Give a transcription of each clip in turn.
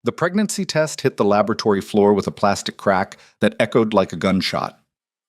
The pregnancy test hit the laboratory floor with a plastic crack that echoed like a gunshot.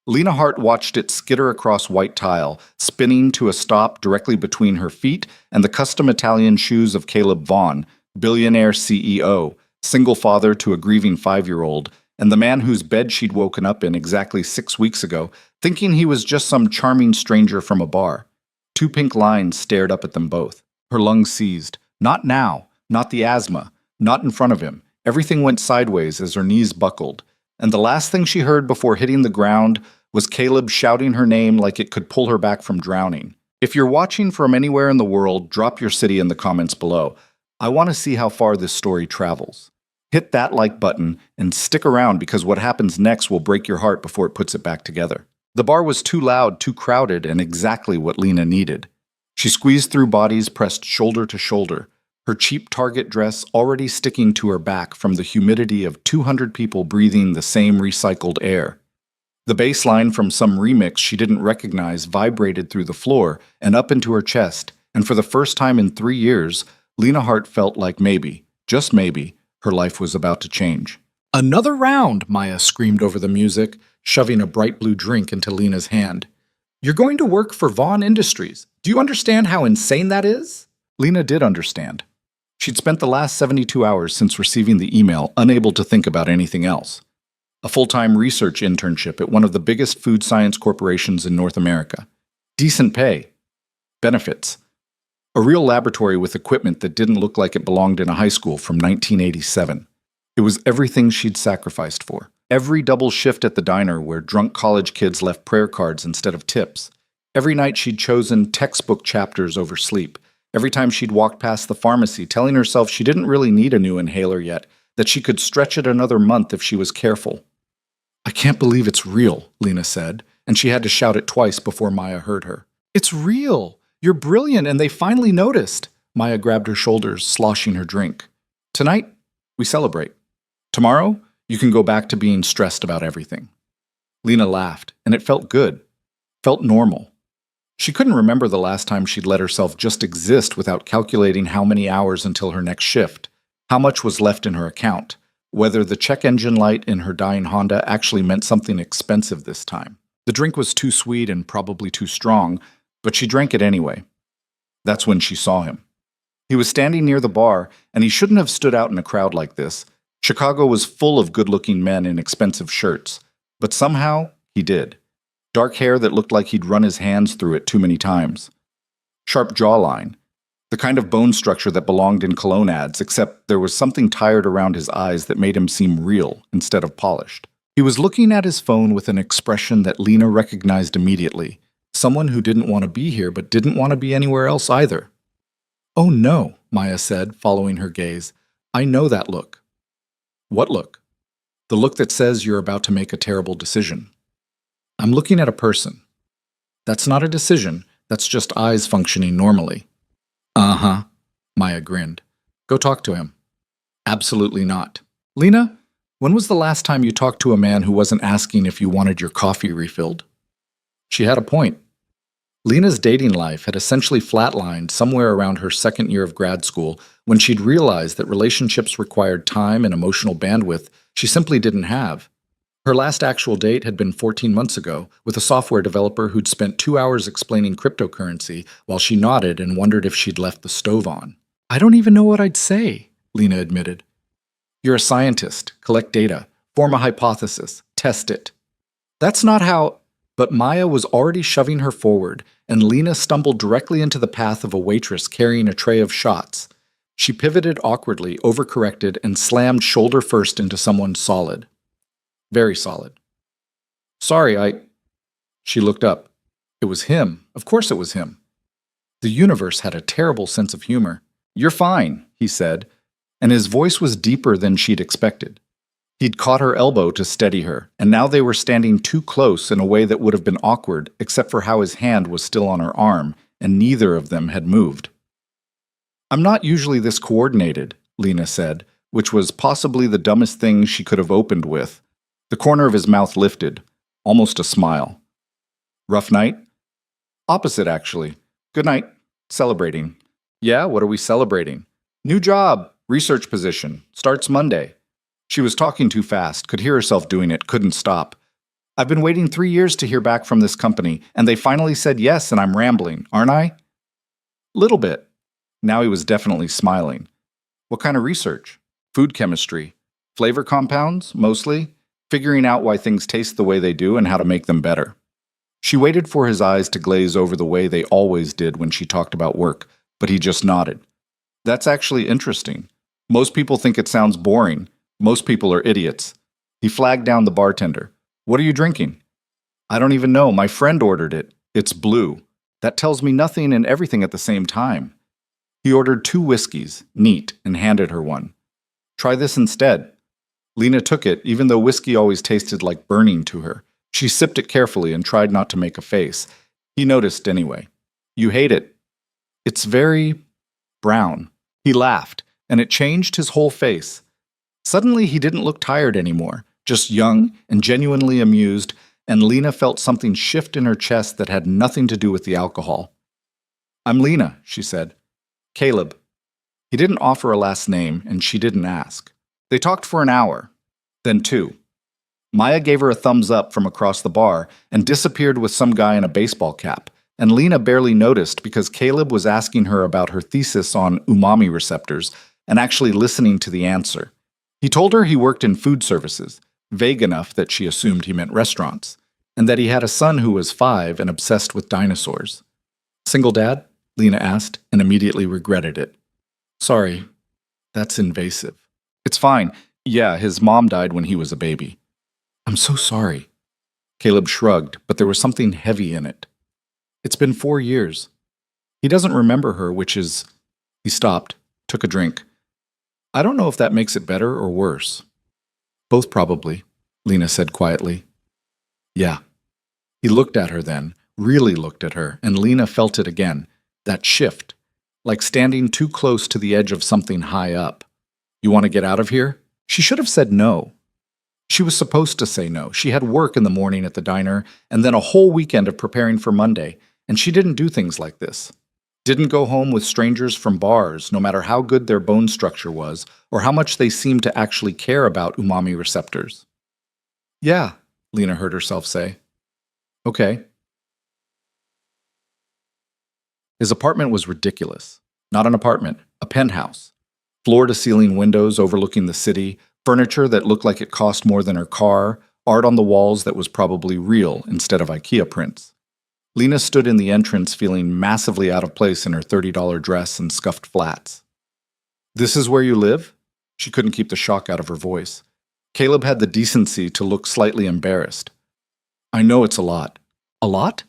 Lena Hart watched it skitter across white tile, spinning to a stop directly between her feet and the custom Italian shoes of Caleb Vaughn, billionaire CEO, single father to a grieving 5-year-old, and the man whose bed she'd woken up in exactly 6 weeks ago, thinking he was just some charming stranger from a bar. 2 pink lines stared up at them both. Her lungs seized. Not now. Not the asthma. Not in front of him. Everything went sideways as her knees buckled. And the last thing she heard before hitting the ground was Caleb shouting her name like it could pull her back from drowning. If you're watching from anywhere in the world, drop your city in the comments below. I want to see how far this story travels. Hit that like button and stick around because what happens next will break your heart before it puts it back together. The bar was too loud, too crowded, and exactly what Lena needed. She squeezed through bodies pressed shoulder to shoulder, her cheap Target dress already sticking to her back from the humidity of 200 people breathing the same recycled air. The bass line from some remix she didn't recognize vibrated through the floor and up into her chest, and for the first time in 3 years, Lena Hart felt like maybe, just maybe, her life was about to change. "Another round," Maya screamed over the music, shoving a bright blue drink into Lena's hand. "You're going to work for Vaughn Industries. Do you understand how insane that is?" Lena did understand. She'd spent the last 72 hours since receiving the email unable to think about anything else. A full-time research internship at one of the biggest food science corporations in North America. Decent pay. Benefits. A real laboratory with equipment that didn't look like it belonged in a high school from 1987. It was everything she'd sacrificed for. Every double shift at the diner where drunk college kids left prayer cards instead of tips. Every night she'd chosen textbook chapters over sleep. Every time she'd walked past the pharmacy, telling herself she didn't really need a new inhaler yet, that she could stretch it another month if she was careful. "I can't believe it's real," Lena said, and she had to shout it twice before Maya heard her. "It's real! You're brilliant, and they finally noticed!" Maya grabbed her shoulders, sloshing her drink. "Tonight, we celebrate. Tomorrow, you can go back to being stressed about everything." Lena laughed, and it felt good. Felt normal. She couldn't remember the last time she'd let herself just exist without calculating how many hours until her next shift, how much was left in her account, whether the check engine light in her dying Honda actually meant something expensive this time. The drink was too sweet and probably too strong, but she drank it anyway. That's when she saw him. He was standing near the bar, and he shouldn't have stood out in a crowd like this. Chicago was full of good-looking men in expensive shirts, but somehow he did. Dark hair that looked like he'd run his hands through it too many times. Sharp jawline. The kind of bone structure that belonged in cologne ads, except there was something tired around his eyes that made him seem real instead of polished. He was looking at his phone with an expression that Lena recognized immediately. Someone who didn't want to be here but didn't want to be anywhere else either. "Oh no," Maya said, following her gaze. "I know that look." "What look?" "The look that says you're about to make a terrible decision." "I'm looking at a person." "That's not a decision. That's just eyes functioning normally." "Uh-huh," Maya grinned. "Go talk to him." "Absolutely not." "Lena, when was the last time you talked to a man who wasn't asking if you wanted your coffee refilled?" She had a point. Lena's dating life had essentially flatlined somewhere around her second year of grad school when she'd realized that relationships required time and emotional bandwidth she simply didn't have. Her last actual date had been 14 months ago, with a software developer who'd spent 2 hours explaining cryptocurrency while she nodded and wondered if she'd left the stove on. "I don't even know what I'd say," Lena admitted. "You're a scientist. Collect data. Form a hypothesis. Test it." "That's not how—" But Maya was already shoving her forward, and Lena stumbled directly into the path of a waitress carrying a tray of shots. She pivoted awkwardly, overcorrected, and slammed shoulder first into someone solid. Very solid. "Sorry, She looked up. It was him. Of course it was him. The universe had a terrible sense of humor. "You're fine," he said, and his voice was deeper than she'd expected. He'd caught her elbow to steady her, and now they were standing too close in a way that would have been awkward except for how his hand was still on her arm, and neither of them had moved. "I'm not usually this coordinated," Lena said, which was possibly the dumbest thing she could have opened with. The corner of his mouth lifted, almost a smile. "Rough night?" "Opposite, actually. Good night. Celebrating." "Yeah, what are we celebrating?" "New job. Research position. Starts Monday. She was talking too fast, could hear herself doing it, couldn't stop. I've been waiting 3 years to hear back from this company, and they finally said yes, and I'm rambling, aren't I? Little bit. Now he was definitely smiling. What kind of research? Food chemistry. Flavor compounds, mostly. Figuring out why things taste the way they do and how to make them better. She waited for his eyes to glaze over the way they always did when she talked about work, but he just nodded. That's actually interesting. Most people think it sounds boring. Most people are idiots. He flagged down the bartender. What are you drinking? I don't even know. My friend ordered it. It's blue. That tells me nothing and everything at the same time. He ordered 2 whiskeys, neat, and handed her one. Try this instead. Lena took it, even though whiskey always tasted like burning to her. She sipped it carefully and tried not to make a face. He noticed anyway. You hate it. It's very brown. He laughed, and it changed his whole face. Suddenly he didn't look tired anymore, just young and genuinely amused, and Lena felt something shift in her chest that had nothing to do with the alcohol. I'm Lena, she said. Caleb. He didn't offer a last name, and she didn't ask. They talked for an hour, then 2. Maya gave her a thumbs up from across the bar and disappeared with some guy in a baseball cap, and Lena barely noticed because Caleb was asking her about her thesis on umami receptors and actually listening to the answer. He told her he worked in food services, vague enough that she assumed he meant restaurants, and that he had a son who was 5 and obsessed with dinosaurs. Single dad? Lena asked, and immediately regretted it. Sorry, that's invasive. It's fine. Yeah, his mom died when he was a baby. I'm so sorry. Caleb shrugged, but there was something heavy in it. It's been 4 years. He doesn't remember her, which is... He stopped, took a drink. I don't know if that makes it better or worse. Both probably, Lena said quietly. Yeah. He looked at her then, really looked at her, and Lena felt it again, that shift, like standing too close to the edge of something high up. You want to get out of here? She should have said no. She was supposed to say no. She had work in the morning at the diner, and then a whole weekend of preparing for Monday, and she didn't do things like this. Didn't go home with strangers from bars, no matter how good their bone structure was, or how much they seemed to actually care about umami receptors. Yeah, Lena heard herself say. Okay. His apartment was ridiculous. Not an apartment, a penthouse. Floor-to-ceiling windows overlooking the city, furniture that looked like it cost more than her car, art on the walls that was probably real instead of IKEA prints. Lena stood in the entrance feeling massively out of place in her $30 dress and scuffed flats. This is where you live? She couldn't keep the shock out of her voice. Caleb had the decency to look slightly embarrassed. I know it's a lot. A lot?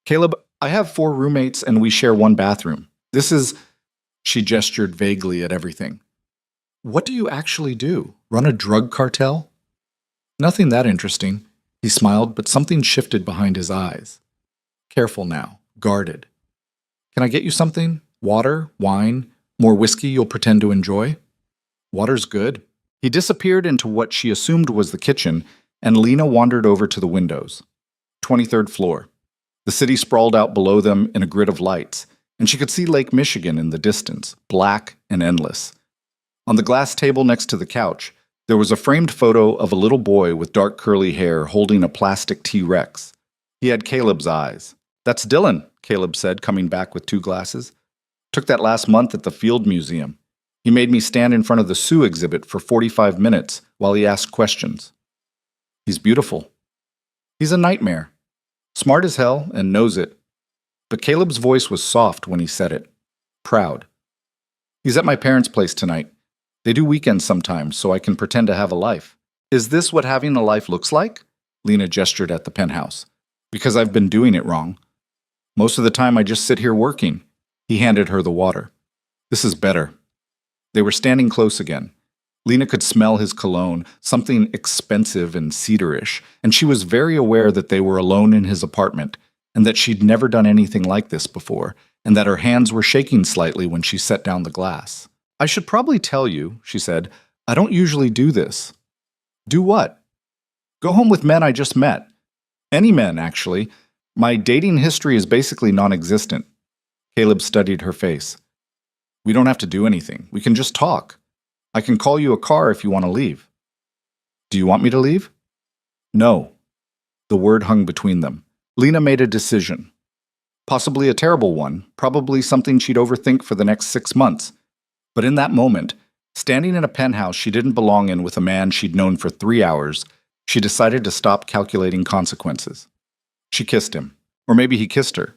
Caleb, I have 4 roommates and we share 1 bathroom. This is... She gestured vaguely at everything. What do you actually do? Run a drug cartel? Nothing that interesting. He smiled, but something shifted behind his eyes. Careful now, guarded. Can I get you something? Water? Wine? More whiskey you'll pretend to enjoy? Water's good. He disappeared into what she assumed was the kitchen, and Lena wandered over to the windows. 23rd floor. The city sprawled out below them in a grid of lights, and she could see Lake Michigan in the distance, black and endless. On the glass table next to the couch, there was a framed photo of a little boy with dark curly hair holding a plastic T-Rex. He had Caleb's eyes. That's Dylan, Caleb said, coming back with 2 glasses. Took that last month at the Field Museum. He made me stand in front of the Sioux exhibit for 45 minutes while he asked questions. He's beautiful. He's a nightmare. Smart as hell and knows it. But Caleb's voice was soft when he said it. Proud. He's at my parents' place tonight. They do weekends sometimes, so I can pretend to have a life. Is this what having a life looks like? Lena gestured at the penthouse. Because I've been doing it wrong. Most of the time I just sit here working. He handed her the water. This is better. They were standing close again. Lena could smell his cologne, something expensive and cedarish, and she was very aware that they were alone in his apartment, and that she'd never done anything like this before, and that her hands were shaking slightly when she set down the glass. I should probably tell you, she said, I don't usually do this. Do what? Go home with men I just met. Any men, actually. My dating history is basically non-existent. Caleb studied her face. We don't have to do anything. We can just talk. I can call you a car if you want to leave. Do you want me to leave? No. The word hung between them. Lena made a decision. Possibly a terrible one, probably something she'd overthink for the next 6 months. But in that moment, standing in a penthouse she didn't belong in with a man she'd known for 3 hours, she decided to stop calculating consequences. She kissed him. Or maybe he kissed her.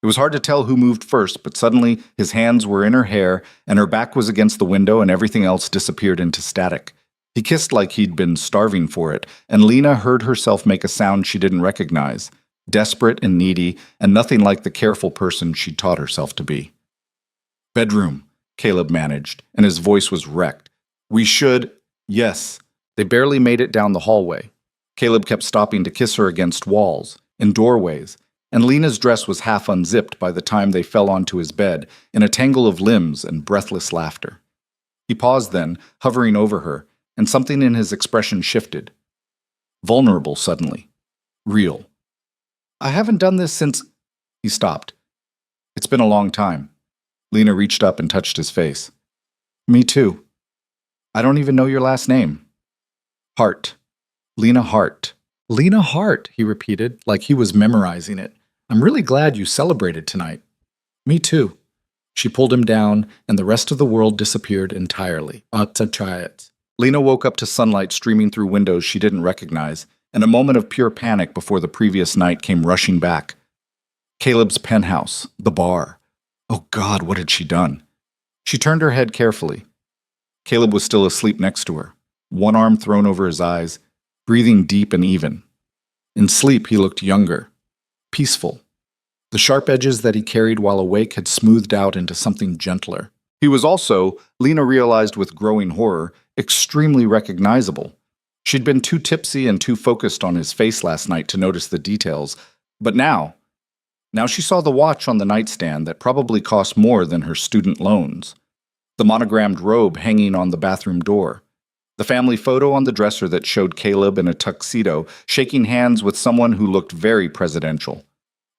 It was hard to tell who moved first, but suddenly his hands were in her hair and her back was against the window and everything else disappeared into static. He kissed like he'd been starving for it, and Lena heard herself make a sound she didn't recognize, desperate and needy, and nothing like the careful person she'd taught herself to be. Bedroom, Caleb managed, and his voice was wrecked. We should... Yes. They barely made it down the hallway. Caleb kept stopping to kiss her against walls, in doorways, and Lena's dress was half unzipped by the time they fell onto his bed, in a tangle of limbs and breathless laughter. He paused then, hovering over her, and something in his expression shifted. Vulnerable suddenly. Real. I haven't done this since... He stopped. It's been a long time. Lena reached up and touched his face. Me too. I don't even know your last name. Hart. Lena Hart. Lena Hart, he repeated, like he was memorizing it. I'm really glad you celebrated tonight. Me too. She pulled him down, and the rest of the world disappeared entirely. Lena woke up to sunlight streaming through windows she didn't recognize, and a moment of pure panic before the previous night came rushing back. Caleb's penthouse, the bar. Oh God, what had she done? She turned her head carefully. Caleb was still asleep next to her, one arm thrown over his eyes, breathing deep and even. In sleep, he looked younger, peaceful. The sharp edges that he carried while awake had smoothed out into something gentler. He was also, Lena realized with growing horror, extremely recognizable. She'd been too tipsy and too focused on his face last night to notice the details, but now she saw the watch on the nightstand that probably cost more than her student loans, the monogrammed robe hanging on the bathroom door, the family photo on the dresser that showed Caleb in a tuxedo shaking hands with someone who looked very presidential.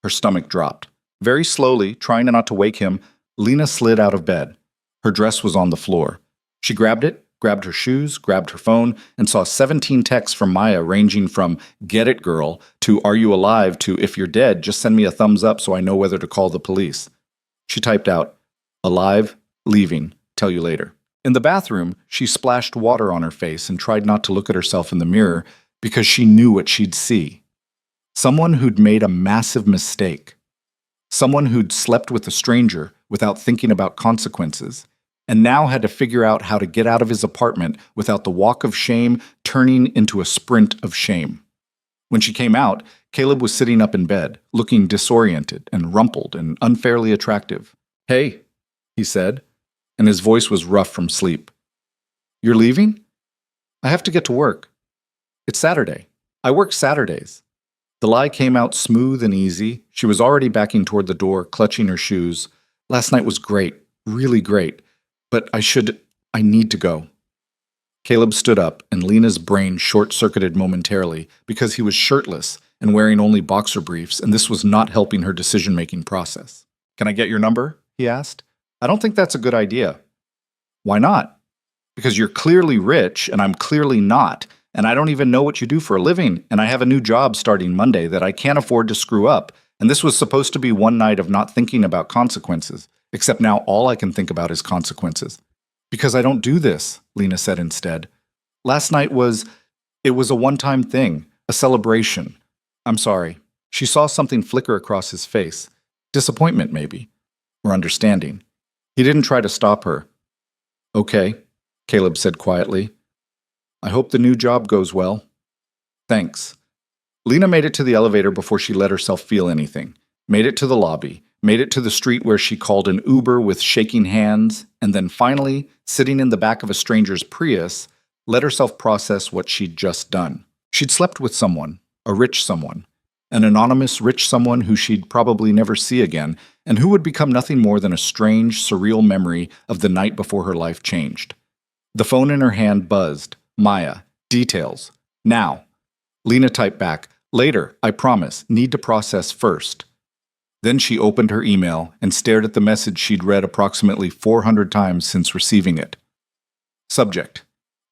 Her stomach dropped. Very slowly, trying not to wake him, Lena slid out of bed. Her dress was on the floor. She grabbed it, grabbed her shoes, grabbed her phone, and saw 17 texts from Maya ranging from "Get it, girl" to "Are you alive?" to "If you're dead, just send me a thumbs up so I know whether to call the police." She typed out, "Alive, leaving, tell you later." In the bathroom, she splashed water on her face and tried not to look at herself in the mirror because she knew what she'd see. Someone who'd made a massive mistake. Someone who'd slept with a stranger without thinking about consequences, and now had to figure out how to get out of his apartment without the walk of shame turning into a sprint of shame. When she came out, Caleb was sitting up in bed, looking disoriented and rumpled and unfairly attractive. "Hey," he said, and his voice was rough from sleep. "You're leaving? I have to get to work. It's Saturday. I work Saturdays." The lie came out smooth and easy. She was already backing toward the door, clutching her shoes. "Last night was great, really great. But I need to go." Caleb stood up, and Lena's brain short-circuited momentarily because he was shirtless and wearing only boxer briefs, and this was not helping her decision-making process. "Can I get your number?" he asked. "I don't think that's a good idea." "Why not?" "Because you're clearly rich, and I'm clearly not, and I don't even know what you do for a living, and I have a new job starting Monday that I can't afford to screw up, and this was supposed to be one night of not thinking about consequences, except now all I can think about is consequences." "Because I don't do this," Lena said instead. "Last night it was a one-time thing, a celebration. I'm sorry." She saw something flicker across his face. Disappointment, maybe, or understanding. He didn't try to stop her. "Okay," Caleb said quietly. "I hope the new job goes well." "Thanks." Lena made it to the elevator before she let herself feel anything, made it to the lobby, made it to the street where she called an Uber with shaking hands, and then finally, sitting in the back of a stranger's Prius, let herself process what she'd just done. She'd slept with someone, a rich someone, an anonymous rich someone who she'd probably never see again, and who would become nothing more than a strange, surreal memory of the night before her life changed. The phone in her hand buzzed. Maya. Details. Now. Lena typed back, "Later, I promise. Need to process first." Then she opened her email and stared at the message she'd read approximately 400 times since receiving it. Subject: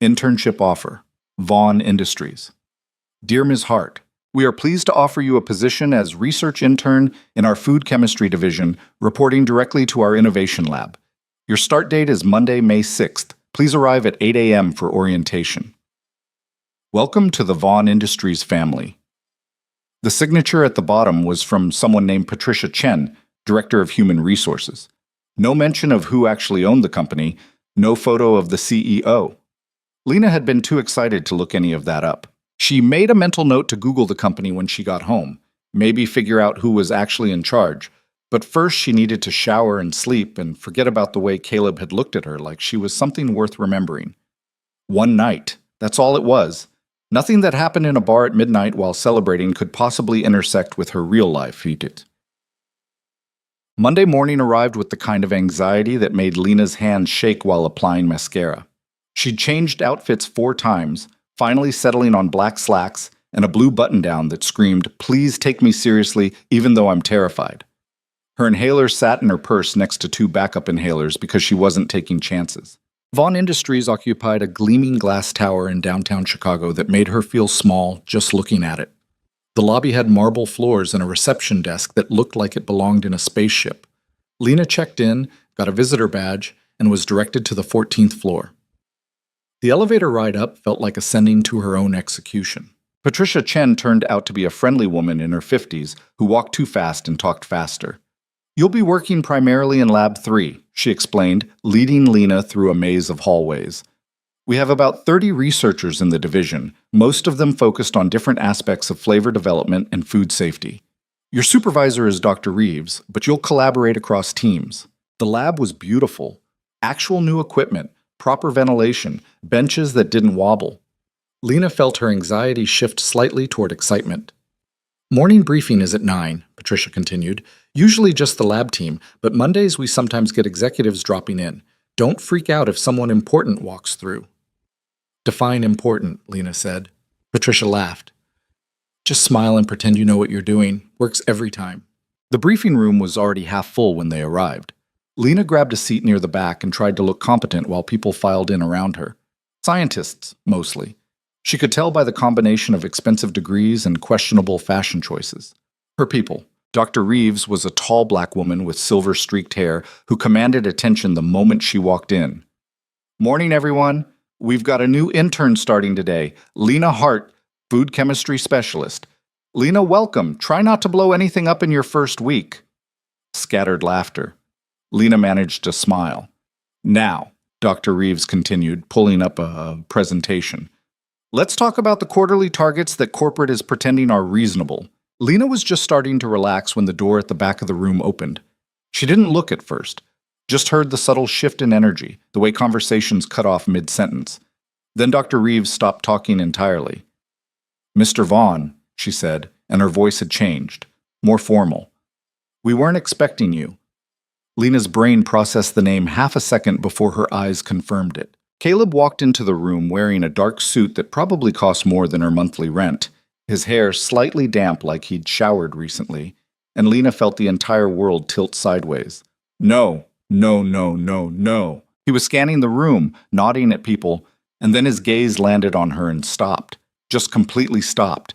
Internship offer. Vaughn Industries. Dear Ms. Hart, we are pleased to offer you a position as research intern in our food chemistry division, reporting directly to our innovation lab. Your start date is Monday, May 6th. Please arrive at 8 a.m. for orientation. Welcome to the Vaughn Industries family. The signature at the bottom was from someone named Patricia Chen, Director of Human Resources. No mention of who actually owned the company, no photo of the CEO. Lena had been too excited to look any of that up. She made a mental note to Google the company when she got home, maybe figure out who was actually in charge. But first she needed to shower and sleep and forget about the way Caleb had looked at her like she was something worth remembering. One night, that's all it was. Nothing that happened in a bar at midnight while celebrating could possibly intersect with her real life, did. Monday morning arrived with the kind of anxiety that made Lena's hands shake while applying mascara. She'd changed outfits 4 times, finally settling on black slacks and a blue button-down that screamed, "Please take me seriously, even though I'm terrified." Her inhaler sat in her purse next to 2 backup inhalers because she wasn't taking chances. Vaughn Industries occupied a gleaming glass tower in downtown Chicago that made her feel small just looking at it. The lobby had marble floors and a reception desk that looked like it belonged in a spaceship. Lena checked in, got a visitor badge, and was directed to the 14th floor. The elevator ride up felt like ascending to her own execution. Patricia Chen turned out to be a friendly woman in her 50s who walked too fast and talked faster. "You'll be working primarily in Lab 3, she explained, leading Lena through a maze of hallways. "We have about 30 researchers in the division, most of them focused on different aspects of flavor development and food safety. Your supervisor is Dr. Reeves, but you'll collaborate across teams." The lab was beautiful. Actual new equipment, proper ventilation, benches that didn't wobble. Lena felt her anxiety shift slightly toward excitement. "Morning briefing is at 9, Patricia continued. "Usually just the lab team, but Mondays we sometimes get executives dropping in. Don't freak out if someone important walks through." "Define important," Lena said. Patricia laughed. "Just smile and pretend you know what you're doing. Works every time." The briefing room was already half full when they arrived. Lena grabbed a seat near the back and tried to look competent while people filed in around her. Scientists, mostly. She could tell by the combination of expensive degrees and questionable fashion choices. Her people. Dr. Reeves was a tall black woman with silver-streaked hair who commanded attention the moment she walked in. "Morning, everyone. We've got a new intern starting today, Lena Hart, food chemistry specialist. Lena, welcome. Try not to blow anything up in your first week." Scattered laughter. Lena managed to smile. "Now," Dr. Reeves continued, pulling up a presentation, "let's talk about the quarterly targets that corporate is pretending are reasonable." Lena was just starting to relax when the door at the back of the room opened. She didn't look at first, just heard the subtle shift in energy, the way conversations cut off mid-sentence. Then Dr. Reeves stopped talking entirely. "Mr. Vaughn," she said, and her voice had changed, more formal. "We weren't expecting you." Lena's brain processed the name half a second before her eyes confirmed it. Caleb walked into the room wearing a dark suit that probably cost more than her monthly rent, his hair slightly damp like he'd showered recently, and Lena felt the entire world tilt sideways. "No, no, no, no, no." He was scanning the room, nodding at people, and then his gaze landed on her and stopped, just completely stopped.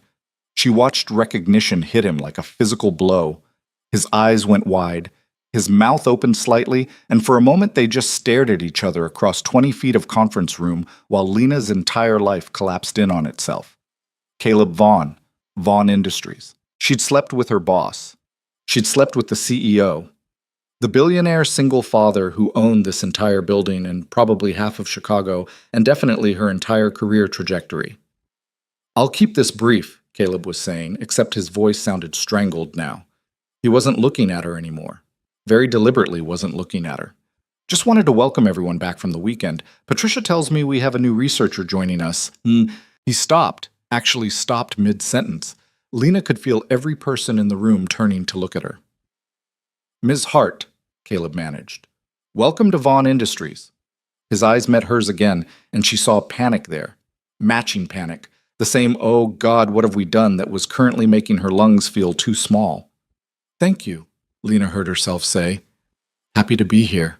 She watched recognition hit him like a physical blow. His eyes went wide. His mouth opened slightly, and for a moment they just stared at each other across 20 feet of conference room while Lena's entire life collapsed in on itself. Caleb Vaughn, Vaughn Industries. She'd slept with her boss. She'd slept with the CEO. The billionaire single father who owned this entire building and probably half of Chicago, and definitely her entire career trajectory. "I'll keep this brief," Caleb was saying, except his voice sounded strangled now. He wasn't looking at her anymore. Very deliberately wasn't looking at her. "Just wanted to welcome everyone back from the weekend. Patricia tells me we have a new researcher joining us." He stopped, actually stopped mid-sentence. Lena could feel every person in the room turning to look at her. "Ms. Hart," Caleb managed. "Welcome to Vaughn Industries." His eyes met hers again, and she saw panic there. Matching panic. The same, "Oh God, what have we done?" that was currently making her lungs feel too small. "Thank you," Lena heard herself say. "Happy to be here."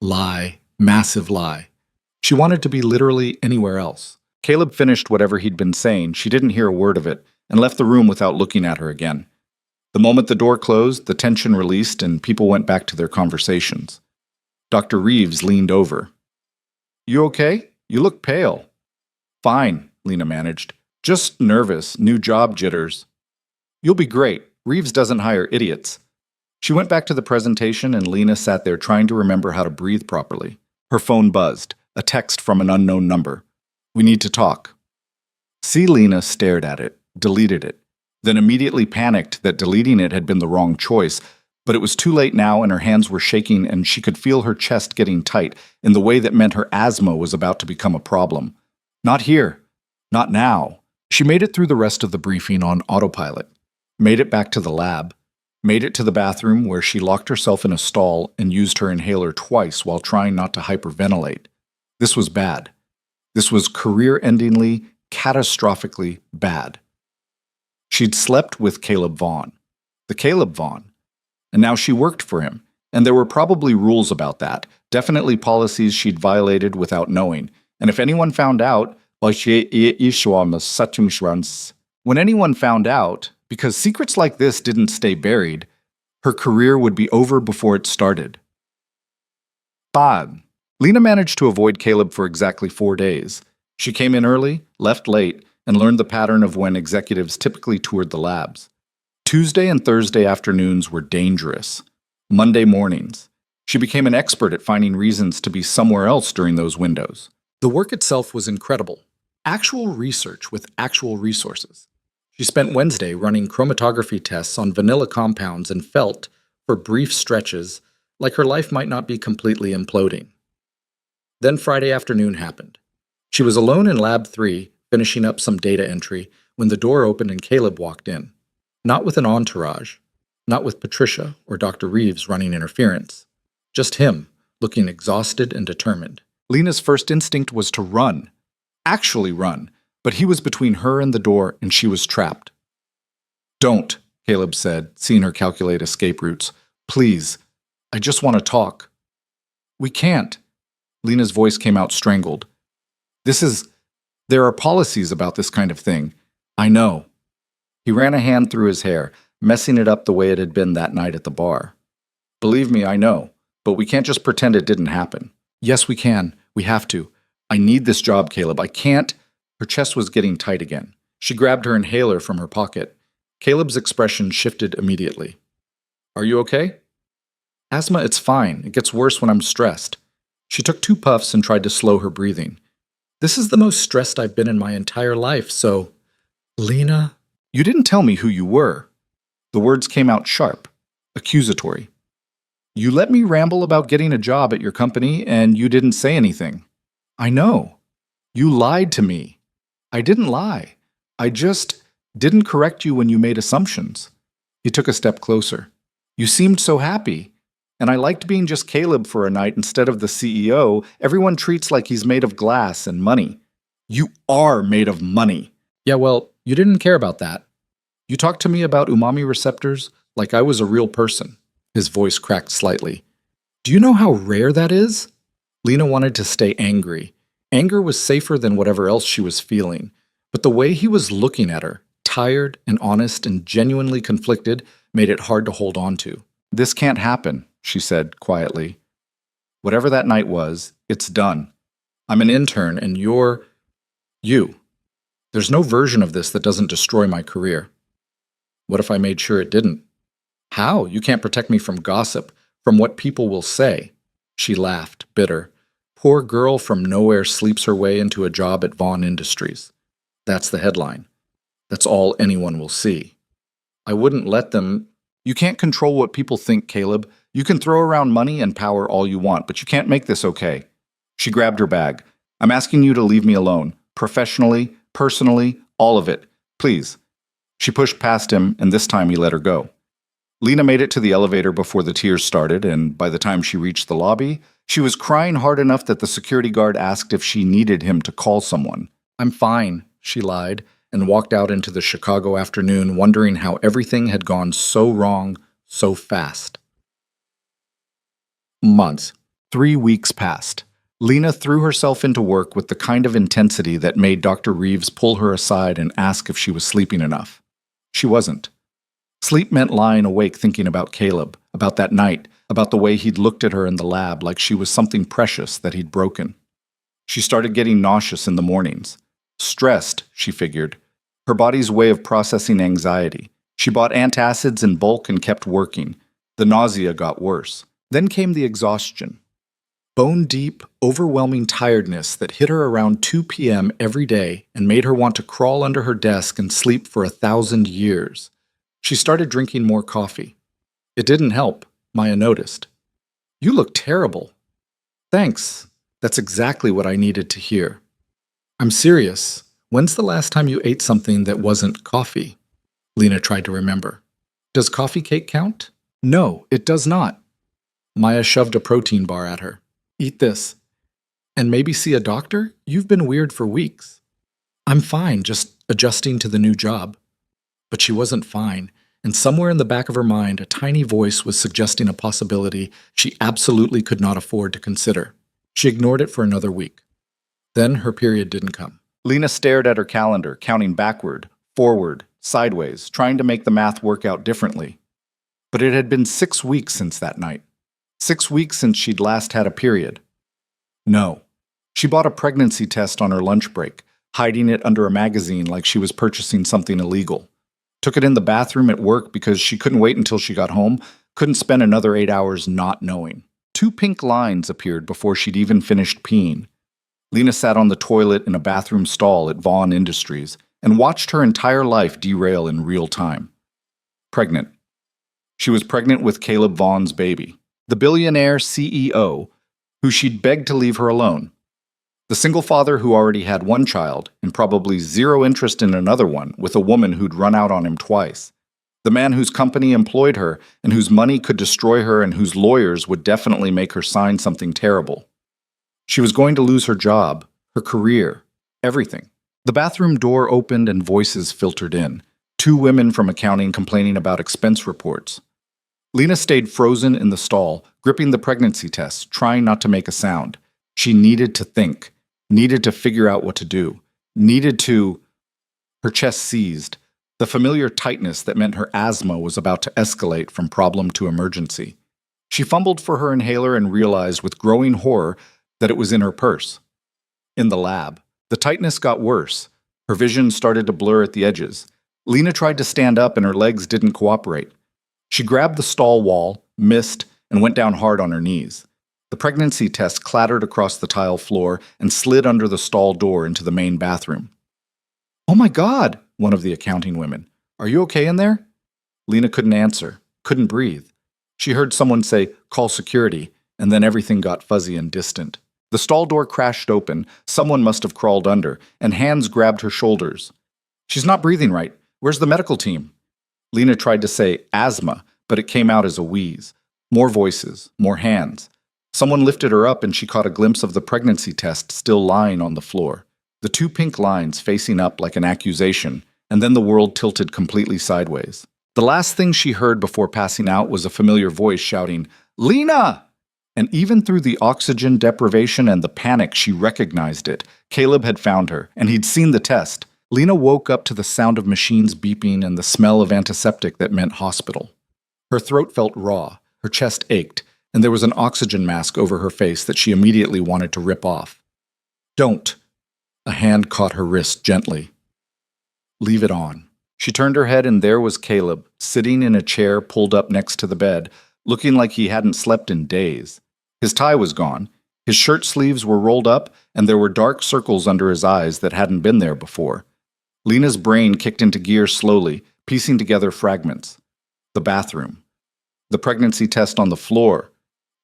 Lie. Massive lie. She wanted to be literally anywhere else. Caleb finished whatever he'd been saying. She didn't hear a word of it and left the room without looking at her again. The moment the door closed, the tension released and people went back to their conversations. Dr. Reeves leaned over. "You okay? You look pale." "Fine," Lena managed. "Just nervous, new job jitters." "You'll be great. Reeves doesn't hire idiots." She went back to the presentation and Lena sat there trying to remember how to breathe properly. Her phone buzzed, a text from an unknown number. "We need to talk." Lena stared at it, deleted it, then immediately panicked that deleting it had been the wrong choice, but it was too late now and her hands were shaking and she could feel her chest getting tight in the way that meant her asthma was about to become a problem. Not here. Not now. She made it through the rest of the briefing on autopilot, made it back to the lab, made it to the bathroom where she locked herself in a stall and used her inhaler twice while trying not to hyperventilate. This was bad. This was career-endingly, catastrophically bad. She'd slept with Caleb Vaughn. The Caleb Vaughn. And now she worked for him. And there were probably rules about that, definitely policies she'd violated without knowing. And if anyone found out, when anyone found out, because secrets like this didn't stay buried, her career would be over before it started. Bad. Lena managed to avoid Caleb for exactly 4 days. She came in early, left late, and learned the pattern of when executives typically toured the labs. Tuesday and Thursday afternoons were dangerous. Monday mornings. She became an expert at finding reasons to be somewhere else during those windows. The work itself was incredible. Actual research with actual resources. She spent Wednesday running chromatography tests on vanilla compounds and felt, for brief stretches, like her life might not be completely imploding. Then Friday afternoon happened. She was alone in Lab 3, finishing up some data entry, when the door opened and Caleb walked in. Not with an entourage, not with Patricia or Dr. Reeves running interference. Just him, looking exhausted and determined. Lena's first instinct was to run. Actually run. But he was between her and the door, and she was trapped. "Don't," Caleb said, seeing her calculate escape routes. "Please. I just want to talk." "We can't." Lena's voice came out strangled. There are policies about this kind of thing. I know." He ran a hand through his hair, messing it up the way it had been that night at the bar. "Believe me, I know. But we can't just pretend it didn't happen." "Yes, we can. We have to. I need this job, Caleb. I can't." Her chest was getting tight again. She grabbed her inhaler from her pocket. Caleb's expression shifted immediately. "Are you okay?" "Asthma, it's fine. It gets worse when I'm stressed." She took 2 puffs and tried to slow her breathing. "This is the most stressed I've been in my entire life, so..." "Lena..." "You didn't tell me who you were." The words came out sharp, accusatory. "You let me ramble about getting a job at your company, and you didn't say anything." "I know. You lied to me." "I didn't lie. I just didn't correct you when you made assumptions." He took a step closer. "You seemed so happy. And I liked being just Caleb for a night instead of the CEO. Everyone treats like he's made of glass and money." "You are made of money." "Yeah, well, you didn't care about that. You talked to me about umami receptors like I was a real person." His voice cracked slightly. "Do you know how rare that is?" Lena wanted to stay angry. Anger was safer than whatever else she was feeling. But the way he was looking at her, tired and honest and genuinely conflicted, made it hard to hold on to. "This can't happen," she said quietly. "Whatever that night was, it's done. I'm an intern and you're... you. There's no version of this that doesn't destroy my career." "What if I made sure it didn't?" "How? You can't protect me from gossip, from what people will say." She laughed, bitter. Poor girl from nowhere sleeps her way into a job at Vaughn Industries. That's the headline. That's all anyone will see. "I wouldn't let them..." "You can't control what people think, Caleb. You can throw around money and power all you want, but you can't make this okay." She grabbed her bag. "I'm asking you to leave me alone. Professionally, personally, all of it. Please." She pushed past him, and this time he let her go. Lena made it to the elevator before the tears started, and by the time she reached the lobby, she was crying hard enough that the security guard asked if she needed him to call someone. "I'm fine," she lied, and walked out into the Chicago afternoon wondering how everything had gone so wrong so fast. Months. 3 weeks passed. Lena threw herself into work with the kind of intensity that made Dr. Reeves pull her aside and ask if she was sleeping enough. She wasn't. Sleep meant lying awake thinking about Caleb, about that night, about the way he'd looked at her in the lab like she was something precious that he'd broken. She started getting nauseous in the mornings. Stressed, she figured. Her body's way of processing anxiety. She bought antacids in bulk and kept working. The nausea got worse. Then came the exhaustion. Bone-deep, overwhelming tiredness that hit her around 2 p.m. every day and made her want to crawl under her desk and sleep for 1,000 years. She started drinking more coffee. It didn't help, Maya noticed. "You look terrible." "Thanks. That's exactly what I needed to hear." "I'm serious. When's the last time you ate something that wasn't coffee?" Lena tried to remember. "Does coffee cake count?" "No, it does not." Maya shoved a protein bar at her. "Eat this. And maybe see a doctor? You've been weird for weeks." "I'm fine, just adjusting to the new job." But she wasn't fine, and somewhere in the back of her mind, a tiny voice was suggesting a possibility she absolutely could not afford to consider. She ignored it for another week. Then her period didn't come. Lena stared at her calendar, counting backward, forward, sideways, trying to make the math work out differently. But it had been 6 weeks since that night. 6 weeks since she'd last had a period. No. She bought a pregnancy test on her lunch break, hiding it under a magazine like she was purchasing something illegal. Took it in the bathroom at work because she couldn't wait until she got home, couldn't spend another 8 hours not knowing. 2 pink lines appeared before she'd even finished peeing. Lena sat on the toilet in a bathroom stall at Vaughn Industries and watched her entire life derail in real time. Pregnant. She was pregnant with Caleb Vaughn's baby, the billionaire CEO, who she'd begged to leave her alone. The single father who already had one child and probably zero interest in another one with a woman who'd run out on him twice. The man whose company employed her and whose money could destroy her and whose lawyers would definitely make her sign something terrible. She was going to lose her job, her career, everything. The bathroom door opened and voices filtered in. 2 women from accounting complaining about expense reports. Lena stayed frozen in the stall, gripping the pregnancy test, trying not to make a sound. She needed to think, needed to figure out what to do, needed to... Her chest seized, the familiar tightness that meant her asthma was about to escalate from problem to emergency. She fumbled for her inhaler and realized with growing horror that it was in her purse. In the lab, the tightness got worse. Her vision started to blur at the edges. Lena tried to stand up and her legs didn't cooperate. She grabbed the stall wall, missed, and went down hard on her knees. The pregnancy test clattered across the tile floor and slid under the stall door into the main bathroom. "Oh my God," one of the accounting women. "Are you okay in there?" Lena couldn't answer, couldn't breathe. She heard someone say, "Call security," and then everything got fuzzy and distant. The stall door crashed open, someone must have crawled under, and hands grabbed her shoulders. "She's not breathing right. Where's the medical team?" Lena tried to say asthma, but it came out as a wheeze. More voices, more hands. Someone lifted her up and she caught a glimpse of the pregnancy test still lying on the floor. The 2 pink lines facing up like an accusation, and then the world tilted completely sideways. The last thing she heard before passing out was a familiar voice shouting, "Lena!" And even through the oxygen deprivation and the panic, she recognized it. Caleb had found her, and he'd seen the test. Lena woke up to the sound of machines beeping and the smell of antiseptic that meant hospital. Her throat felt raw, her chest ached, and there was an oxygen mask over her face that she immediately wanted to rip off. "Don't." A hand caught her wrist gently. "Leave it on." She turned her head and there was Caleb, sitting in a chair pulled up next to the bed, looking like he hadn't slept in days. His tie was gone, his shirt sleeves were rolled up, and there were dark circles under his eyes that hadn't been there before. Lena's brain kicked into gear slowly, piecing together fragments. The bathroom. The pregnancy test on the floor.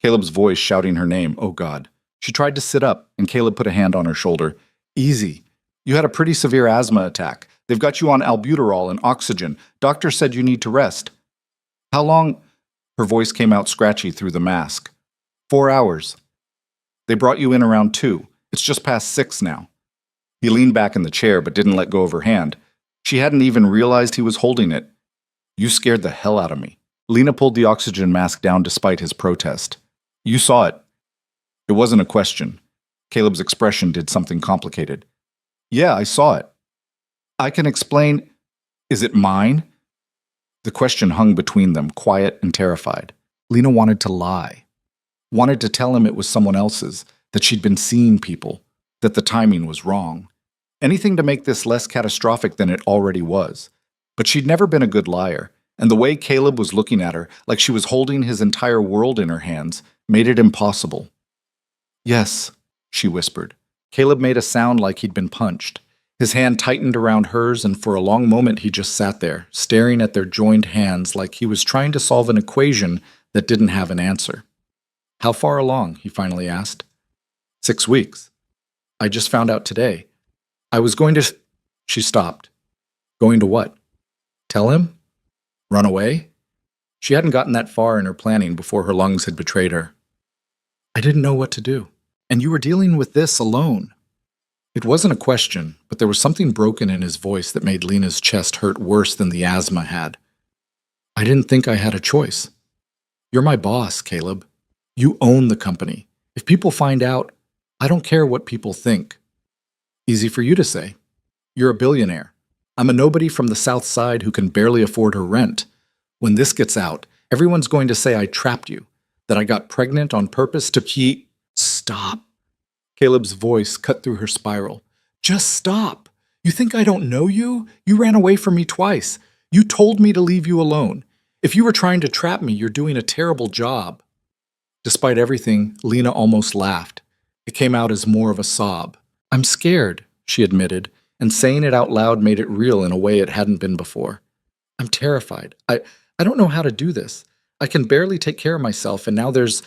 Caleb's voice shouting her name, oh God. She tried to sit up, and Caleb put a hand on her shoulder. "Easy. You had a pretty severe asthma attack. They've got you on albuterol and oxygen. Doctor said you need to rest." "How long?" Her voice came out scratchy through the mask. 4 hours. "They brought you in around 2. It's just past 6 now." He leaned back in the chair but didn't let go of her hand. She hadn't even realized he was holding it. "You scared the hell out of me." Lena pulled the oxygen mask down despite his protest. "You saw it." It wasn't a question. Caleb's expression did something complicated. Yeah, I saw it. I can explain. Is it mine? The question hung between them, quiet and terrified. Lena wanted to lie. Wanted to tell him it was someone else's, that she'd been seeing people, that the timing was wrong. Anything to make this less catastrophic than it already was. But she'd never been a good liar, and the way Caleb was looking at her, like she was holding his entire world in her hands, made it impossible. Yes, she whispered. Caleb made a sound like he'd been punched. His hand tightened around hers, and for a long moment he just sat there, staring at their joined hands like he was trying to solve an equation that didn't have an answer. How far along? He finally asked. 6 weeks. I just found out today. I was going to... She stopped. Going to what? Tell him? Run away? She hadn't gotten that far in her planning before her lungs had betrayed her. I didn't know what to do. And you were dealing with this alone. It wasn't a question, but there was something broken in his voice that made Lena's chest hurt worse than the asthma had. I didn't think I had a choice. You're my boss, Caleb. You own the company. If people find out, I don't care what people think. Easy for you to say. You're a billionaire. I'm a nobody from the South Side who can barely afford her rent. When this gets out, everyone's going to say I trapped you, that I got pregnant on purpose to keep... Stop. Caleb's voice cut through her spiral. Just stop. You think I don't know you? You ran away from me twice. You told me to leave you alone. If you were trying to trap me, you're doing a terrible job. Despite everything, Lena almost laughed. It came out as more of a sob. I'm scared, she admitted, and saying it out loud made it real in a way it hadn't been before. I'm terrified. I don't know how to do this. I can barely take care of myself, and now there's...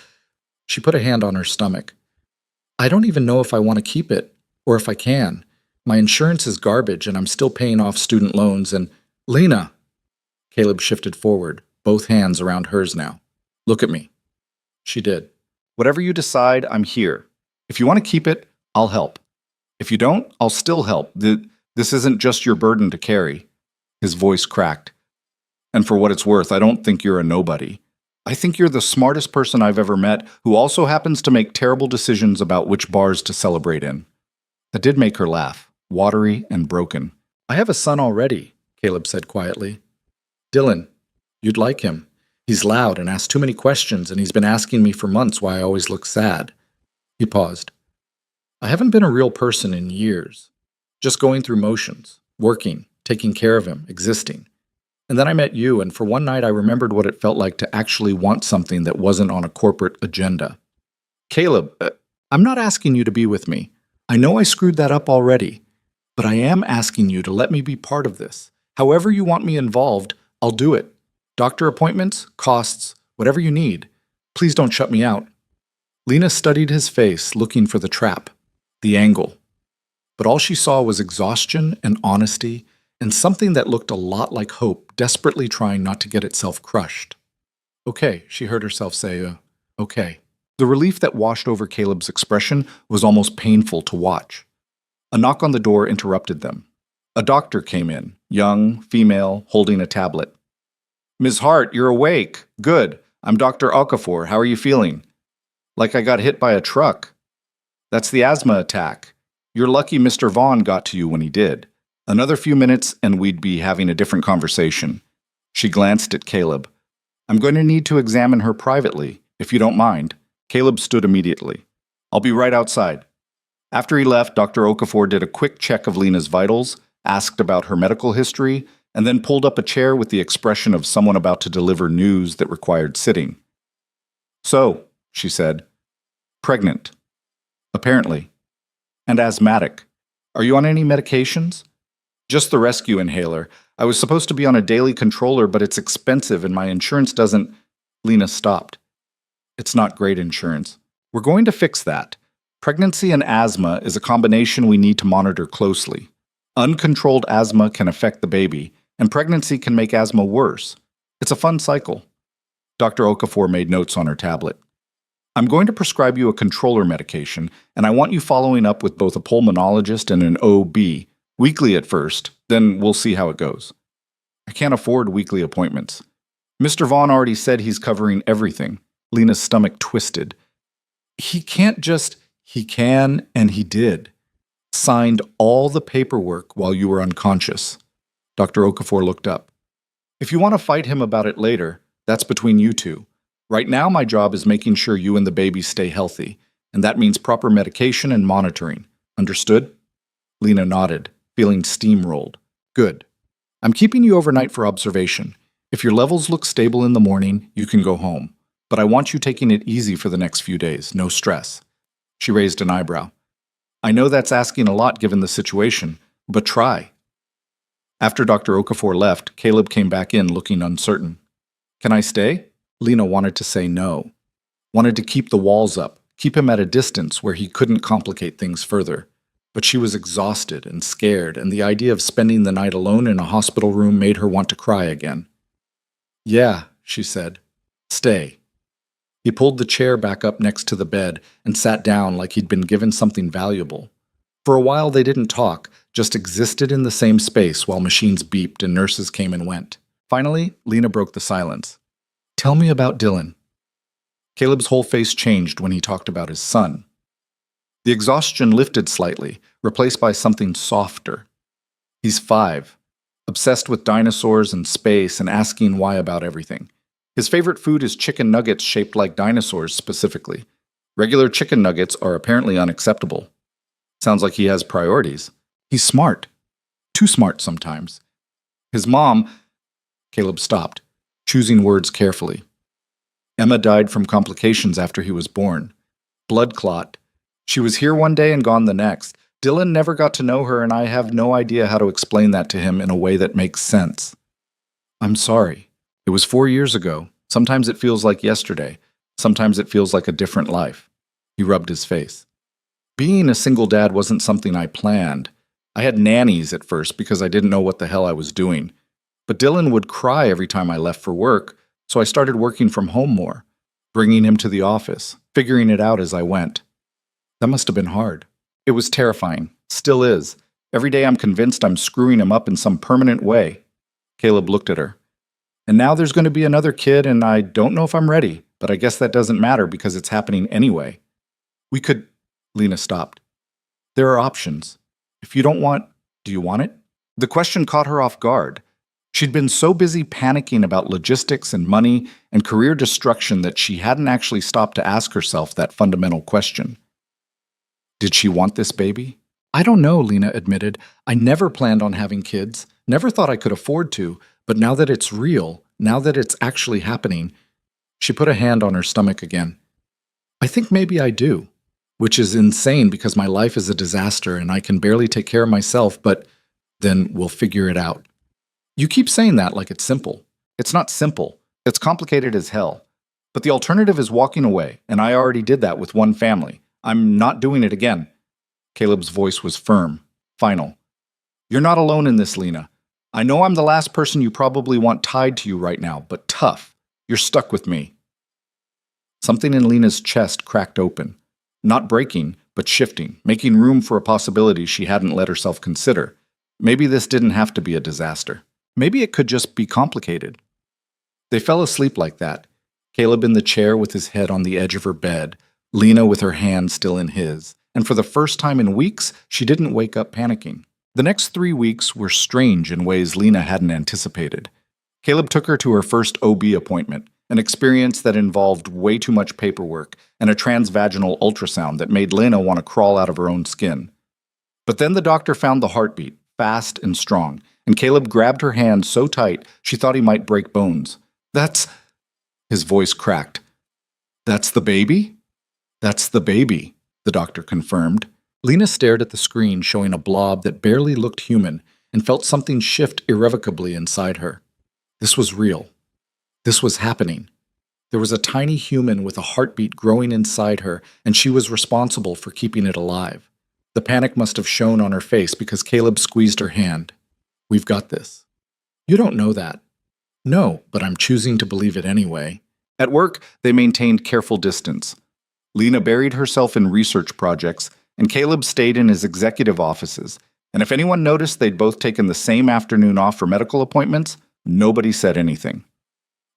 She put a hand on her stomach. I don't even know if I want to keep it, or if I can. My insurance is garbage, and I'm still paying off student loans, and... Lena! Caleb shifted forward, both hands around hers now. Look at me. She did. Whatever you decide, I'm here. If you want to keep it, I'll help. If you don't, I'll still help. This isn't just your burden to carry. His voice cracked. And for what it's worth, I don't think you're a nobody. I think you're the smartest person I've ever met who also happens to make terrible decisions about which bars to celebrate in. That did make her laugh, watery and broken. I have a son already, Caleb said quietly. Dylan, you'd like him. He's loud and asks too many questions, and he's been asking me for months why I always look sad. He paused. I haven't been a real person in years. Just going through motions, working, taking care of him, existing. And then I met you, and for one night I remembered what it felt like to actually want something that wasn't on a corporate agenda. Caleb, I'm not asking you to be with me. I know I screwed that up already, but I am asking you to let me be part of this. However you want me involved, I'll do it. Doctor appointments, costs, whatever you need. Please don't shut me out. Lena studied his face, looking for the trap, the angle. But all she saw was exhaustion and honesty, and something that looked a lot like hope, desperately trying not to get itself crushed. Okay, she heard herself say, okay. The relief that washed over Caleb's expression was almost painful to watch. A knock on the door interrupted them. A doctor came in, young, female, holding a tablet. Ms. Hart, you're awake. Good. I'm Dr. Okafor. How are you feeling? Like I got hit by a truck. That's the asthma attack. You're lucky Mr. Vaughn got to you when he did. Another few minutes and we'd be having a different conversation. She glanced at Caleb. I'm going to need to examine her privately, if you don't mind. Caleb stood immediately. I'll be right outside. After he left, Dr. Okafor did a quick check of Lena's vitals, asked about her medical history, and then pulled up a chair with the expression of someone about to deliver news that required sitting. So, she said, pregnant. Apparently. And asthmatic. Are you on any medications? Just the rescue inhaler. I was supposed to be on a daily controller, but it's expensive and my insurance doesn't... Lena stopped. It's not great insurance. We're going to fix that. Pregnancy and asthma is a combination we need to monitor closely. Uncontrolled asthma can affect the baby, and pregnancy can make asthma worse. It's a fun cycle. Dr. Okafor made notes on her tablet. I'm going to prescribe you a controller medication, and I want you following up with both a pulmonologist and an OB, weekly at first, then we'll see how it goes. I can't afford weekly appointments. Mr. Vaughn already said he's covering everything. Lena's stomach twisted. He can't just... He can, and he did. Signed all the paperwork while you were unconscious. Dr. Okafor looked up. If you want to fight him about it later, that's between you two. Right now, my job is making sure you and the baby stay healthy, and that means proper medication and monitoring. Understood? Lena nodded, feeling steamrolled. Good. I'm keeping you overnight for observation. If your levels look stable in the morning, you can go home. But I want you taking it easy for the next few days, no stress. She raised an eyebrow. I know that's asking a lot given the situation, but try. After Dr. Okafor left, Caleb came back in looking uncertain. Can I stay? Lena wanted to say no. Wanted to keep the walls up, keep him at a distance where he couldn't complicate things further. But she was exhausted and scared, and the idea of spending the night alone in a hospital room made her want to cry again. Yeah, she said. Stay. He pulled the chair back up next to the bed and sat down like he'd been given something valuable. For a while they didn't talk, just existed in the same space while machines beeped and nurses came and went. Finally, Lena broke the silence. Tell me about Dylan. Caleb's whole face changed when he talked about his son. The exhaustion lifted slightly, replaced by something softer. He's 5, obsessed with dinosaurs and space and asking why about everything. His favorite food is chicken nuggets shaped like dinosaurs specifically. Regular chicken nuggets are apparently unacceptable. Sounds like he has priorities. He's smart. Too smart sometimes. His mom... Caleb stopped, choosing words carefully. Emma died from complications after he was born. Blood clot. She was here one day and gone the next. Dylan never got to know her, and I have no idea how to explain that to him in a way that makes sense. I'm sorry. It was 4 years ago. Sometimes it feels like yesterday. Sometimes it feels like a different life. He rubbed his face. Being a single dad wasn't something I planned. I had nannies at first because I didn't know what the hell I was doing. But Dylan would cry every time I left for work, so I started working from home more, bringing him to the office, figuring it out as I went. That must have been hard. It was terrifying. Still is. Every day I'm convinced I'm screwing him up in some permanent way. Caleb looked at her. And now there's going to be another kid, and I don't know if I'm ready, but I guess that doesn't matter because it's happening anyway. We could... Lena stopped. There are options. If you don't want... Do you want it? The question caught her off guard. She'd been so busy panicking about logistics and money and career destruction that she hadn't actually stopped to ask herself that fundamental question. Did she want this baby? I don't know, Lena admitted. I never planned on having kids, never thought I could afford to, but now that it's real, now that it's actually happening, she put a hand on her stomach again. I think maybe I do, which is insane because my life is a disaster and I can barely take care of myself, but then we'll figure it out. You keep saying that like it's simple. It's not simple. It's complicated as hell. But the alternative is walking away, and I already did that with one family. I'm not doing it again. Caleb's voice was firm, final. You're not alone in this, Lena. I know I'm the last person you probably want tied to you right now, but tough. You're stuck with me. Something in Lena's chest cracked open. Not breaking, but shifting, making room for a possibility she hadn't let herself consider. Maybe this didn't have to be a disaster. Maybe it could just be complicated. They fell asleep like that. Caleb in the chair with his head on the edge of her bed, Lena with her hand still in his. And for the first time in weeks, she didn't wake up panicking. The next 3 weeks were strange in ways Lena hadn't anticipated. Caleb took her to her first OB appointment, an experience that involved way too much paperwork and a transvaginal ultrasound that made Lena want to crawl out of her own skin. But then the doctor found the heartbeat, fast and strong, and Caleb grabbed her hand so tight she thought he might break bones. That's... His voice cracked. That's the baby? That's the baby, the doctor confirmed. Lena stared at the screen showing a blob that barely looked human and felt something shift irrevocably inside her. This was real. This was happening. There was a tiny human with a heartbeat growing inside her, and she was responsible for keeping it alive. The panic must have shown on her face because Caleb squeezed her hand. We've got this. You don't know that. No, but I'm choosing to believe it anyway. At work, they maintained careful distance. Lena buried herself in research projects, and Caleb stayed in his executive offices. And if anyone noticed they'd both taken the same afternoon off for medical appointments, nobody said anything.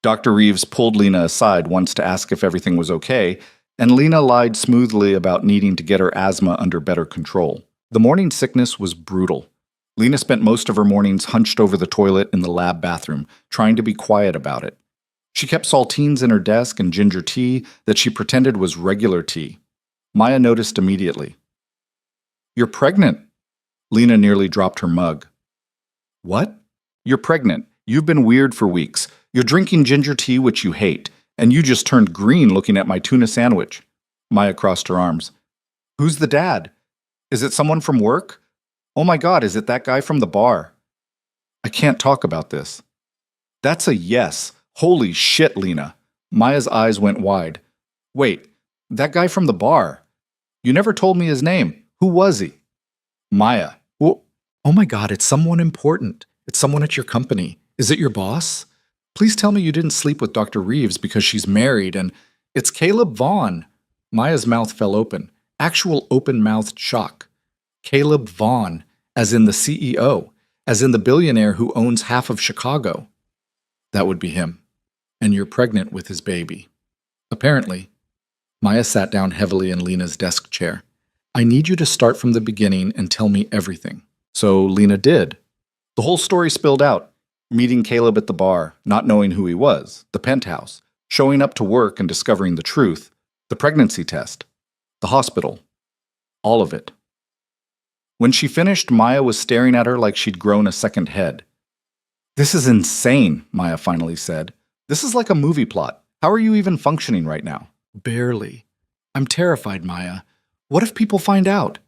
Dr. Reeves pulled Lena aside once to ask if everything was okay, and Lena lied smoothly about needing to get her asthma under better control. The morning sickness was brutal. Lena spent most of her mornings hunched over the toilet in the lab bathroom, trying to be quiet about it. She kept saltines in her desk and ginger tea that she pretended was regular tea. Maya noticed immediately. "You're pregnant." Lena nearly dropped her mug. "What?" "You're pregnant. You've been weird for weeks. You're drinking ginger tea, which you hate, and you just turned green looking at my tuna sandwich." Maya crossed her arms. "Who's the dad? Is it someone from work? Oh my God, is it that guy from the bar?" "I can't talk about this." "That's a yes. Holy shit, Lena." Maya's eyes went wide. "Wait, that guy from the bar. You never told me his name. Who was he?" "Maya." "Oh my God, it's someone important. It's someone at your company. Is it your boss? Please tell me you didn't sleep with Dr. Reeves because she's married and it's Caleb Vaughn." Maya's mouth fell open. Actual open-mouthed shock. Caleb Vaughn, as in the CEO, as in the billionaire who owns half of Chicago. "That would be him. And you're pregnant with his baby." "Apparently." Maya sat down heavily in Lena's desk chair. "I need you to start from the beginning and tell me everything." So Lena did. The whole story spilled out. Meeting Caleb at the bar, not knowing who he was, the penthouse, showing up to work and discovering the truth, the pregnancy test, the hospital, all of it. When she finished, Maya was staring at her like she'd grown a second head. "This is insane," Maya finally said. "This is like a movie plot. How are you even functioning right now?" "Barely. I'm terrified, Maya. What if people find out?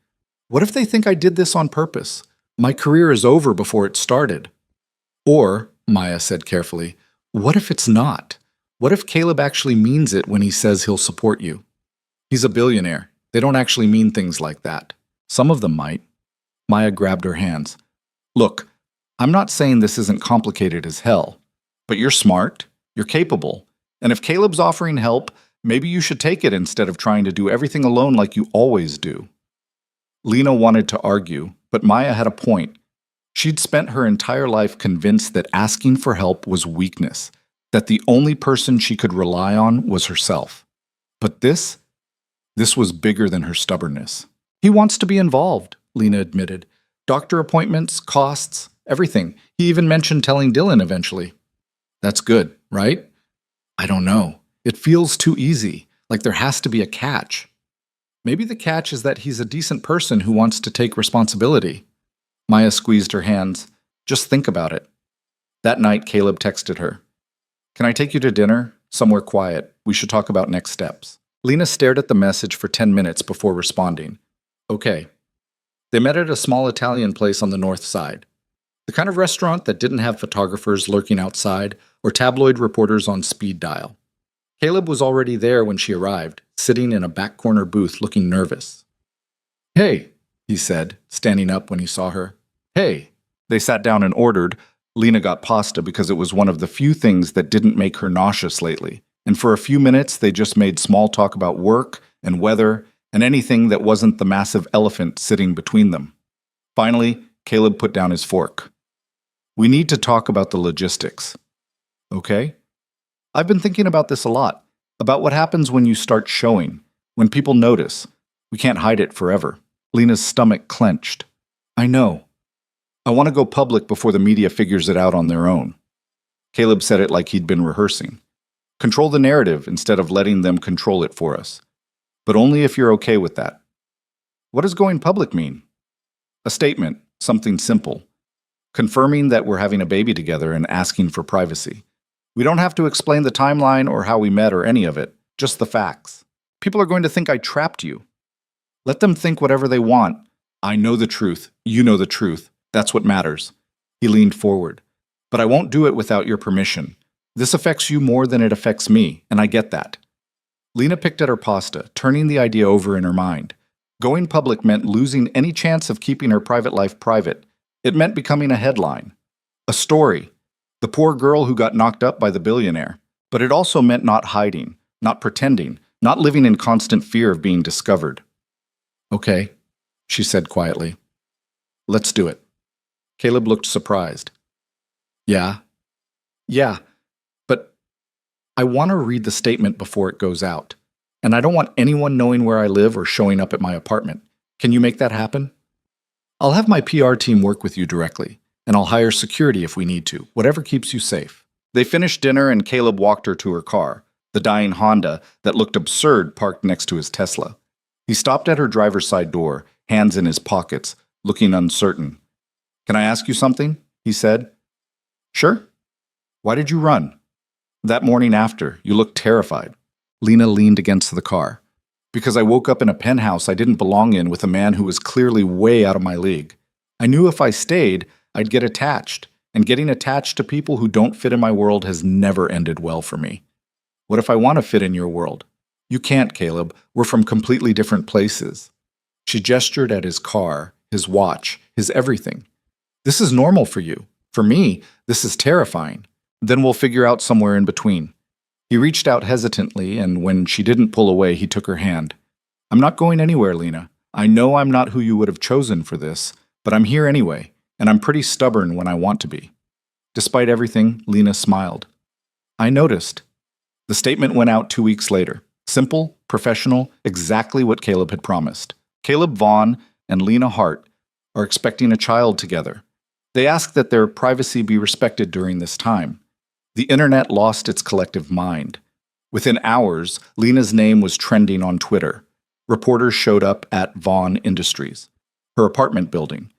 What if they think I did this on purpose? My career is over before it started." "Or," Maya said carefully, "what if it's not? What if Caleb actually means it when he says he'll support you? He's a billionaire. They don't actually mean things like that. Some of them might." Maya grabbed her hands. "Look, I'm not saying this isn't complicated as hell, but you're smart, you're capable, and if Caleb's offering help, maybe you should take it instead of trying to do everything alone like you always do." Lena wanted to argue, but Maya had a point. She'd spent her entire life convinced that asking for help was weakness, that the only person she could rely on was herself. But this was bigger than her stubbornness. "He wants to be involved," Lena admitted. "Doctor appointments, costs, everything. He even mentioned telling Dylan eventually." "That's good, right?" "I don't know. It feels too easy, like there has to be a catch." "Maybe the catch is that he's a decent person who wants to take responsibility." Maya squeezed her hands. "Just think about it." That night, Caleb texted her. "Can I take you to dinner? Somewhere quiet. We should talk about next steps." Lena stared at the message for 10 minutes before responding. "Okay." They met at a small Italian place on the north side. The kind of restaurant that didn't have photographers lurking outside or tabloid reporters on speed dial. Caleb was already there when she arrived, sitting in a back corner booth looking nervous. "Hey," he said, standing up when he saw her. "Hey." They sat down and ordered. Lena got pasta because it was one of the few things that didn't make her nauseous lately, and for a few minutes they just made small talk about work and weather and anything that wasn't the massive elephant sitting between them. Finally, Caleb put down his fork. "We need to talk about the logistics." "Okay?" "I've been thinking about this a lot, about what happens when you start showing, when people notice. We can't hide it forever." Lena's stomach clenched. "I know. I want to go public before the media figures it out on their own." Caleb said it like he'd been rehearsing. "Control the narrative instead of letting them control it for us. But only if you're okay with that." "What does going public mean?" "A statement, something simple. Confirming that we're having a baby together and asking for privacy. We don't have to explain the timeline or how we met or any of it, just the facts. People are going to think I trapped you. Let them think whatever they want. I know the truth. You know the truth. That's what matters." He leaned forward. "But I won't do it without your permission. This affects you more than it affects me, and I get that." Lena picked at her pasta, turning the idea over in her mind. Going public meant losing any chance of keeping her private life private. It meant becoming a headline. A story. The poor girl who got knocked up by the billionaire. But it also meant not hiding, not pretending, not living in constant fear of being discovered. "Okay," she said quietly. "Let's do it." Caleb looked surprised. "Yeah? Yeah, but I want to read the statement before it goes out. And I don't want anyone knowing where I live or showing up at my apartment. Can you make that happen? I'll have my PR team work with you directly, and I'll hire security if we need to, whatever keeps you safe. They finished dinner and Caleb walked her to her car, the dying Honda that looked absurd parked next to his Tesla. He stopped at her driver's side door, hands in his pockets, looking uncertain. Can I ask you something? He said. Sure. Why did you run? That morning after, you looked terrified. Lena leaned against the car. Because I woke up in a penthouse I didn't belong in with a man who was clearly way out of my league. I knew if I stayed, I'd get attached, and getting attached to people who don't fit in my world has never ended well for me. What if I want to fit in your world? You can't, Caleb. We're from completely different places. She gestured at his car, his watch, his everything. This is normal for you. For me, this is terrifying. Then we'll figure out somewhere in between. He reached out hesitantly, and when she didn't pull away, he took her hand. I'm not going anywhere, Lena. I know I'm not who you would have chosen for this, but I'm here anyway, and I'm pretty stubborn when I want to be. Despite everything, Lena smiled. I noticed. The statement went out 2 weeks later. Simple, professional, exactly what Caleb had promised. Caleb Vaughn and Lena Hart are expecting a child together. They ask that their privacy be respected during this time. The internet lost its collective mind. Within hours, Lena's name was trending on Twitter. Reporters showed up at Vaughn Industries, her apartment building,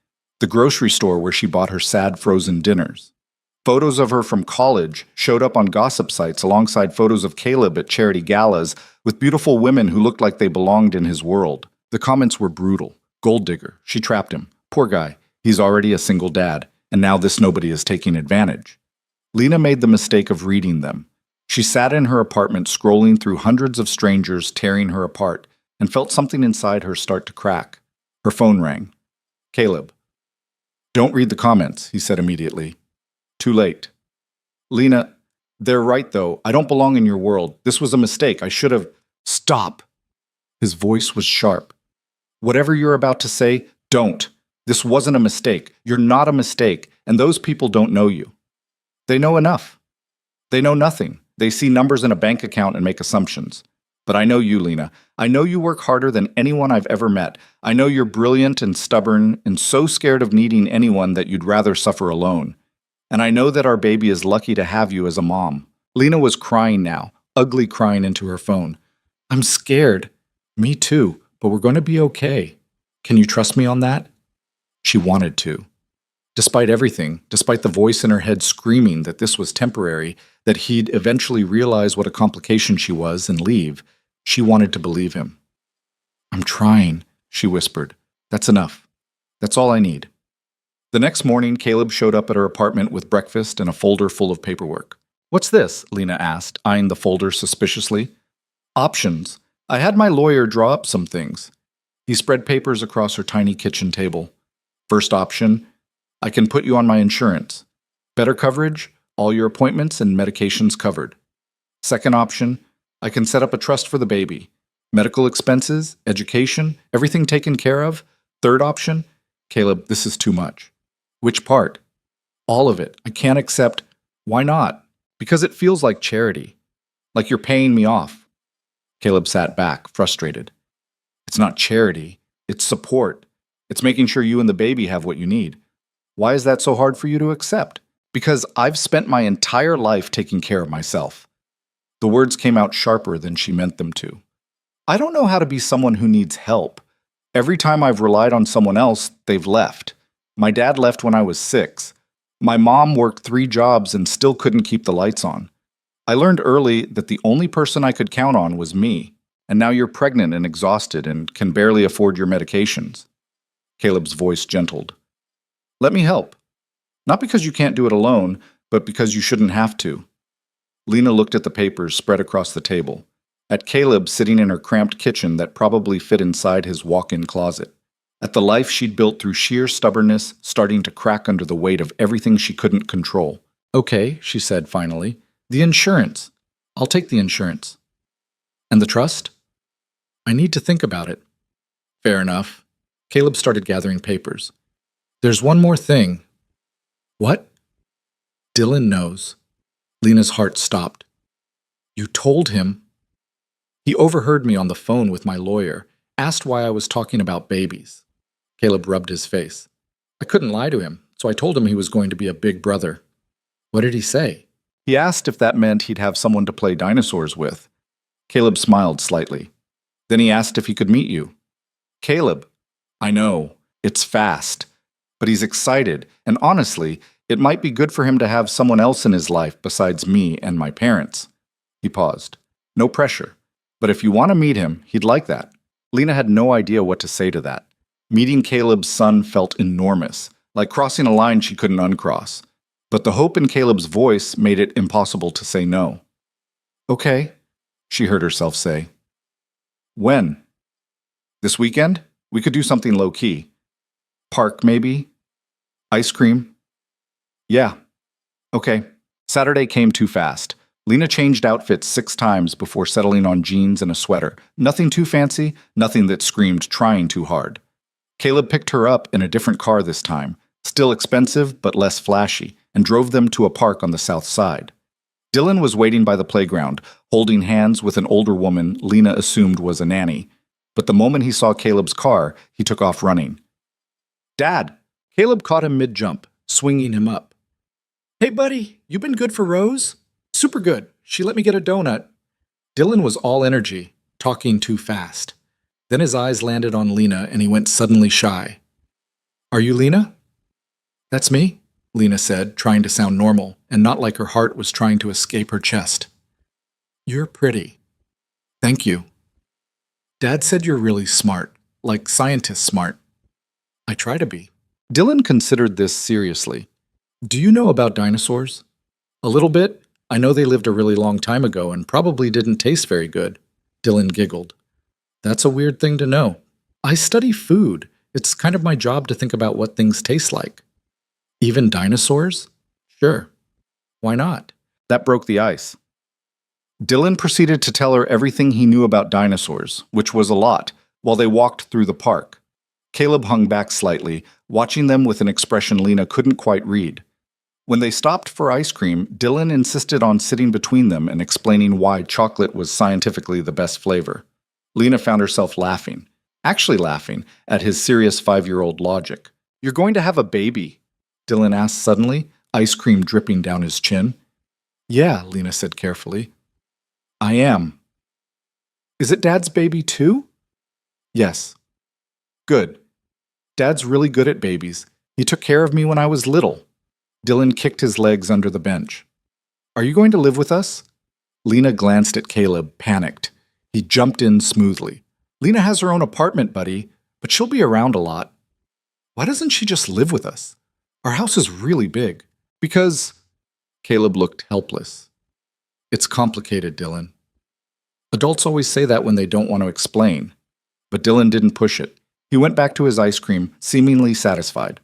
the grocery store where she bought her sad frozen dinners. Photos of her from college showed up on gossip sites alongside photos of Caleb at charity galas with beautiful women who looked like they belonged in his world. The comments were brutal. Gold digger. She trapped him. Poor guy. He's already a single dad, and now this nobody is taking advantage. Lena made the mistake of reading them. She sat in her apartment scrolling through hundreds of strangers tearing her apart and felt something inside her start to crack. Her phone rang. Caleb. Don't read the comments, he said immediately. Too late. Lena, they're right though. I don't belong in your world. This was a mistake. I should have... Stop. His voice was sharp. Whatever you're about to say, don't. This wasn't a mistake. You're not a mistake, and those people don't know you. They know enough. They know nothing. They see numbers in a bank account and make assumptions. But I know you, Lena. I know you work harder than anyone I've ever met. I know you're brilliant and stubborn and so scared of needing anyone that you'd rather suffer alone. And I know that our baby is lucky to have you as a mom. Lena was crying now, ugly crying into her phone. I'm scared. Me too, but we're going to be okay. Can you trust me on that? She wanted to. Despite everything, despite the voice in her head screaming that this was temporary, that he'd eventually realize what a complication she was and leave, she wanted to believe him. I'm trying, she whispered. That's enough. That's all I need. The next morning, Caleb showed up at her apartment with breakfast and a folder full of paperwork. What's this? Lena asked, eyeing the folder suspiciously. Options. I had my lawyer draw up some things. He spread papers across her tiny kitchen table. First option, I can put you on my insurance. Better coverage, all your appointments and medications covered. Second option, I can set up a trust for the baby. Medical expenses, education, everything taken care of. Third option, Caleb, this is too much. Which part? All of it. I can't accept. Why not? Because it feels like charity. Like you're paying me off. Caleb sat back, frustrated. It's not charity. It's support. It's making sure you and the baby have what you need. Why is that so hard for you to accept? Because I've spent my entire life taking care of myself. The words came out sharper than she meant them to. I don't know how to be someone who needs help. Every time I've relied on someone else, they've left. My dad left when I was 6. My mom worked 3 jobs and still couldn't keep the lights on. I learned early that the only person I could count on was me, and now you're pregnant and exhausted and can barely afford your medications. Caleb's voice gentled. Let me help. Not because you can't do it alone, but because you shouldn't have to. Lena looked at the papers spread across the table, at Caleb sitting in her cramped kitchen that probably fit inside his walk-in closet, at the life she'd built through sheer stubbornness starting to crack under the weight of everything she couldn't control. Okay, she said finally. The insurance. I'll take the insurance. And the trust? I need to think about it. Fair enough. Caleb started gathering papers. There's one more thing. What? Dylan knows. Lena's heart stopped. You told him. He overheard me on the phone with my lawyer, asked why I was talking about babies. Caleb rubbed his face. I couldn't lie to him, so I told him he was going to be a big brother. What did he say? He asked if that meant he'd have someone to play dinosaurs with. Caleb smiled slightly. Then he asked if he could meet you. Caleb, I know, it's fast. But he's excited, and honestly, it might be good for him to have someone else in his life besides me and my parents. He paused. No pressure. But if you want to meet him, he'd like that. Lena had no idea what to say to that. Meeting Caleb's son felt enormous, like crossing a line she couldn't uncross. But the hope in Caleb's voice made it impossible to say no. Okay, she heard herself say. When? This weekend? We could do something low-key. Park, maybe? Ice cream? Yeah. Okay. Saturday came too fast. Lena changed outfits 6 times before settling on jeans and a sweater. Nothing too fancy, nothing that screamed trying too hard. Caleb picked her up in a different car this time, still expensive but less flashy, and drove them to a park on the south side. Dylan was waiting by the playground, holding hands with an older woman Lena assumed was a nanny. But the moment he saw Caleb's car, he took off running. Dad! Caleb caught him mid-jump, swinging him up. Hey, buddy, you been good for Rose? Super good. She let me get a donut. Dylan was all energy, talking too fast. Then his eyes landed on Lena and he went suddenly shy. Are you Lena? That's me, Lena said, trying to sound normal and not like her heart was trying to escape her chest. You're pretty. Thank you. Dad said you're really smart, like scientist smart. I try to be. Dylan considered this seriously. Do you know about dinosaurs? A little bit. I know they lived a really long time ago and probably didn't taste very good. Dylan giggled. That's a weird thing to know. I study food. It's kind of my job to think about what things taste like. Even dinosaurs? Sure. Why not? That broke the ice. Dylan proceeded to tell her everything he knew about dinosaurs, which was a lot, while they walked through the park. Caleb hung back slightly, watching them with an expression Lena couldn't quite read. When they stopped for ice cream, Dylan insisted on sitting between them and explaining why chocolate was scientifically the best flavor. Lena found herself laughing, actually laughing, at his serious 5-year-old logic. You're going to have a baby? Dylan asked suddenly, ice cream dripping down his chin. Yeah, Lena said carefully. I am. Is it Dad's baby too? Yes. Good. Dad's really good at babies. He took care of me when I was little. Dylan kicked his legs under the bench. Are you going to live with us? Lena glanced at Caleb, panicked. He jumped in smoothly. Lena has her own apartment, buddy, but she'll be around a lot. Why doesn't she just live with us? Our house is really big. Because... Caleb looked helpless. It's complicated, Dylan. Adults always say that when they don't want to explain. But Dylan didn't push it. He went back to his ice cream, seemingly satisfied.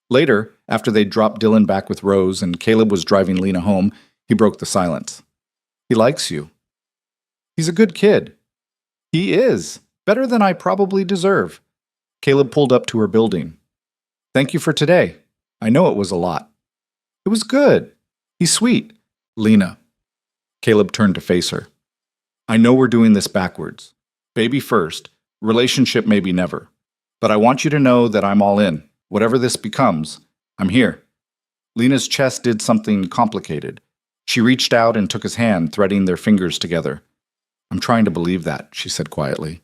Later, after they'd dropped Dylan back with Rose and Caleb was driving Lena home, he broke the silence. He likes you. He's a good kid. He is. Better than I probably deserve. Caleb pulled up to her building. Thank you for today. I know it was a lot. It was good. He's sweet. Lena. Caleb turned to face her. I know we're doing this backwards. Baby first. Relationship maybe never. But I want you to know that I'm all in. Whatever this becomes, I'm here. Lena's chest did something complicated. She reached out and took his hand, threading their fingers together. I'm trying to believe that, she said quietly.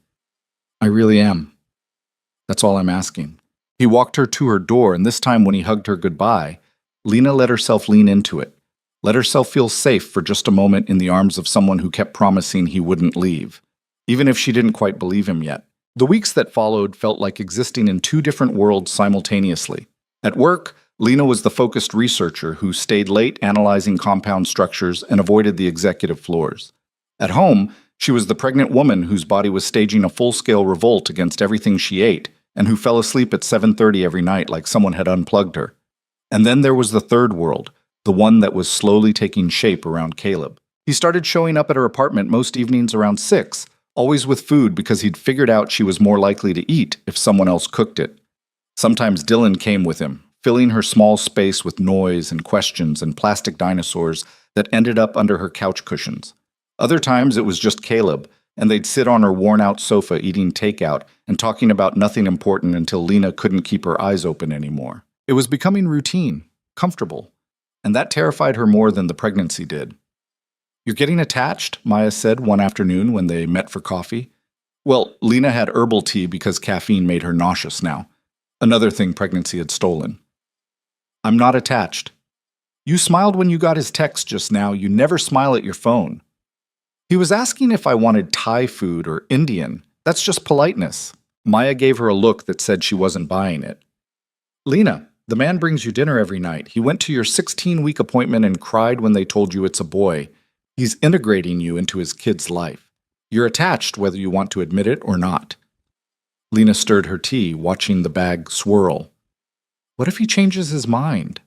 I really am. That's all I'm asking. He walked her to her door, and this time when he hugged her goodbye, Lena let herself lean into it, let herself feel safe for just a moment in the arms of someone who kept promising he wouldn't leave, even if she didn't quite believe him yet. The weeks that followed felt like existing in 2 different worlds simultaneously. At work, Lena was the focused researcher who stayed late analyzing compound structures and avoided the executive floors. At home, she was the pregnant woman whose body was staging a full-scale revolt against everything she ate, and who fell asleep at 7:30 every night like someone had unplugged her. And then there was the third world, the one that was slowly taking shape around Caleb. He started showing up at her apartment most evenings around 6, always with food because he'd figured out she was more likely to eat if someone else cooked it. Sometimes Dylan came with him, filling her small space with noise and questions and plastic dinosaurs that ended up under her couch cushions. Other times it was just Caleb, and they'd sit on her worn-out sofa eating takeout and talking about nothing important until Lena couldn't keep her eyes open anymore. It was becoming routine, comfortable, and that terrified her more than the pregnancy did. "You're getting attached," Maya said one afternoon when they met for coffee. Well, Lena had herbal tea because caffeine made her nauseous now. Another thing pregnancy had stolen. "I'm not attached." "You smiled when you got his text just now. You never smile at your phone." "He was asking if I wanted Thai food or Indian. That's just politeness." Maya gave her a look that said she wasn't buying it. "Lena, the man brings you dinner every night. He went to your 16-week appointment and cried when they told you it's a boy. He's integrating you into his kid's life. You're attached whether you want to admit it or not." Lena stirred her tea, watching the bag swirl. What if he changes his mind?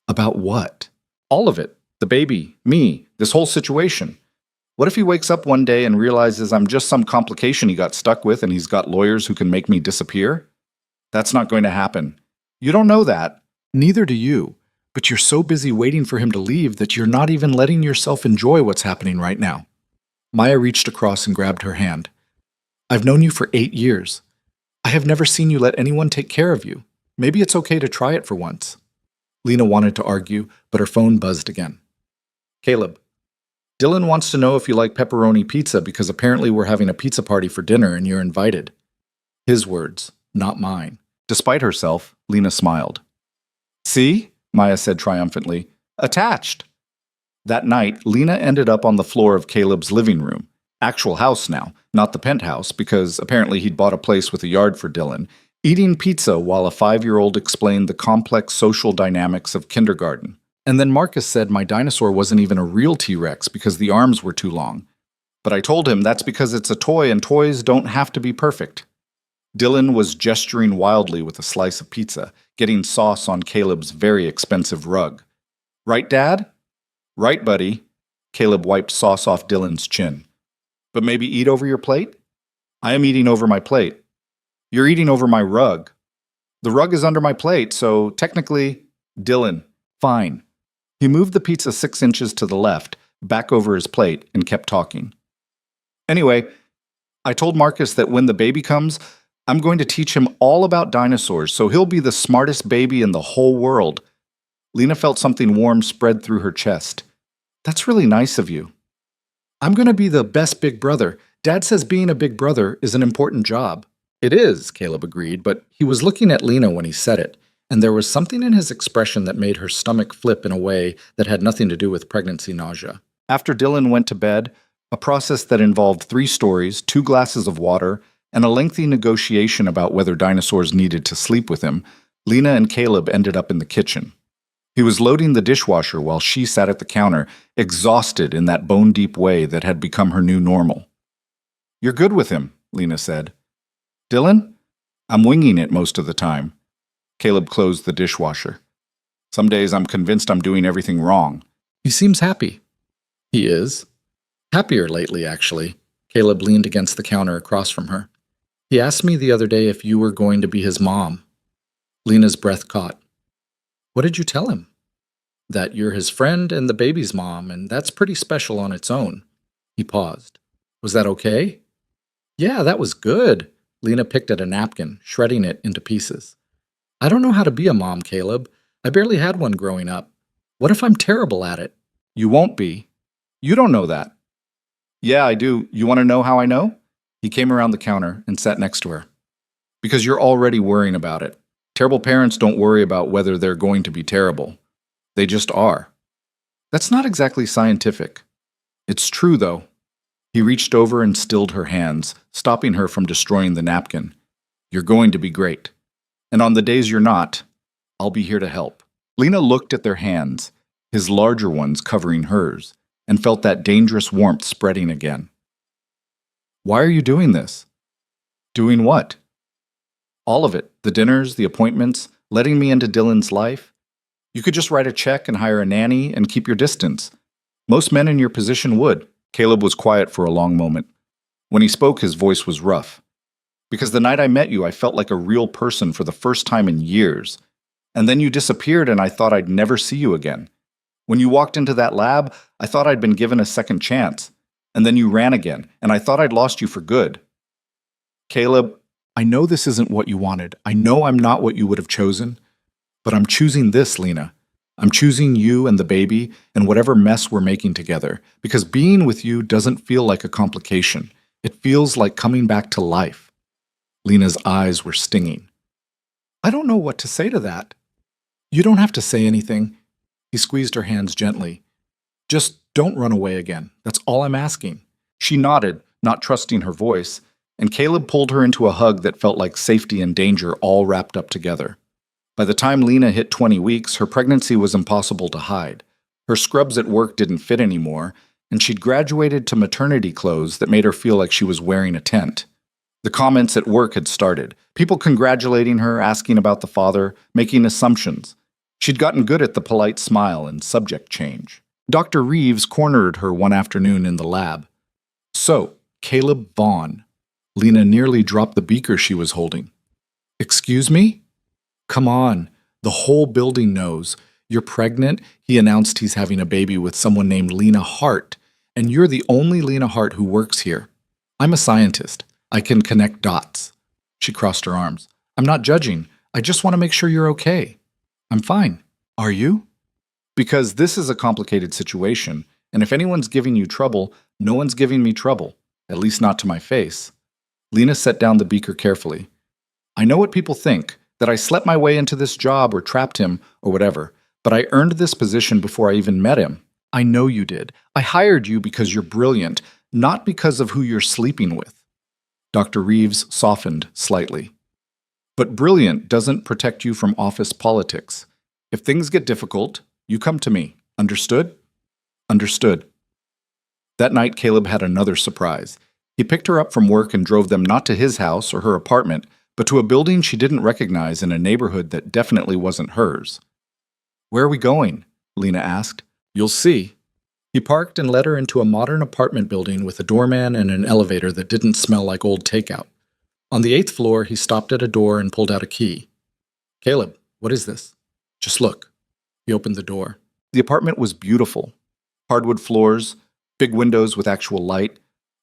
About what? All of it. The baby, me, this whole situation. What if he wakes up one day and realizes I'm just some complication he got stuck with and he's got lawyers who can make me disappear? That's not going to happen. You don't know that. Neither do you. But you're so busy waiting for him to leave that you're not even letting yourself enjoy what's happening right now. Maya reached across and grabbed her hand. "I've known you for 8 years. I have never seen you let anyone take care of you. Maybe it's okay to try it for once." Lena wanted to argue, but her phone buzzed again. "Caleb, Dylan wants to know if you like pepperoni pizza because apparently we're having a pizza party for dinner and you're invited." His words, not mine. Despite herself, Lena smiled. "See?" Maya said triumphantly. "Attached." That night, Lena ended up on the floor of Caleb's living room. Actual house now, not the penthouse, because apparently he'd bought a place with a yard for Dylan, eating pizza while a 5-year-old explained the complex social dynamics of kindergarten. And then Marcus said my dinosaur wasn't even a real T-Rex because the arms were too long. But I told him that's because it's a toy and toys don't have to be perfect. Dylan was gesturing wildly with a slice of pizza, getting sauce on Caleb's very expensive rug. "Right, Dad?" "Right, buddy." Caleb wiped sauce off Dylan's chin. "But maybe eat over your plate?" "I am eating over my plate." "You're eating over my rug." "The rug is under my plate, so technically..." "Dylan, fine." He moved the pizza 6 inches to the left, back over his plate, and kept talking. "Anyway, I told Marcus that when the baby comes, I'm going to teach him all about dinosaurs, so he'll be the smartest baby in the whole world." Lena felt something warm spread through her chest. "That's really nice of you." "I'm going to be the best big brother. Dad says being a big brother is an important job." "It is," Caleb agreed, but he was looking at Lena when he said it, and there was something in his expression that made her stomach flip in a way that had nothing to do with pregnancy nausea. After Dylan went to bed, a process that involved 3 stories, 2 glasses of water, and a lengthy negotiation about whether dinosaurs needed to sleep with him, Lena and Caleb ended up in the kitchen. He was loading the dishwasher while she sat at the counter, exhausted in that bone-deep way that had become her new normal. "You're good with him," Lena said. "Dylan? I'm winging it most of the time." Caleb closed the dishwasher. "Some days I'm convinced I'm doing everything wrong." "He seems happy." "He is. Happier lately, actually." Caleb leaned against the counter across from her. "He asked me the other day if you were going to be his mom." Lena's breath caught. "What did you tell him?" "That you're his friend and the baby's mom, and that's pretty special on its own." He paused. "Was that okay?" "Yeah, that was good." Lena picked at a napkin, shredding it into pieces. "I don't know how to be a mom, Caleb. I barely had one growing up. What if I'm terrible at it?" "You won't be. You don't know that." "Yeah, I do. You want to know how I know?" He came around the counter and sat next to her. "Because you're already worrying about it. Terrible parents don't worry about whether they're going to be terrible. They just are." "That's not exactly scientific." "It's true, though." He reached over and stilled her hands, stopping her from destroying the napkin. "You're going to be great. And on the days you're not, I'll be here to help." Lena looked at their hands, his larger ones covering hers, and felt that dangerous warmth spreading again. "Why are you doing this?" "Doing what?" "All of it. The dinners, the appointments, letting me into Dylan's life. You could just write a check and hire a nanny and keep your distance. Most men in your position would." Caleb was quiet for a long moment. When he spoke, his voice was rough. "Because the night I met you, I felt like a real person for the first time in years. And then you disappeared and I thought I'd never see you again. When you walked into that lab, I thought I'd been given a second chance. and then you ran again, and I thought I'd lost you for good. Caleb, I know this isn't what you wanted. I know I'm not what you would have chosen, but I'm choosing this, Lena. I'm choosing you and the baby and whatever mess we're making together, because being with you doesn't feel like a complication. It feels like coming back to life. Lena's eyes were stinging. I don't know what to say to that. You don't have to say anything. He squeezed her hands gently. Just don't run away again. That's all I'm asking. She nodded, not trusting her voice, and Caleb pulled her into a hug that felt like safety and danger all wrapped up together. By the time Lena hit 20 weeks, her pregnancy was impossible to hide. Her scrubs at work didn't fit anymore, and she'd graduated to maternity clothes that made her feel like she was wearing a tent. The comments at work had started, people congratulating her, asking about the father, making assumptions. She'd gotten good at the polite smile and subject change. Dr. Reeves cornered her one afternoon in the lab. So, Caleb Vaughn. Lena nearly dropped the beaker she was holding. Excuse me? Come on, the whole building knows. You're pregnant. He announced he's having a baby with someone named Lena Hart, and you're the only Lena Hart who works here. I'm a scientist. I can connect dots. She crossed her arms. I'm not judging. I just want to make sure you're okay. I'm fine. Are you? Because this is a complicated situation, and if anyone's giving you trouble, no one's giving me trouble, at least not to my face. Lena set down the beaker carefully. I know what people think, that I slept my way into this job or trapped him or whatever, but I earned this position before I even met him. I know you did. I hired you because you're brilliant, not because of who you're sleeping with. Dr. Reeves softened slightly. But brilliant doesn't protect you from office politics. If things get difficult, you come to me. Understood? Understood. That night, Caleb had another surprise. He picked her up from work and drove them not to his house or her apartment, but to a building she didn't recognize in a neighborhood that definitely wasn't hers. Where are we going? Lena asked. You'll see. He parked and led her into a modern apartment building with a doorman and an elevator that didn't smell like old takeout. On the 8th floor, he stopped at a door and pulled out a key. Caleb, what is this? Just look. He opened the door. The apartment was beautiful. Hardwood floors, big windows with actual light,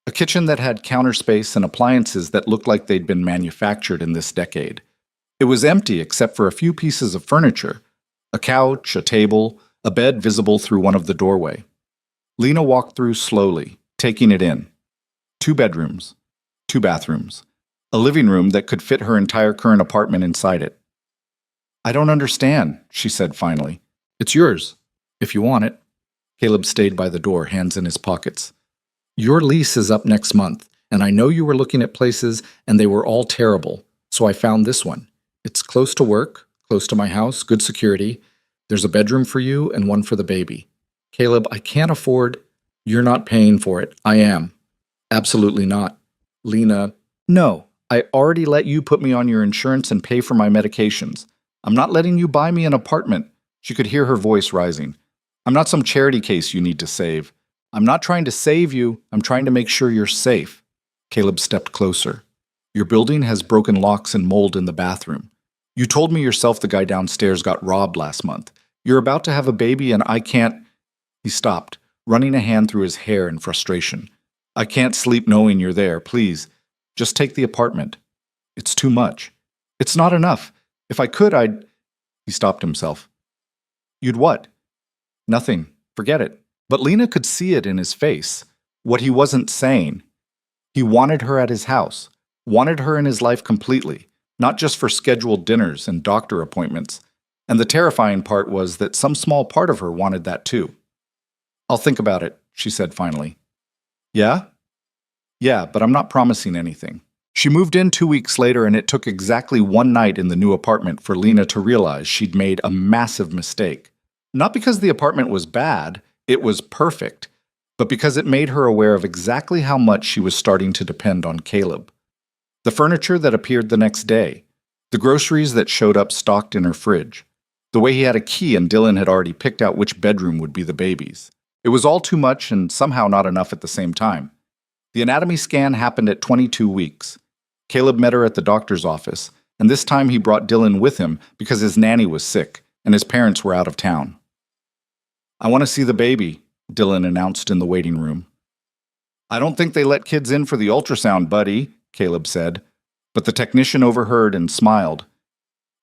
a kitchen that had counter space and appliances that looked like they'd been manufactured in this decade. It was empty except for a few pieces of furniture, a couch, a table, a bed visible through one of the doorway. Lena walked through slowly, taking it in. 2 bedrooms, 2 bathrooms, a living room that could fit her entire current apartment inside it. I don't understand, she said finally. It's yours, if you want it. Caleb stayed by the door, hands in his pockets. Your lease is up next month, and I know you were looking at places, and they were all terrible, so I found this one. It's close to work, close to my house, good security. There's a bedroom for you and one for the baby. Caleb, I can't afford... You're not paying for it. I am. Absolutely not. Lena, no. I already let you put me on your insurance and pay for my medications. I'm not letting you buy me an apartment. She could hear her voice rising. I'm not some charity case you need to save. I'm not trying to save you. I'm trying to make sure you're safe. Caleb stepped closer. Your building has broken locks and mold in the bathroom. You told me yourself the guy downstairs got robbed last month. You're about to have a baby and I can't... He stopped, running a hand through his hair in frustration. I can't sleep knowing you're there. Please, just take the apartment. It's too much. It's not enough. If I could, I'd... He stopped himself. You'd what? Nothing. Forget it. But Lena could see it in his face, what he wasn't saying. He wanted her at his house, wanted her in his life completely, not just for scheduled dinners and doctor appointments. And the terrifying part was that some small part of her wanted that too. I'll think about it, she said finally. Yeah? Yeah, but I'm not promising anything. She moved in 2 weeks later, and it took exactly 1 night in the new apartment for Lena to realize she'd made a massive mistake. Not because the apartment was bad, it was perfect, but because it made her aware of exactly how much she was starting to depend on Caleb. The furniture that appeared the next day, the groceries that showed up stocked in her fridge, the way he had a key and Dylan had already picked out which bedroom would be the baby's. It was all too much and somehow not enough at the same time. The anatomy scan happened at 22 weeks. Caleb met her at the doctor's office, and this time he brought Dylan with him because his nanny was sick and his parents were out of town. I want to see the baby, Dylan announced in the waiting room. I don't think they let kids in for the ultrasound, buddy, Caleb said. But the technician overheard and smiled.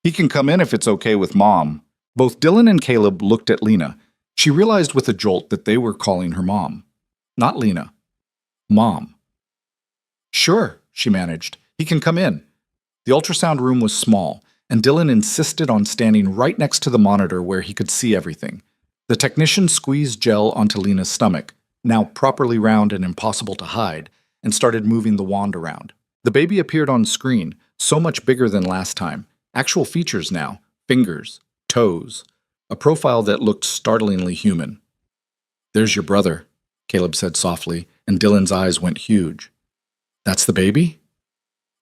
He can come in if it's okay with Mom. Both Dylan and Caleb looked at Lena. She realized with a jolt that they were calling her Mom. Not Lena. Mom. Sure, she managed. He can come in. The ultrasound room was small, and Dylan insisted on standing right next to the monitor where he could see everything. The technician squeezed gel onto Lena's stomach, now properly round and impossible to hide, and started moving the wand around. The baby appeared on screen, so much bigger than last time. Actual features now, fingers, toes, a profile that looked startlingly human. There's your brother, Caleb said softly, and Dylan's eyes went huge. That's the baby?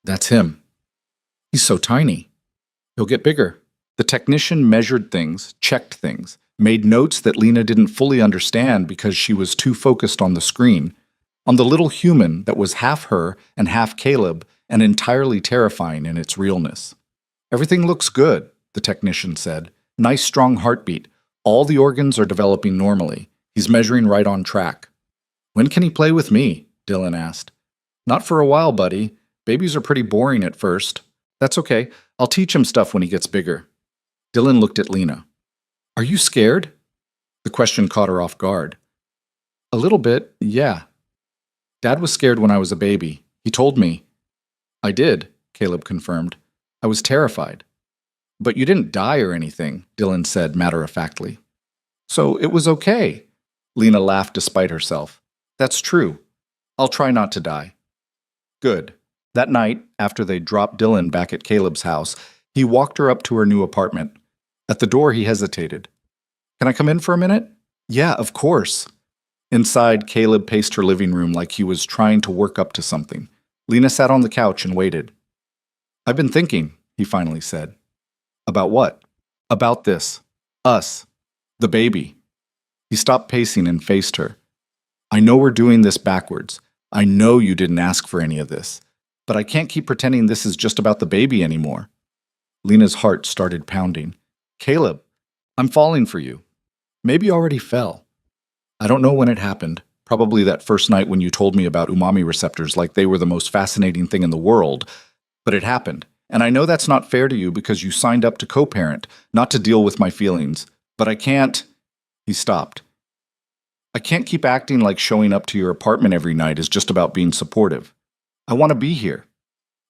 That's him. He's so tiny. He'll get bigger. The technician measured things, checked things, made notes that Lena didn't fully understand because she was too focused on the screen, on the little human that was half her and half Caleb and entirely terrifying in its realness. Everything looks good, the technician said. Nice strong heartbeat. All the organs are developing normally. He's measuring right on track. When can he play with me? Dylan asked. Not for a while, buddy. Babies are pretty boring at first. That's okay. I'll teach him stuff when he gets bigger. Dylan looked at Lena. Are you scared? The question caught her off guard. A little bit, yeah. Dad was scared when I was a baby. He told me. I did, Caleb confirmed. I was terrified. But you didn't die or anything, Dylan said matter-of-factly. So it was okay. Lena laughed despite herself. That's true. I'll try not to die. Good. That night, after they dropped Dylan back at Caleb's house, he walked her up to her new apartment. At the door, he hesitated. Can I come in for a minute? Yeah, of course. Inside, Caleb paced her living room like he was trying to work up to something. Lena sat on the couch and waited. I've been thinking, he finally said. About what? About this. Us. The baby. He stopped pacing and faced her. I know we're doing this backwards. I know you didn't ask for any of this. But I can't keep pretending this is just about the baby anymore. Lena's heart started pounding. Caleb, I'm falling for you. Maybe you already fell. I don't know when it happened. Probably that first night when you told me about umami receptors like they were the most fascinating thing in the world. But it happened. And I know that's not fair to you because you signed up to co-parent, not to deal with my feelings. But I can't... He stopped. I can't keep acting like showing up to your apartment every night is just about being supportive. I want to be here.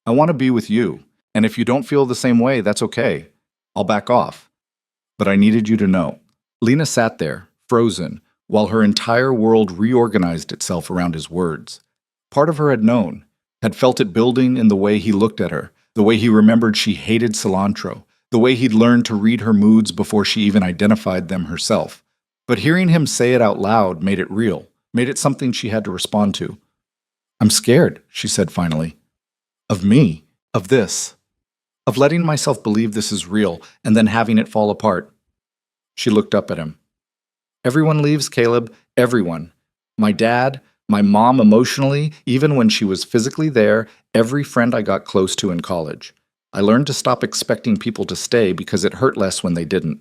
I want to be with you. And if you don't feel the same way, that's okay. I'll back off. But I needed you to know. Lena sat there, frozen, while her entire world reorganized itself around his words. Part of her had known, had felt it building in the way he looked at her, the way he remembered she hated cilantro, the way he'd learned to read her moods before she even identified them herself. But hearing him say it out loud made it real, made it something she had to respond to. I'm scared, she said finally. Of me, of this, of letting myself believe this is real and then having it fall apart. She looked up at him. Everyone leaves, Caleb, everyone. My dad, my mom emotionally, even when she was physically there, every friend I got close to in college. I learned to stop expecting people to stay because it hurt less when they didn't.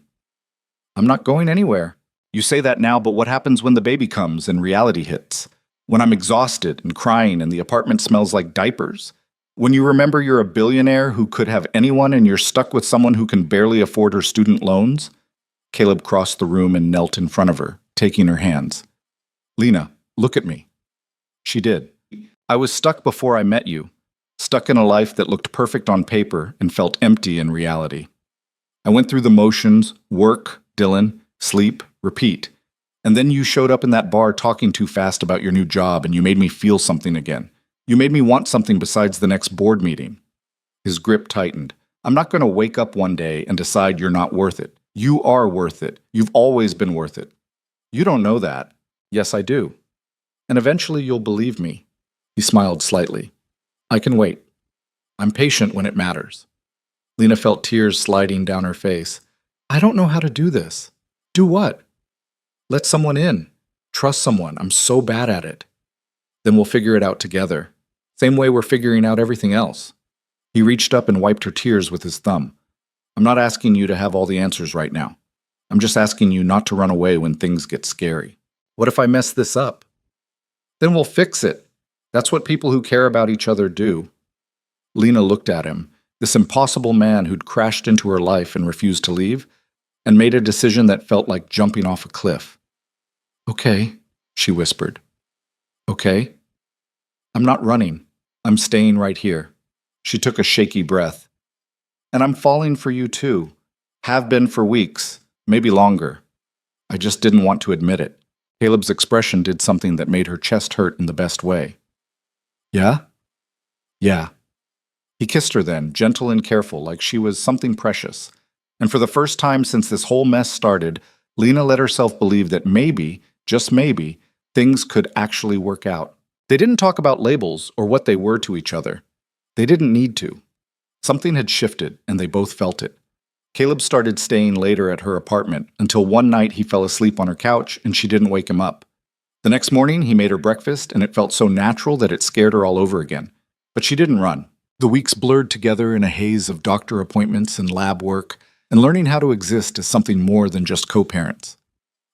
I'm not going anywhere. You say that now, but what happens when the baby comes and reality hits? When I'm exhausted and crying and the apartment smells like diapers? When you remember you're a billionaire who could have anyone and you're stuck with someone who can barely afford her student loans? Caleb crossed the room and knelt in front of her, taking her hands. Lena, look at me. She did. I was stuck before I met you, stuck in a life that looked perfect on paper and felt empty in reality. I went through the motions, work, Dylan, sleep, repeat. And then you showed up in that bar talking too fast about your new job and you made me feel something again. You made me want something besides the next board meeting. His grip tightened. I'm not going to wake up one day and decide you're not worth it. You are worth it. You've always been worth it. You don't know that. Yes, I do. And eventually you'll believe me. He smiled slightly. I can wait. I'm patient when it matters. Lena felt tears sliding down her face. I don't know how to do this. Do what? Let someone in. Trust someone. I'm so bad at it. Then we'll figure it out together. Same way we're figuring out everything else. He reached up and wiped her tears with his thumb. I'm not asking you to have all the answers right now. I'm just asking you not to run away when things get scary. What if I mess this up? Then we'll fix it, That's what people who care about each other do. Lena looked at him, this impossible man who'd crashed into her life and refused to leave, and made a decision that felt like jumping off a cliff. Okay, she whispered. Okay? I'm not running. I'm staying right here. She took a shaky breath. And I'm falling for you too. Have been for weeks, maybe longer. I just didn't want to admit it. Caleb's expression did something that made her chest hurt in the best way. Yeah? Yeah. He kissed her then, gentle and careful, like she was something precious. And for the first time since this whole mess started, Lena let herself believe that maybe, just maybe, things could actually work out. They didn't talk about labels or what they were to each other. They didn't need to. Something had shifted, and they both felt it. Caleb started staying later at her apartment until one night he fell asleep on her couch and she didn't wake him up. The next morning, he made her breakfast, and it felt so natural that it scared her all over again. But she didn't run. The weeks blurred together in a haze of doctor appointments and lab work, and learning how to exist as something more than just co-parents.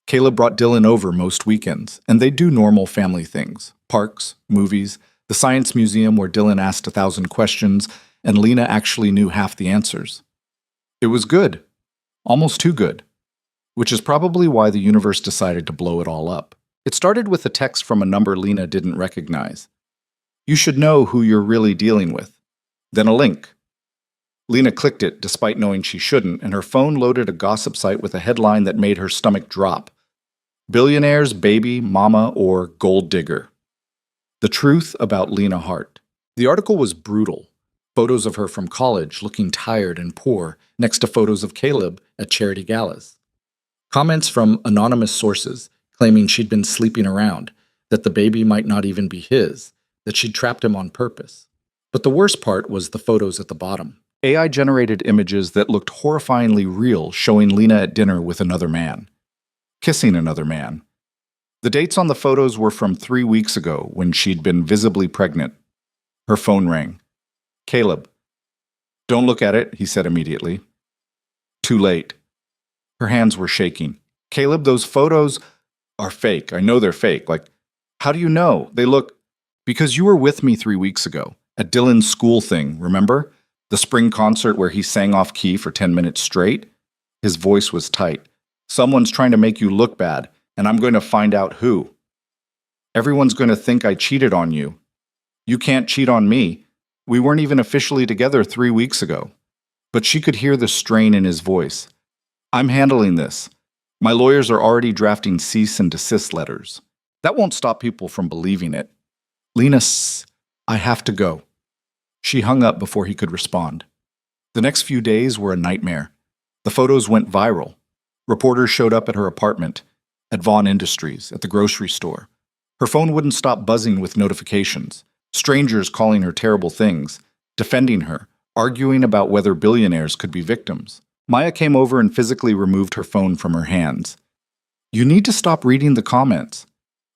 Caleb brought Dylan over most weekends, and they'd do normal family things. Parks, movies, the science museum where Dylan asked 1,000 questions, and Lena actually knew half the answers. It was good. Almost too good. Which is probably why the universe decided to blow it all up. It started with a text from a number Lena didn't recognize. You should know who you're really dealing with. Then a link. Lena clicked it despite knowing she shouldn't, and her phone loaded a gossip site with a headline that made her stomach drop. Billionaire's baby, mama, or gold digger. The truth about Lena Hart. The article was brutal. Photos of her from college looking tired and poor next to photos of Caleb at charity galas. Comments from anonymous sources claiming she'd been sleeping around, that the baby might not even be his, that she'd trapped him on purpose. But the worst part was the photos at the bottom. AI-generated images that looked horrifyingly real, showing Lena at dinner with another man. Kissing another man. The dates on the photos were from 3 weeks ago, when she'd been visibly pregnant. Her phone rang. Caleb. Don't look at it, he said immediately. Too late. Her hands were shaking. Caleb, those photos are fake. I know they're fake. Like, how do you know? They look... Because you were with me 3 weeks ago, at Dylan's school thing, remember? The spring concert where he sang off key for 10 minutes straight? His voice was tight. Someone's trying to make you look bad, and I'm going to find out who. Everyone's going to think I cheated on you. You can't cheat on me. We weren't even officially together 3 weeks ago. But she could hear the strain in his voice. I'm handling this. My lawyers are already drafting cease and desist letters. That won't stop people from believing it. Lena, I have to go. She hung up before he could respond. The next few days were a nightmare. The photos went viral. Reporters showed up at her apartment, at Vaughn Industries, at the grocery store. Her phone wouldn't stop buzzing with notifications. Strangers calling her terrible things, defending her, arguing about whether billionaires could be victims. Maya came over and physically removed her phone from her hands. You need to stop reading the comments.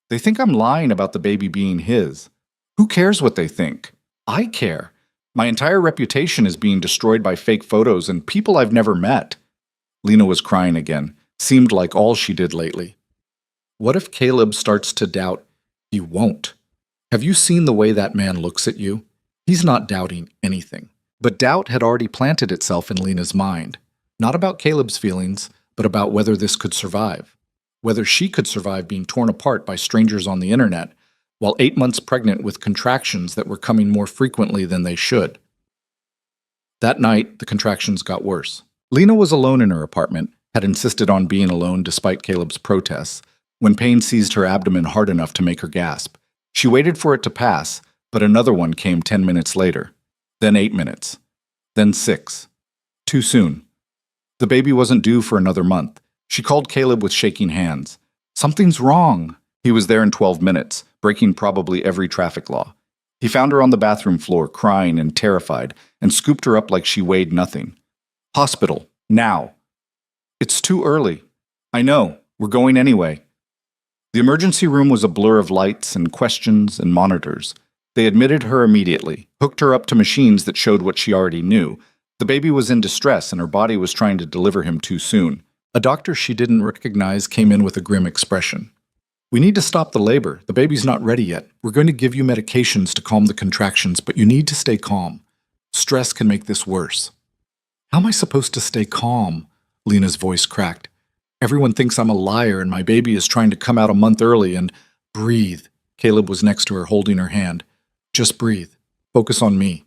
They think I'm lying about the baby being his. Who cares what they think? I care. My entire reputation is being destroyed by fake photos and people I've never met. Lena was crying again. Seemed like all she did lately. What if Caleb starts to doubt? He won't. Have you seen the way that man looks at you? He's not doubting anything. But doubt had already planted itself in Lena's mind. Not about Caleb's feelings, but about whether this could survive. Whether she could survive being torn apart by strangers on the internet, while 8 months pregnant with contractions that were coming more frequently than they should. That night, the contractions got worse. Lena was alone in her apartment, had insisted on being alone despite Caleb's protests, when pain seized her abdomen hard enough to make her gasp. She waited for it to pass, but another one came 10 minutes later. Then 8 minutes. Then 6. Too soon. The baby wasn't due for another month. She called Caleb with shaking hands. Something's wrong. He was there in 12 minutes, breaking probably every traffic law. He found her on the bathroom floor, crying and terrified, and scooped her up like she weighed nothing. Hospital. Now. It's too early. I know. We're going anyway. The emergency room was a blur of lights and questions and monitors. They admitted her immediately, hooked her up to machines that showed what she already knew. The baby was in distress and her body was trying to deliver him too soon. A doctor she didn't recognize came in with a grim expression. We need to stop the labor. The baby's not ready yet. We're going to give you medications to calm the contractions, but you need to stay calm. Stress can make this worse. How am I supposed to stay calm? Lena's voice cracked. Everyone thinks I'm a liar and my baby is trying to come out a month early and breathe. Caleb was next to her, holding her hand. Just breathe. Focus on me.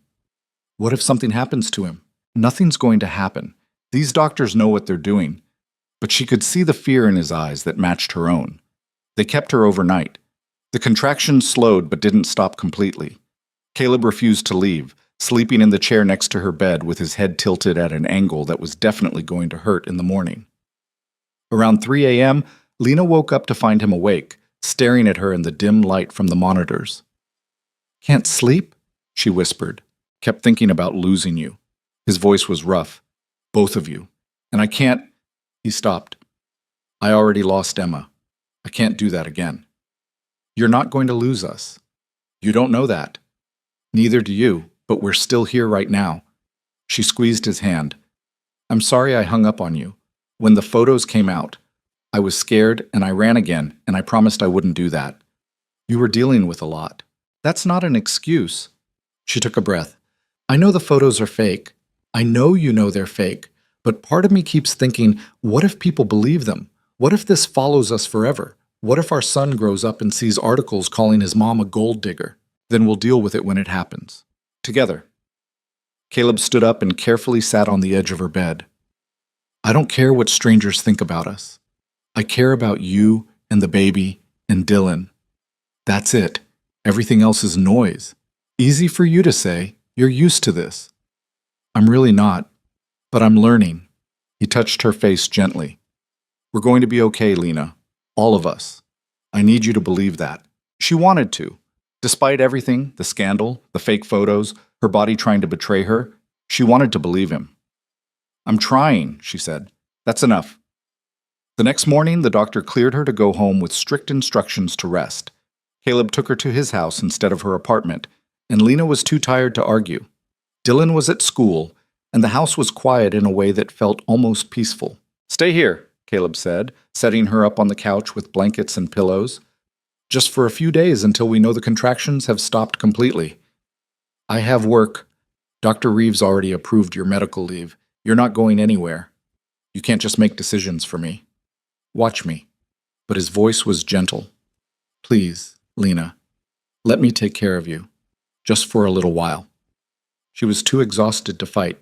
What if something happens to him? Nothing's going to happen. These doctors know what they're doing. But she could see the fear in his eyes that matched her own. They kept her overnight. The contractions slowed but didn't stop completely. Caleb refused to leave, sleeping in the chair next to her bed with his head tilted at an angle that was definitely going to hurt in the morning. Around 3 a.m., Lena woke up to find him awake, staring at her in the dim light from the monitors. "Can't sleep?" she whispered. "Kept thinking about losing you." His voice was rough. "Both of you. And I can't—" He stopped. "I already lost Emma. I can't do that again." "You're not going to lose us." "You don't know that." "Neither do you, but we're still here right now." She squeezed his hand. "I'm sorry I hung up on you. When the photos came out, I was scared and I ran again, and I promised I wouldn't do that. You were dealing with a lot. That's not an excuse." She took a breath. "I know the photos are fake. I know you know they're fake, but part of me keeps thinking, what if people believe them? What if this follows us forever? What if our son grows up and sees articles calling his mom a gold digger? Then we'll deal with it when it happens. Together." Caleb stood up and carefully sat on the edge of her bed. "I don't care what strangers think about us. I care about you and the baby and Dylan. That's it. Everything else is noise. Easy for you to say. You're used to this. I'm really not, but I'm learning." He touched her face gently. "We're going to be okay, Lena. All of us. I need you to believe that." She wanted to. Despite everything, the scandal, the fake photos, her body trying to betray her, she wanted to believe him. "I'm trying," she said. "That's enough." The next morning, the doctor cleared her to go home with strict instructions to rest. Caleb took her to his house instead of her apartment, and Lena was too tired to argue. Dylan was at school, and the house was quiet in a way that felt almost peaceful. "Stay here," Caleb said, setting her up on the couch with blankets and pillows. "Just for a few days until we know the contractions have stopped completely. I have work. Dr. Reeves already approved your medical leave. You're not going anywhere. You can't just make decisions for me. Watch me." But his voice was gentle. "Please, Lena, let me take care of you. Just for a little while." She was too exhausted to fight.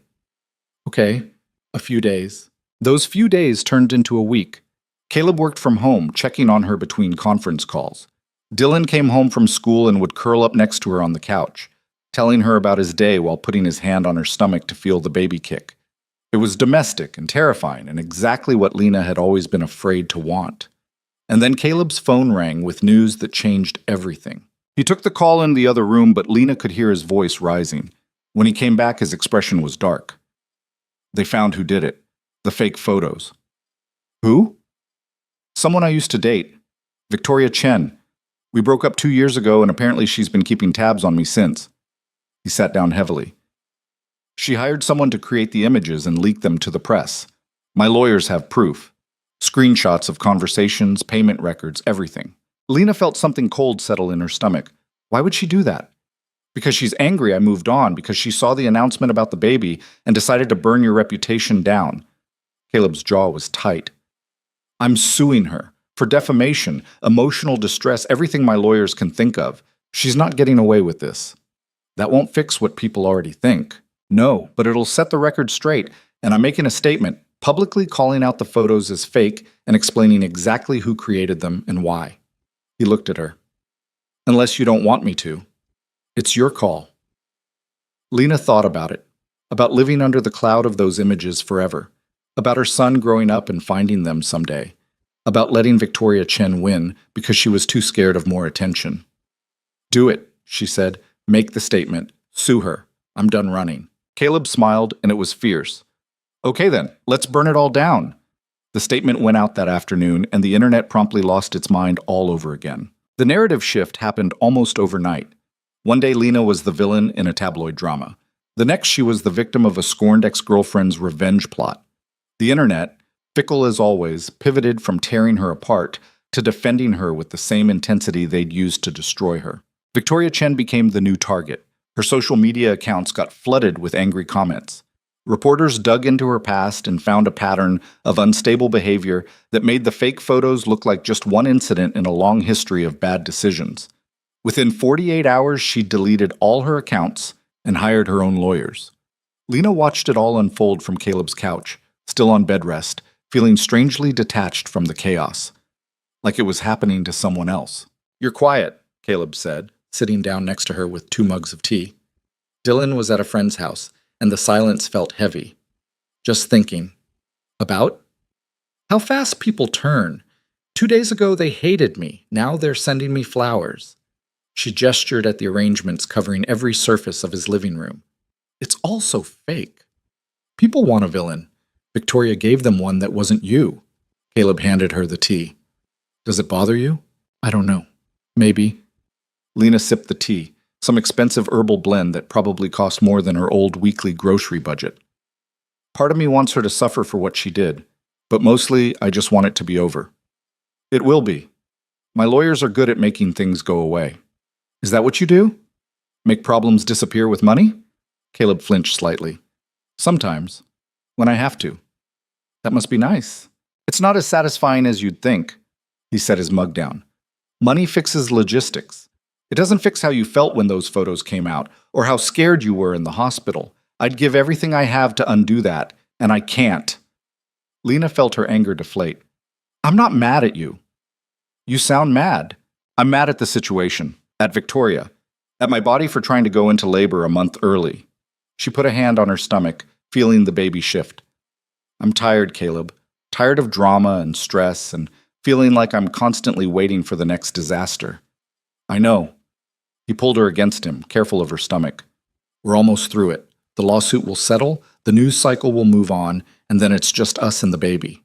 "Okay, a few days." Those few days turned into a week. Caleb worked from home, checking on her between conference calls. Dylan came home from school and would curl up next to her on the couch, telling her about his day while putting his hand on her stomach to feel the baby kick. It was domestic and terrifying, and exactly what Lena had always been afraid to want. And then Caleb's phone rang with news that changed everything. He took the call in the other room, but Lena could hear his voice rising. When he came back, his expression was dark. They found who did it. The fake photos. "Who?" "Someone I used to date. Victoria Chen. We broke up 2 years ago, and apparently she's been keeping tabs on me since." He sat down heavily. "She hired someone to create the images and leak them to the press. My lawyers have proof. Screenshots of conversations, payment records, everything." Lena felt something cold settle in her stomach. Why would she do that? "Because she's angry I moved on, because she saw the announcement about the baby and decided to burn your reputation down." Caleb's jaw was tight. "I'm suing her. For defamation, emotional distress, everything my lawyers can think of. She's not getting away with this." "That won't fix what people already think." "No, but it'll set the record straight, and I'm making a statement, publicly calling out the photos as fake and explaining exactly who created them and why." He looked at her. "Unless you don't want me to. It's your call." Lena thought about it, about living under the cloud of those images forever, about her son growing up and finding them someday, about letting Victoria Chen win because she was too scared of more attention. "Do it," she said. "Make the statement. Sue her. I'm done running." Caleb smiled, and it was fierce. "Okay then, let's burn it all down." The statement went out that afternoon, and the internet promptly lost its mind all over again. The narrative shift happened almost overnight. One day Lena was the villain in a tabloid drama. The next she was the victim of a scorned ex-girlfriend's revenge plot. The internet, fickle as always, pivoted from tearing her apart to defending her with the same intensity they'd used to destroy her. Victoria Chen became the new target. Her social media accounts got flooded with angry comments. Reporters dug into her past and found a pattern of unstable behavior that made the fake photos look like just one incident in a long history of bad decisions. Within 48 hours, she deleted all her accounts and hired her own lawyers. Lena watched it all unfold from Caleb's couch, still on bed rest, feeling strangely detached from the chaos, like it was happening to someone else. "You're quiet," Caleb said, sitting down next to her with 2 mugs of tea. Dylan was at a friend's house, and the silence felt heavy. Just thinking. About? How fast people turn. 2 days ago they hated me, now they're sending me flowers. She gestured at the arrangements covering every surface of his living room. It's all so fake. People want a villain. Victoria gave them one that wasn't you. Caleb handed her the tea. Does it bother you? I don't know. Maybe. Lena sipped the tea, some expensive herbal blend that probably cost more than her old weekly grocery budget. Part of me wants her to suffer for what she did, but mostly I just want it to be over. It will be. My lawyers are good at making things go away. Is that what you do? Make problems disappear with money? Caleb flinched slightly. Sometimes. When I have to. That must be nice. It's not as satisfying as you'd think. He set his mug down. Money fixes logistics. It doesn't fix how you felt when those photos came out, or how scared you were in the hospital. I'd give everything I have to undo that, and I can't. Lena felt her anger deflate. I'm not mad at you. You sound mad. I'm mad at the situation, at Victoria, at my body for trying to go into labor a month early. She put a hand on her stomach, feeling the baby shift. I'm tired, Caleb. Tired of drama and stress and feeling like I'm constantly waiting for the next disaster. I know. He pulled her against him, careful of her stomach. We're almost through it. The lawsuit will settle, the news cycle will move on, and then it's just us and the baby.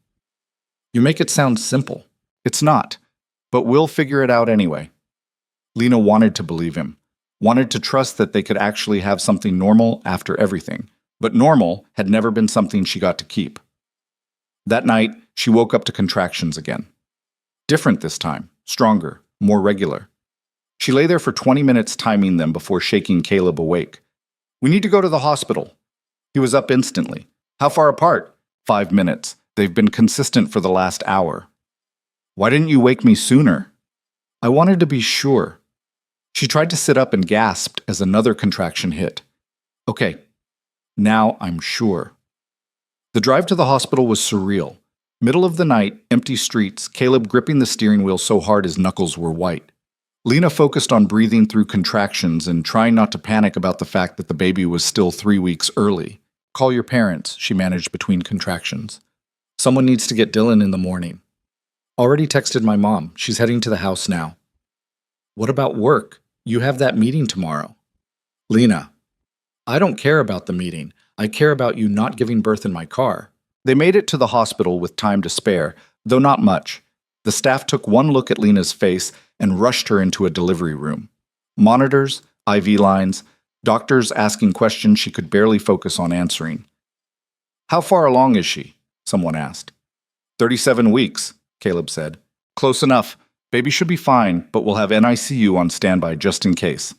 You make it sound simple. It's not, but we'll figure it out anyway. Lena wanted to believe him, wanted to trust that they could actually have something normal after everything, but normal had never been something she got to keep. That night, she woke up to contractions again. Different this time, stronger, more regular. She lay there for 20 minutes timing them before shaking Caleb awake. We need to go to the hospital. He was up instantly. How far apart? 5 minutes. They've been consistent for the last hour. Why didn't you wake me sooner? I wanted to be sure. She tried to sit up and gasped as another contraction hit. Okay, now I'm sure. The drive to the hospital was surreal. Middle of the night, empty streets, Caleb gripping the steering wheel so hard his knuckles were white. Lena focused on breathing through contractions and trying not to panic about the fact that the baby was still 3 weeks early. Call your parents, she managed between contractions. Someone needs to get Dylan in the morning. Already texted my mom. She's heading to the house now. What about work? You have that meeting tomorrow. Lena, I don't care about the meeting. I care about you not giving birth in my car. They made it to the hospital with time to spare, though not much. The staff took one look at Lena's face and rushed her into a delivery room. Monitors, IV lines, doctors asking questions she could barely focus on answering. How far along is she? Someone asked. 37 weeks, Caleb said. Close enough. Baby should be fine, but we'll have NICU on standby just in case.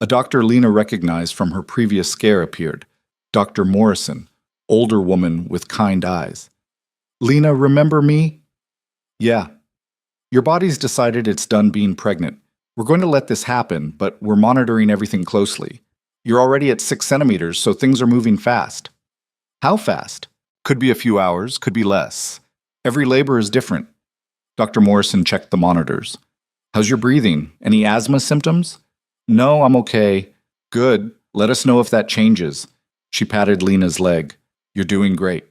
A doctor Lena recognized from her previous scare appeared. Dr. Morrison, older woman with kind eyes. Lena, remember me? Yeah. Your body's decided it's done being pregnant. We're going to let this happen, but we're monitoring everything closely. You're already at 6 centimeters, so things are moving fast. How fast? Could be a few hours, could be less. Every labor is different. Dr. Morrison checked the monitors. How's your breathing? Any asthma symptoms? No, I'm okay. Good. Let us know if that changes. She patted Lena's leg. You're doing great.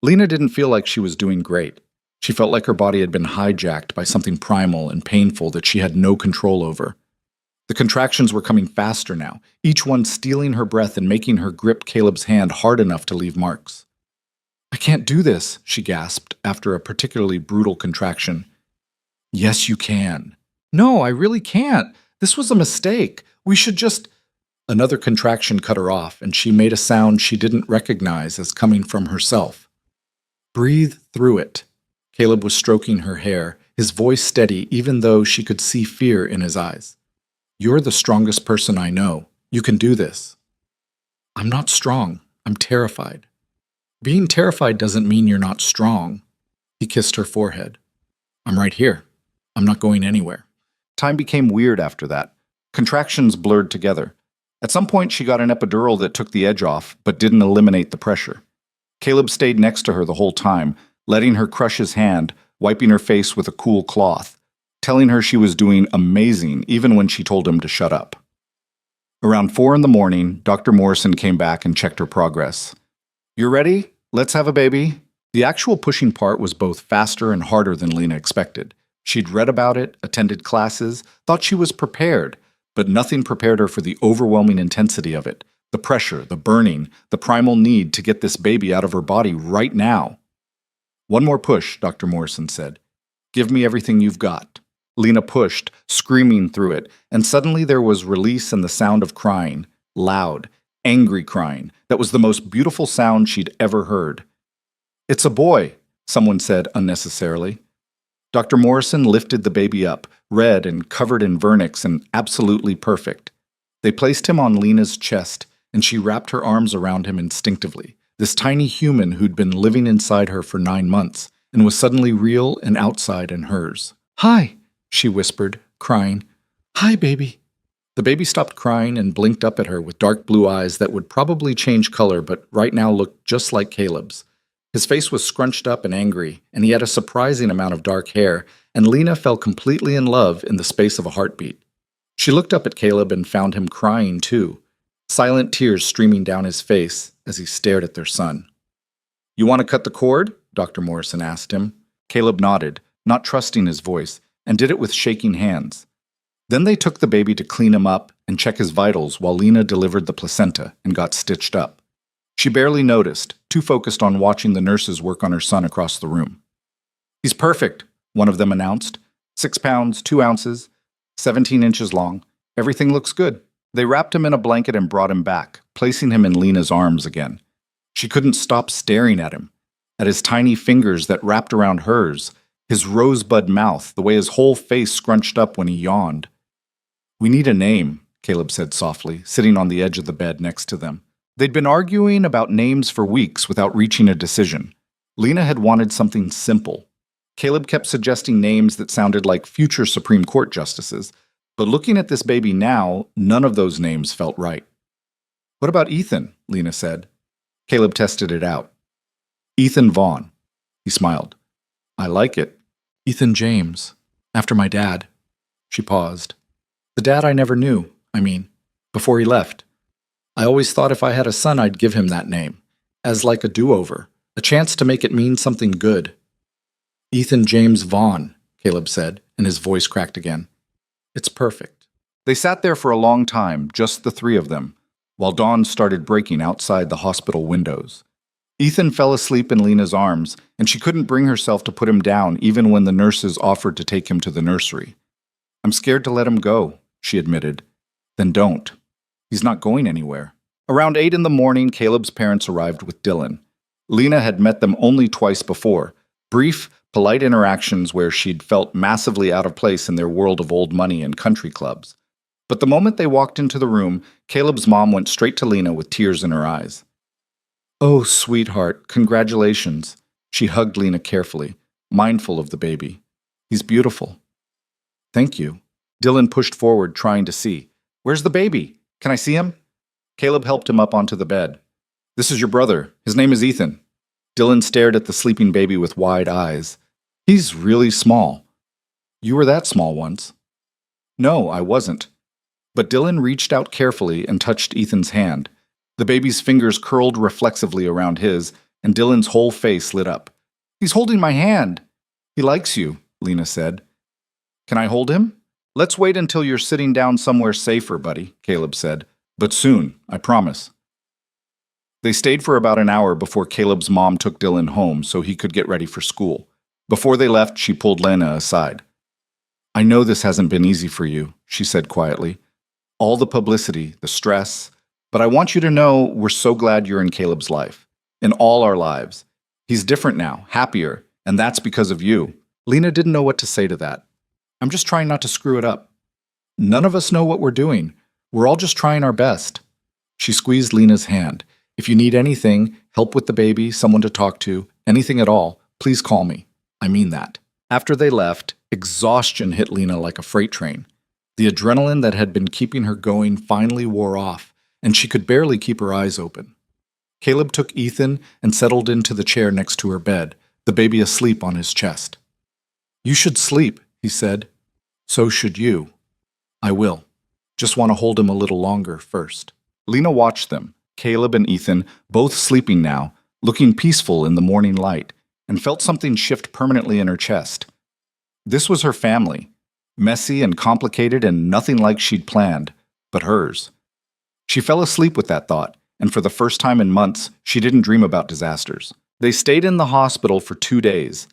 Lena didn't feel like she was doing great. She felt like her body had been hijacked by something primal and painful that she had no control over. The contractions were coming faster now, each one stealing her breath and making her grip Caleb's hand hard enough to leave marks. I can't do this, she gasped after a particularly brutal contraction. Yes, you can. No, I really can't. This was a mistake. We should just... Another contraction cut her off, and she made a sound she didn't recognize as coming from herself. Breathe through it. Caleb was stroking her hair, his voice steady even though she could see fear in his eyes. "You're the strongest person I know. You can do this." "I'm not strong. I'm terrified." "Being terrified doesn't mean you're not strong." He kissed her forehead. "I'm right here. I'm not going anywhere." Time became weird after that. Contractions blurred together. At some point, she got an epidural that took the edge off, but didn't eliminate the pressure. Caleb stayed next to her the whole time, letting her crush his hand, wiping her face with a cool cloth, telling her she was doing amazing even when she told him to shut up. Around 4 in the morning, Dr. Morrison came back and checked her progress. "You're ready? Let's have a baby." The actual pushing part was both faster and harder than Lena expected. She'd read about it, attended classes, thought she was prepared, but nothing prepared her for the overwhelming intensity of it, the pressure, the burning, the primal need to get this baby out of her body right now. "One more push," Dr. Morrison said. "Give me everything you've got." Lena pushed, screaming through it, and suddenly there was release and the sound of crying, loud, angry crying. That was the most beautiful sound she'd ever heard. "It's a boy," someone said unnecessarily. Dr. Morrison lifted the baby up, red and covered in vernix and absolutely perfect. They placed him on Lena's chest, and she wrapped her arms around him instinctively, this tiny human who'd been living inside her for 9 months and was suddenly real and outside in hers. "Hi," she whispered, crying. "Hi, baby." The baby stopped crying and blinked up at her with dark blue eyes that would probably change color but right now looked just like Caleb's. His face was scrunched up and angry, and he had a surprising amount of dark hair, and Lena fell completely in love in the space of a heartbeat. She looked up at Caleb and found him crying too, silent tears streaming down his face as he stared at their son. "You want to cut the cord?" Dr. Morrison asked him. Caleb nodded, not trusting his voice, and did it with shaking hands. Then they took the baby to clean him up and check his vitals while Lena delivered the placenta and got stitched up. She barely noticed, too focused on watching the nurses work on her son across the room. "He's perfect," one of them announced. 6 pounds, 2 ounces, 17 inches long. Everything looks good. They wrapped him in a blanket and brought him back, placing him in Lena's arms again. She couldn't stop staring at him, at his tiny fingers that wrapped around hers, his rosebud mouth, the way his whole face scrunched up when he yawned. "We need a name," Caleb said softly, sitting on the edge of the bed next to them. They'd been arguing about names for weeks without reaching a decision. Lena had wanted something simple. Caleb kept suggesting names that sounded like future Supreme Court justices, but looking at this baby now, none of those names felt right. "What about Ethan?" Lena said. Caleb tested it out. "Ethan Vaughn." He smiled. "I like it." "Ethan James, after my dad." She paused. "The dad I never knew, before he left. I always thought if I had a son I'd give him that name, as like a do-over, a chance to make it mean something good." "Ethan James Vaughn," Caleb said, and his voice cracked again. "It's perfect." They sat there for a long time, just the 3 of them, while dawn started breaking outside the hospital windows. Ethan fell asleep in Lena's arms, and she couldn't bring herself to put him down even when the nurses offered to take him to the nursery. "I'm scared to let him go," she admitted. "Then don't. He's not going anywhere." Around 8 in the morning, Caleb's parents arrived with Dylan. Lena had met them only twice before, brief, polite interactions where she'd felt massively out of place in their world of old money and country clubs. But the moment they walked into the room, Caleb's mom went straight to Lena with tears in her eyes. "Oh, sweetheart, congratulations." She hugged Lena carefully, mindful of the baby. "He's beautiful." "Thank you." Dylan pushed forward, trying to see. "Where's the baby? Can I see him?" Caleb helped him up onto the bed. "This is your brother. His name is Ethan." Dylan stared at the sleeping baby with wide eyes. "He's really small." "You were that small once." "No, I wasn't." But Dylan reached out carefully and touched Ethan's hand. The baby's fingers curled reflexively around his, and Dylan's whole face lit up. "He's holding my hand." "He likes you," Lena said. "Can I hold him?" "Let's wait until you're sitting down somewhere safer, buddy," Caleb said. "But soon, I promise." They stayed for about an hour before Caleb's mom took Dylan home so he could get ready for school. Before they left, she pulled Lena aside. "I know this hasn't been easy for you," she said quietly. "All the publicity, the stress, but I want you to know we're so glad you're in Caleb's life, in all our lives. He's different now, happier, and that's because of you. Lena didn't know what to say to that. I'm just trying not to screw it up. None of us know what we're doing. We're all just trying our best. She squeezed Lena's hand. If you need anything, help with the baby, someone to talk to, anything at all, please call me. I mean that. After they left, exhaustion hit Lena like a freight train. The adrenaline that had been keeping her going finally wore off, and she could barely keep her eyes open. Caleb took Ethan and settled into the chair next to her bed, the baby asleep on his chest. You should sleep, he said. So should you. I will. Just want to hold him a little longer first. Lena watched them, Caleb and Ethan, both sleeping now, looking peaceful in the morning light, and felt something shift permanently in her chest. This was her family, messy and complicated and nothing like she'd planned, but hers. She fell asleep with that thought, and for the first time in months, she didn't dream about disasters. They stayed in the hospital for 2 days.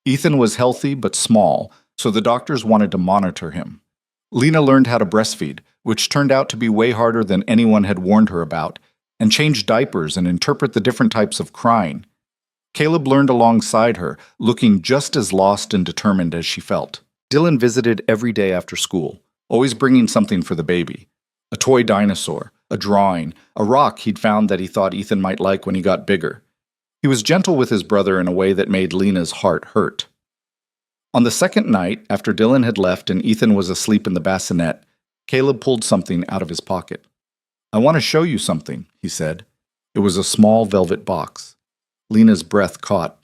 Ethan was healthy but small, so the doctors wanted to monitor him. Lena learned how to breastfeed, which turned out to be way harder than anyone had warned her about, and change diapers and interpret the different types of crying. Caleb learned alongside her, looking just as lost and determined as she felt. Dylan visited every day after school, always bringing something for the baby. A toy dinosaur, a drawing, a rock he'd found that he thought Ethan might like when he got bigger. He was gentle with his brother in a way that made Lena's heart hurt. On the second night, after Dylan had left and Ethan was asleep in the bassinet, Caleb pulled something out of his pocket. I want to show you something, he said. It was a small velvet box. Lena's breath caught.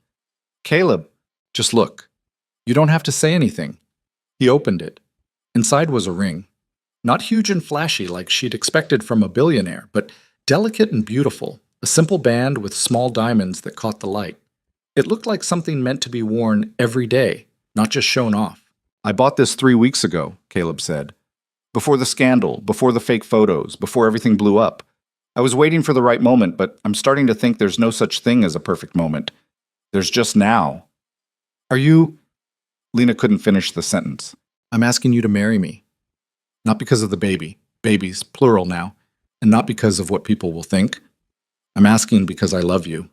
Caleb, just look. You don't have to say anything. He opened it. Inside was a ring. Not huge and flashy like she'd expected from a billionaire, but delicate and beautiful, a simple band with small diamonds that caught the light. It looked like something meant to be worn every day, not just shown off. I bought this 3 weeks ago, Caleb said. Before the scandal, before the fake photos, before everything blew up. I was waiting for the right moment, but I'm starting to think there's no such thing as a perfect moment. There's just now. Are you... Lena couldn't finish the sentence. I'm asking you to marry me. Not because of the baby. Babies, plural now. And not because of what people will think. I'm asking because I love you.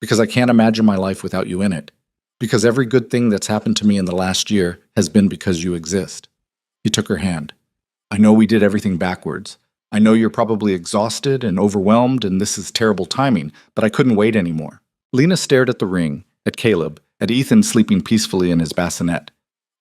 Because I can't imagine my life without you in it. Because every good thing that's happened to me in the last year has been because you exist. He took her hand. I know we did everything backwards. I know you're probably exhausted and overwhelmed and this is terrible timing, but I couldn't wait anymore. Lena stared at the ring, at Caleb, at Ethan sleeping peacefully in his bassinet.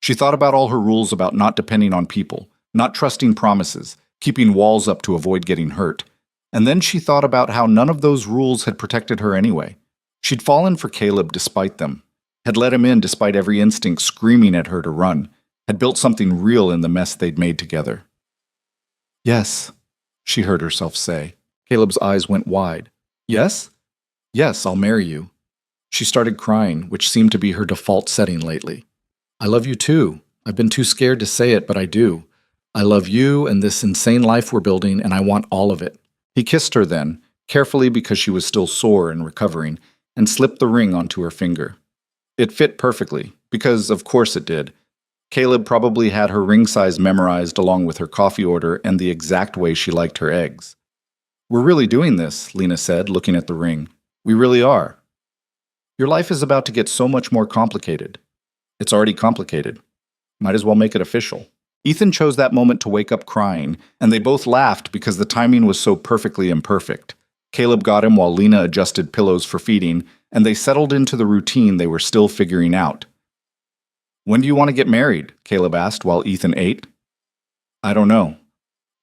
She thought about all her rules about not depending on people, not trusting promises, keeping walls up to avoid getting hurt. And then she thought about how none of those rules had protected her anyway. She'd fallen for Caleb despite them, had let him in despite every instinct screaming at her to run, had built something real in the mess they'd made together. Yes, she heard herself say. Caleb's eyes went wide. Yes? Yes, I'll marry you. She started crying, which seemed to be her default setting lately. I love you too. I've been too scared to say it, but I do. I love you and this insane life we're building, and I want all of it. He kissed her then, carefully because she was still sore and recovering, and slipped the ring onto her finger. It fit perfectly, because of course it did. Caleb probably had her ring size memorized along with her coffee order and the exact way she liked her eggs. We're really doing this, Lena said, looking at the ring. We really are. Your life is about to get so much more complicated. It's already complicated. Might as well make it official. Ethan chose that moment to wake up crying, and they both laughed because the timing was so perfectly imperfect. Caleb got him while Lena adjusted pillows for feeding, and they settled into the routine they were still figuring out. When do you want to get married? Caleb asked while Ethan ate. I don't know.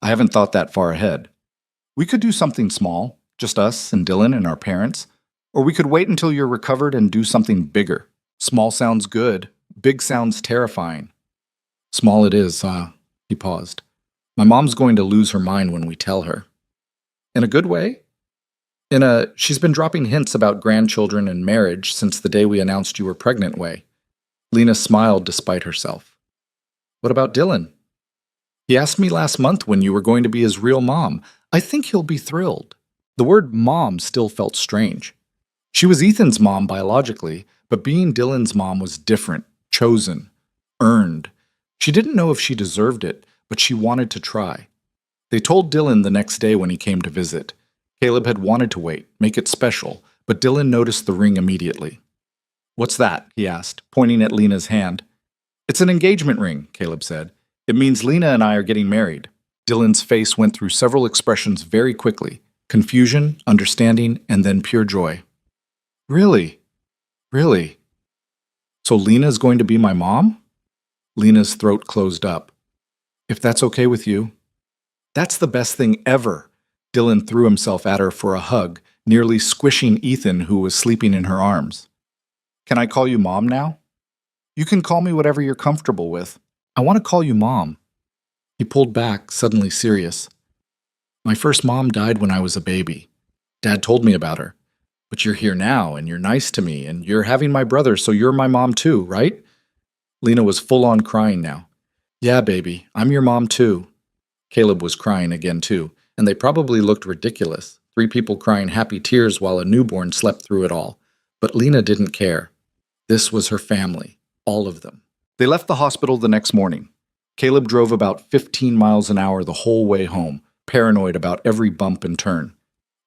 I haven't thought that far ahead. We could do something small, just us and Dylan and our parents. Or we could wait until you're recovered and do something bigger. Small sounds good. Big sounds terrifying. Small it is, he paused. My mom's going to lose her mind when we tell her. In a good way? She's been dropping hints about grandchildren and marriage since the day we announced you were pregnant way. Lena smiled despite herself. What about Dylan? He asked me last month when you were going to be his real mom. I think he'll be thrilled. The word mom still felt strange. She was Ethan's mom biologically, but being Dylan's mom was different, chosen, earned. She didn't know if she deserved it, but she wanted to try. They told Dylan the next day when he came to visit. Caleb had wanted to wait, make it special, but Dylan noticed the ring immediately. What's that? He asked, pointing at Lena's hand. It's an engagement ring, Caleb said. It means Lena and I are getting married. Dylan's face went through several expressions very quickly: confusion, understanding, and then pure joy. Really? Really? So Lena's going to be my mom? Lena's throat closed up. If that's okay with you. That's the best thing ever. Dylan threw himself at her for a hug, nearly squishing Ethan, who was sleeping in her arms. Can I call you Mom now? You can call me whatever you're comfortable with. I want to call you Mom. He pulled back, suddenly serious. My first mom died when I was a baby. Dad told me about her. But you're here now, and you're nice to me, and you're having my brother, so you're my mom too, right? Lena was full-on crying now. Yeah, baby, I'm your mom too. Caleb was crying again too, and they probably looked ridiculous, 3 people crying happy tears while a newborn slept through it all. But Lena didn't care. This was her family, all of them. They left the hospital the next morning. Caleb drove about 15 miles an hour the whole way home, paranoid about every bump and turn.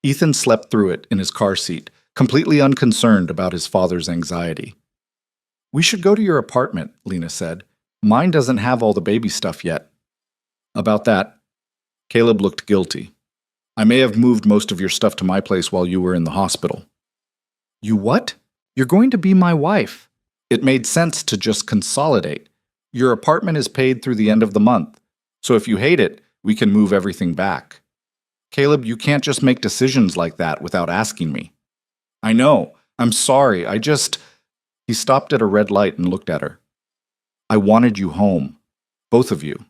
Ethan slept through it in his car seat, completely unconcerned about his father's anxiety. We should go to your apartment, Lena said. Mine doesn't have all the baby stuff yet. About that, Caleb looked guilty. I may have moved most of your stuff to my place while you were in the hospital. You what? You're going to be my wife. It made sense to just consolidate. Your apartment is paid through the end of the month, so if you hate it, we can move everything back. Caleb, you can't just make decisions like that without asking me. I know. I'm sorry. He stopped at a red light and looked at her. I wanted you home. Both of you.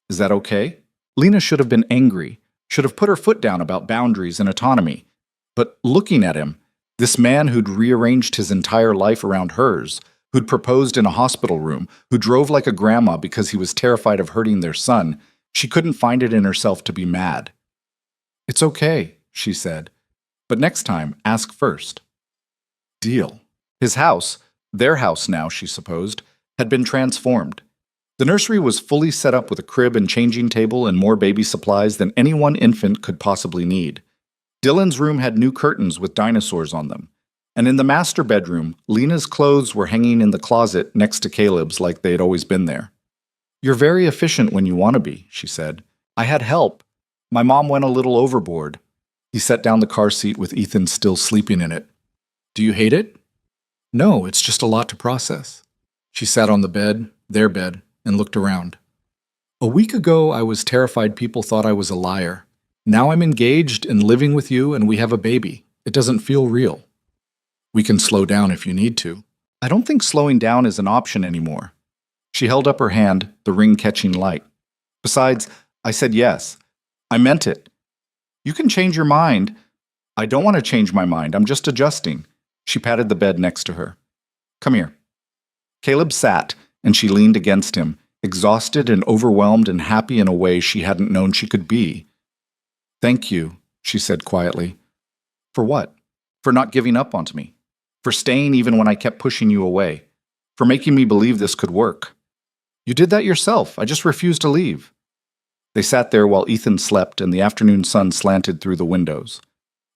Is that okay? Lena should have been angry, should have put her foot down about boundaries and autonomy. But looking at him, this man who'd rearranged his entire life around hers, who'd proposed in a hospital room, who drove like a grandma because he was terrified of hurting their son, she couldn't find it in herself to be mad. It's okay, she said. But next time, ask first. Deal. His house, their house now, she supposed, had been transformed. The nursery was fully set up with a crib and changing table and more baby supplies than any one infant could possibly need. Dylan's room had new curtains with dinosaurs on them. And in the master bedroom, Lena's clothes were hanging in the closet next to Caleb's like they had always been there. You're very efficient when you want to be, she said. I had help. My mom went a little overboard. He set down the car seat with Ethan still sleeping in it. Do you hate it? No, it's just a lot to process. She sat on the bed, their bed, and looked around. A week ago, I was terrified people thought I was a liar. Now I'm engaged and living with you, and we have a baby. It doesn't feel real. We can slow down if you need to. I don't think slowing down is an option anymore. She held up her hand, the ring catching light. Besides, I said yes. I meant it. You can change your mind. I don't want to change my mind. I'm just adjusting. She patted the bed next to her. Come here. Caleb sat, and she leaned against him, exhausted and overwhelmed and happy in a way she hadn't known she could be. Thank you, she said quietly. For what? For not giving up on me. For staying even when I kept pushing you away. For making me believe this could work. You did that yourself. I just refused to leave. They sat there while Ethan slept and the afternoon sun slanted through the windows.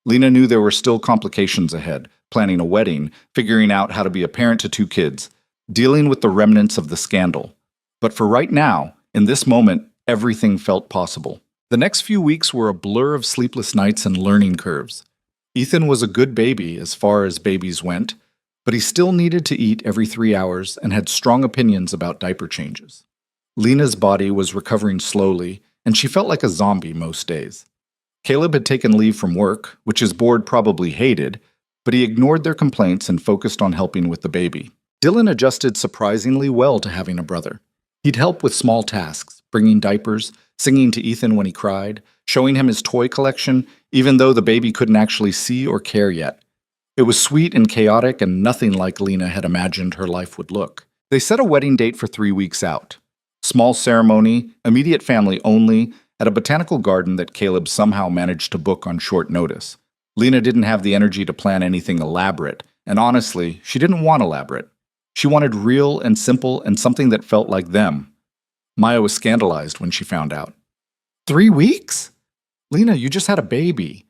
Lena knew there were still complications ahead, planning a wedding, figuring out how to be a parent to 2 kids, dealing with the remnants of the scandal. But for right now, in this moment, everything felt possible. The next few weeks were a blur of sleepless nights and learning curves. Ethan was a good baby as far as babies went, but he still needed to eat every 3 hours and had strong opinions about diaper changes. Lena's body was recovering slowly, and she felt like a zombie most days. Caleb had taken leave from work, which his board probably hated, but he ignored their complaints and focused on helping with the baby. Dylan adjusted surprisingly well to having a brother. He'd help with small tasks, bringing diapers, singing to Ethan when he cried, showing him his toy collection, even though the baby couldn't actually see or care yet. It was sweet and chaotic and nothing like Lena had imagined her life would look. They set a wedding date for 3 weeks out. Small ceremony, immediate family only, at a botanical garden that Caleb somehow managed to book on short notice. Lena didn't have the energy to plan anything elaborate, and honestly, she didn't want elaborate. She wanted real and simple and something that felt like them. Maya was scandalized when she found out. 3 weeks? Lena, you just had a baby.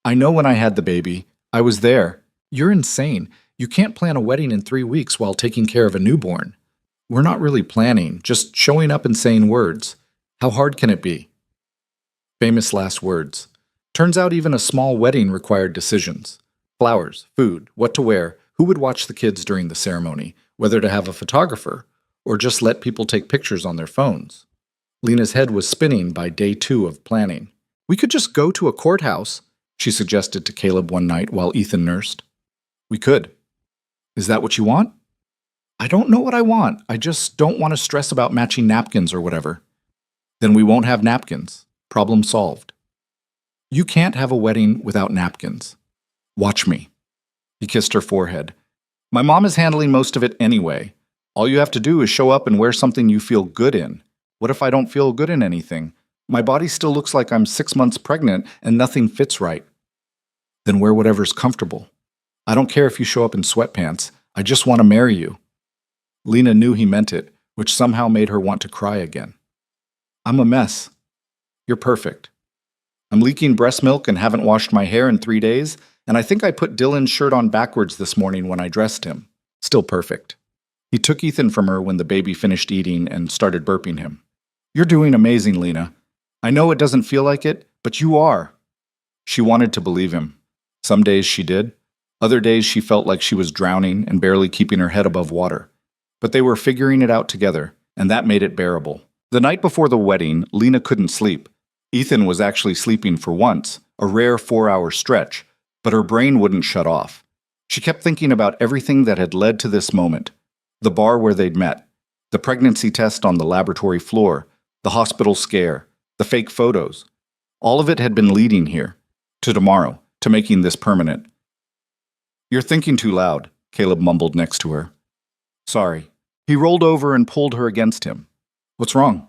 I know when I had the baby. I was there. You're insane. You can't plan a wedding in 3 weeks while taking care of a newborn. We're not really planning, just showing up and saying words. How hard can it be? Famous last words. Turns out even a small wedding required decisions. Flowers, food, what to wear, who would watch the kids during the ceremony, whether to have a photographer, or just let people take pictures on their phones. Lena's head was spinning by day 2 of planning. We could just go to a courthouse, she suggested to Caleb one night while Ethan nursed. We could. Is that what you want? I don't know what I want. I just don't want to stress about matching napkins or whatever. Then we won't have napkins. Problem solved. You can't have a wedding without napkins. Watch me. He kissed her forehead. My mom is handling most of it anyway. All you have to do is show up and wear something you feel good in. What if I don't feel good in anything? My body still looks like I'm 6 months pregnant and nothing fits right. Then wear whatever's comfortable. I don't care if you show up in sweatpants. I just want to marry you. Lena knew he meant it, which somehow made her want to cry again. I'm a mess. You're perfect. I'm leaking breast milk and haven't washed my hair in 3 days, and I think I put Dylan's shirt on backwards this morning when I dressed him. Still perfect. He took Ethan from her when the baby finished eating and started burping him. You're doing amazing, Lena. I know it doesn't feel like it, but you are. She wanted to believe him. Some days she did. Other days she felt like she was drowning and barely keeping her head above water. But they were figuring it out together, and that made it bearable. The night before the wedding, Lena couldn't sleep. Ethan was actually sleeping for once, a rare 4-hour stretch, but her brain wouldn't shut off. She kept thinking about everything that had led to this moment. The bar where they'd met, the pregnancy test on the laboratory floor, the hospital scare, the fake photos. All of it had been leading here, to tomorrow, to making this permanent. You're thinking too loud, Caleb mumbled next to her. Sorry. He rolled over and pulled her against him. What's wrong?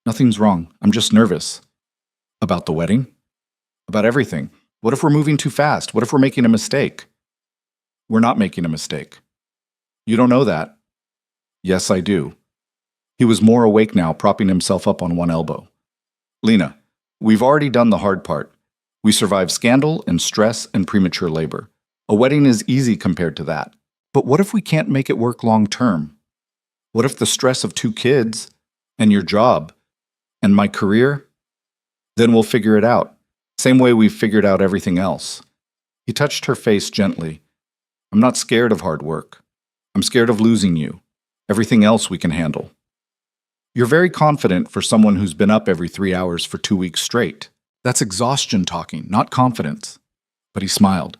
Nothing's wrong. I'm just nervous. About the wedding? About everything. What if we're moving too fast? What if we're making a mistake? We're not making a mistake. You don't know that. Yes, I do. He was more awake now, propping himself up on one elbow. Lena, we've already done the hard part. We survived scandal and stress and premature labor. A wedding is easy compared to that. But what if we can't make it work long term? What if the stress of 2 kids, and your job, and my career? Then we'll figure it out, same way we've figured out everything else. He touched her face gently. I'm not scared of hard work. I'm scared of losing you. Everything else we can handle. You're very confident for someone who's been up every 3 hours for 2 weeks straight. That's exhaustion talking, not confidence. But he smiled.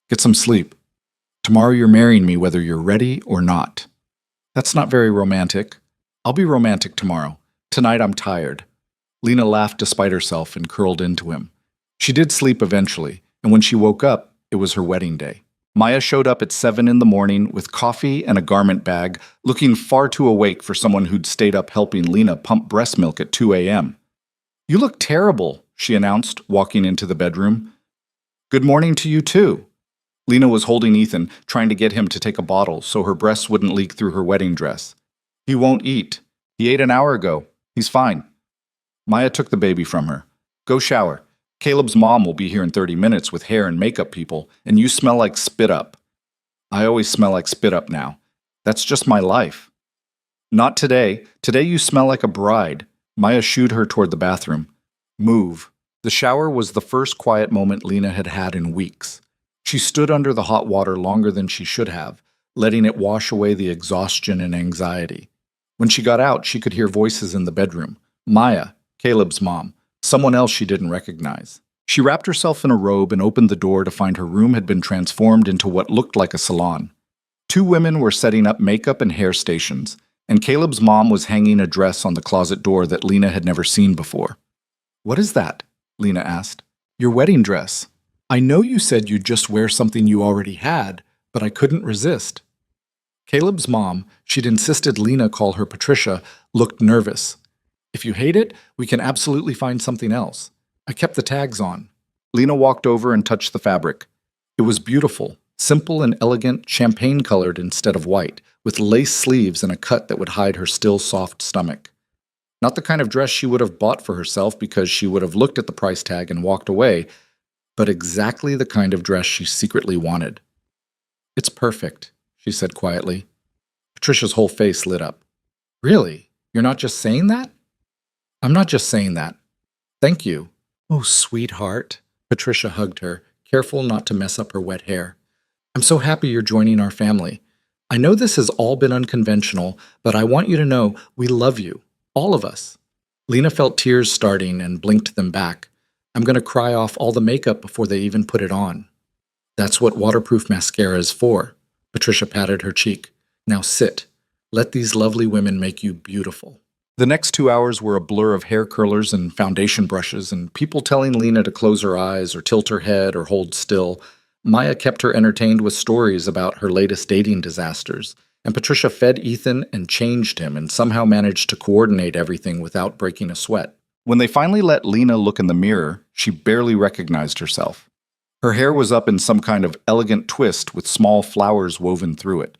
Get some sleep. Tomorrow you're marrying me whether you're ready or not. That's not very romantic. I'll be romantic tomorrow. Tonight I'm tired. Lena laughed despite herself and curled into him. She did sleep eventually, and when she woke up, it was her wedding day. Maya showed up at 7 in the morning with coffee and a garment bag, looking far too awake for someone who'd stayed up helping Lena pump breast milk at 2 a.m. You look terrible, she announced, walking into the bedroom. Good morning to you too. Lena was holding Ethan, trying to get him to take a bottle so her breasts wouldn't leak through her wedding dress. He won't eat. He ate an hour ago. He's fine. Maya took the baby from her. Go shower. Caleb's mom will be here in 30 minutes with hair and makeup people, and you smell like spit up. I always smell like spit up now. That's just my life. Not today. Today you smell like a bride. Maya shooed her toward the bathroom. Move. The shower was the first quiet moment Lena had had in weeks. She stood under the hot water longer than she should have, letting it wash away the exhaustion and anxiety. When she got out, she could hear voices in the bedroom. Maya, Caleb's mom, someone else she didn't recognize. She wrapped herself in a robe and opened the door to find her room had been transformed into what looked like a salon. 2 women were setting up makeup and hair stations, and Caleb's mom was hanging a dress on the closet door that Lena had never seen before. What is that? Lena asked. Your wedding dress. I know you said you'd just wear something you already had, but I couldn't resist. Caleb's mom, she'd insisted Lena call her Patricia, looked nervous. If you hate it, we can absolutely find something else. I kept the tags on. Lena walked over and touched the fabric. It was beautiful, simple and elegant, champagne-colored instead of white, with lace sleeves and a cut that would hide her still soft stomach. Not the kind of dress she would have bought for herself because she would have looked at the price tag and walked away, but exactly the kind of dress she secretly wanted. It's perfect, she said quietly. Patricia's whole face lit up. Really? You're not just saying that? I'm not just saying that. Thank you. Oh, sweetheart. Patricia hugged her, careful not to mess up her wet hair. I'm so happy you're joining our family. I know this has all been unconventional, but I want you to know we love you, all of us. Lena felt tears starting and blinked them back. I'm going to cry off all the makeup before they even put it on. That's what waterproof mascara is for. Patricia patted her cheek. Now sit. Let these lovely women make you beautiful. The next 2 hours were a blur of hair curlers and foundation brushes and people telling Lena to close her eyes or tilt her head or hold still. Maya kept her entertained with stories about her latest dating disasters, and Patricia fed Ethan and changed him and somehow managed to coordinate everything without breaking a sweat. When they finally let Lena look in the mirror, she barely recognized herself. Her hair was up in some kind of elegant twist with small flowers woven through it.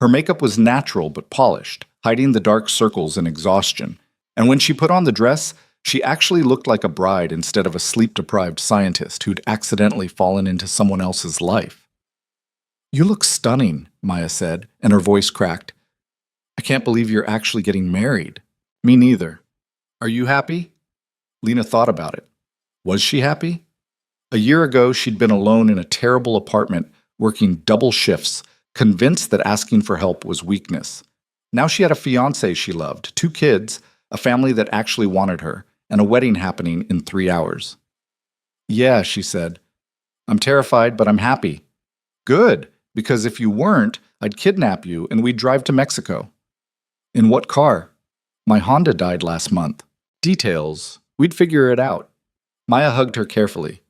Her makeup was natural but polished, hiding the dark circles and exhaustion, and when she put on the dress, she actually looked like a bride instead of a sleep-deprived scientist who'd accidentally fallen into someone else's life. You look stunning, Maya said, and her voice cracked. I can't believe you're actually getting married. Me neither. Are you happy? Lena thought about it. Was she happy? A year ago, she'd been alone in a terrible apartment, working double shifts, convinced that asking for help was weakness. Now she had a fiancé she loved, 2 kids, a family that actually wanted her, and a wedding happening in 3 hours. Yeah, she said. I'm terrified, but I'm happy. Good, because if you weren't, I'd kidnap you and we'd drive to Mexico. In what car? My Honda died last month. Details. We'd figure it out. Maya hugged her carefully.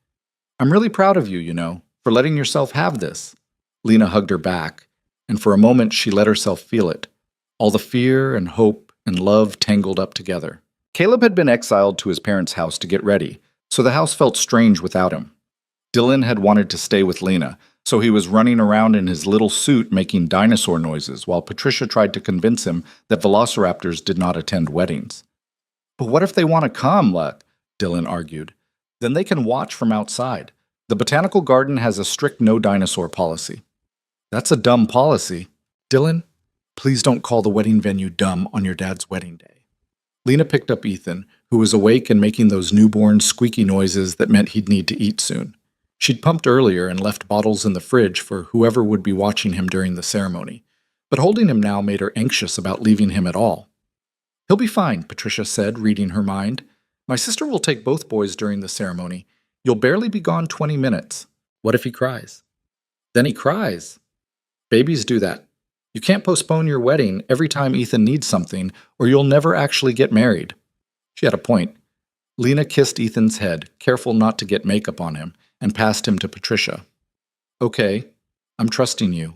I'm really proud of you, for letting yourself have this. Lena hugged her back, and for a moment she let herself feel it. All the fear and hope and love tangled up together. Caleb had been exiled to his parents' house to get ready, so the house felt strange without him. Dylan had wanted to stay with Lena, so he was running around in his little suit making dinosaur noises while Patricia tried to convince him that velociraptors did not attend weddings. But what if they want to come, Dylan argued. Then they can watch from outside. The botanical garden has a strict no-dinosaur policy. That's a dumb policy. Dylan, please don't call the wedding venue dumb on your dad's wedding day. Lena picked up Ethan, who was awake and making those newborn squeaky noises that meant he'd need to eat soon. She'd pumped earlier and left bottles in the fridge for whoever would be watching him during the ceremony, but holding him now made her anxious about leaving him at all. He'll be fine, Patricia said, reading her mind. My sister will take both boys during the ceremony. You'll barely be gone 20 minutes. What if he cries? Then he cries. Babies do that. You can't postpone your wedding every time Ethan needs something, or you'll never actually get married. She had a point. Lena kissed Ethan's head, careful not to get makeup on him, and passed him to Patricia. Okay, I'm trusting you.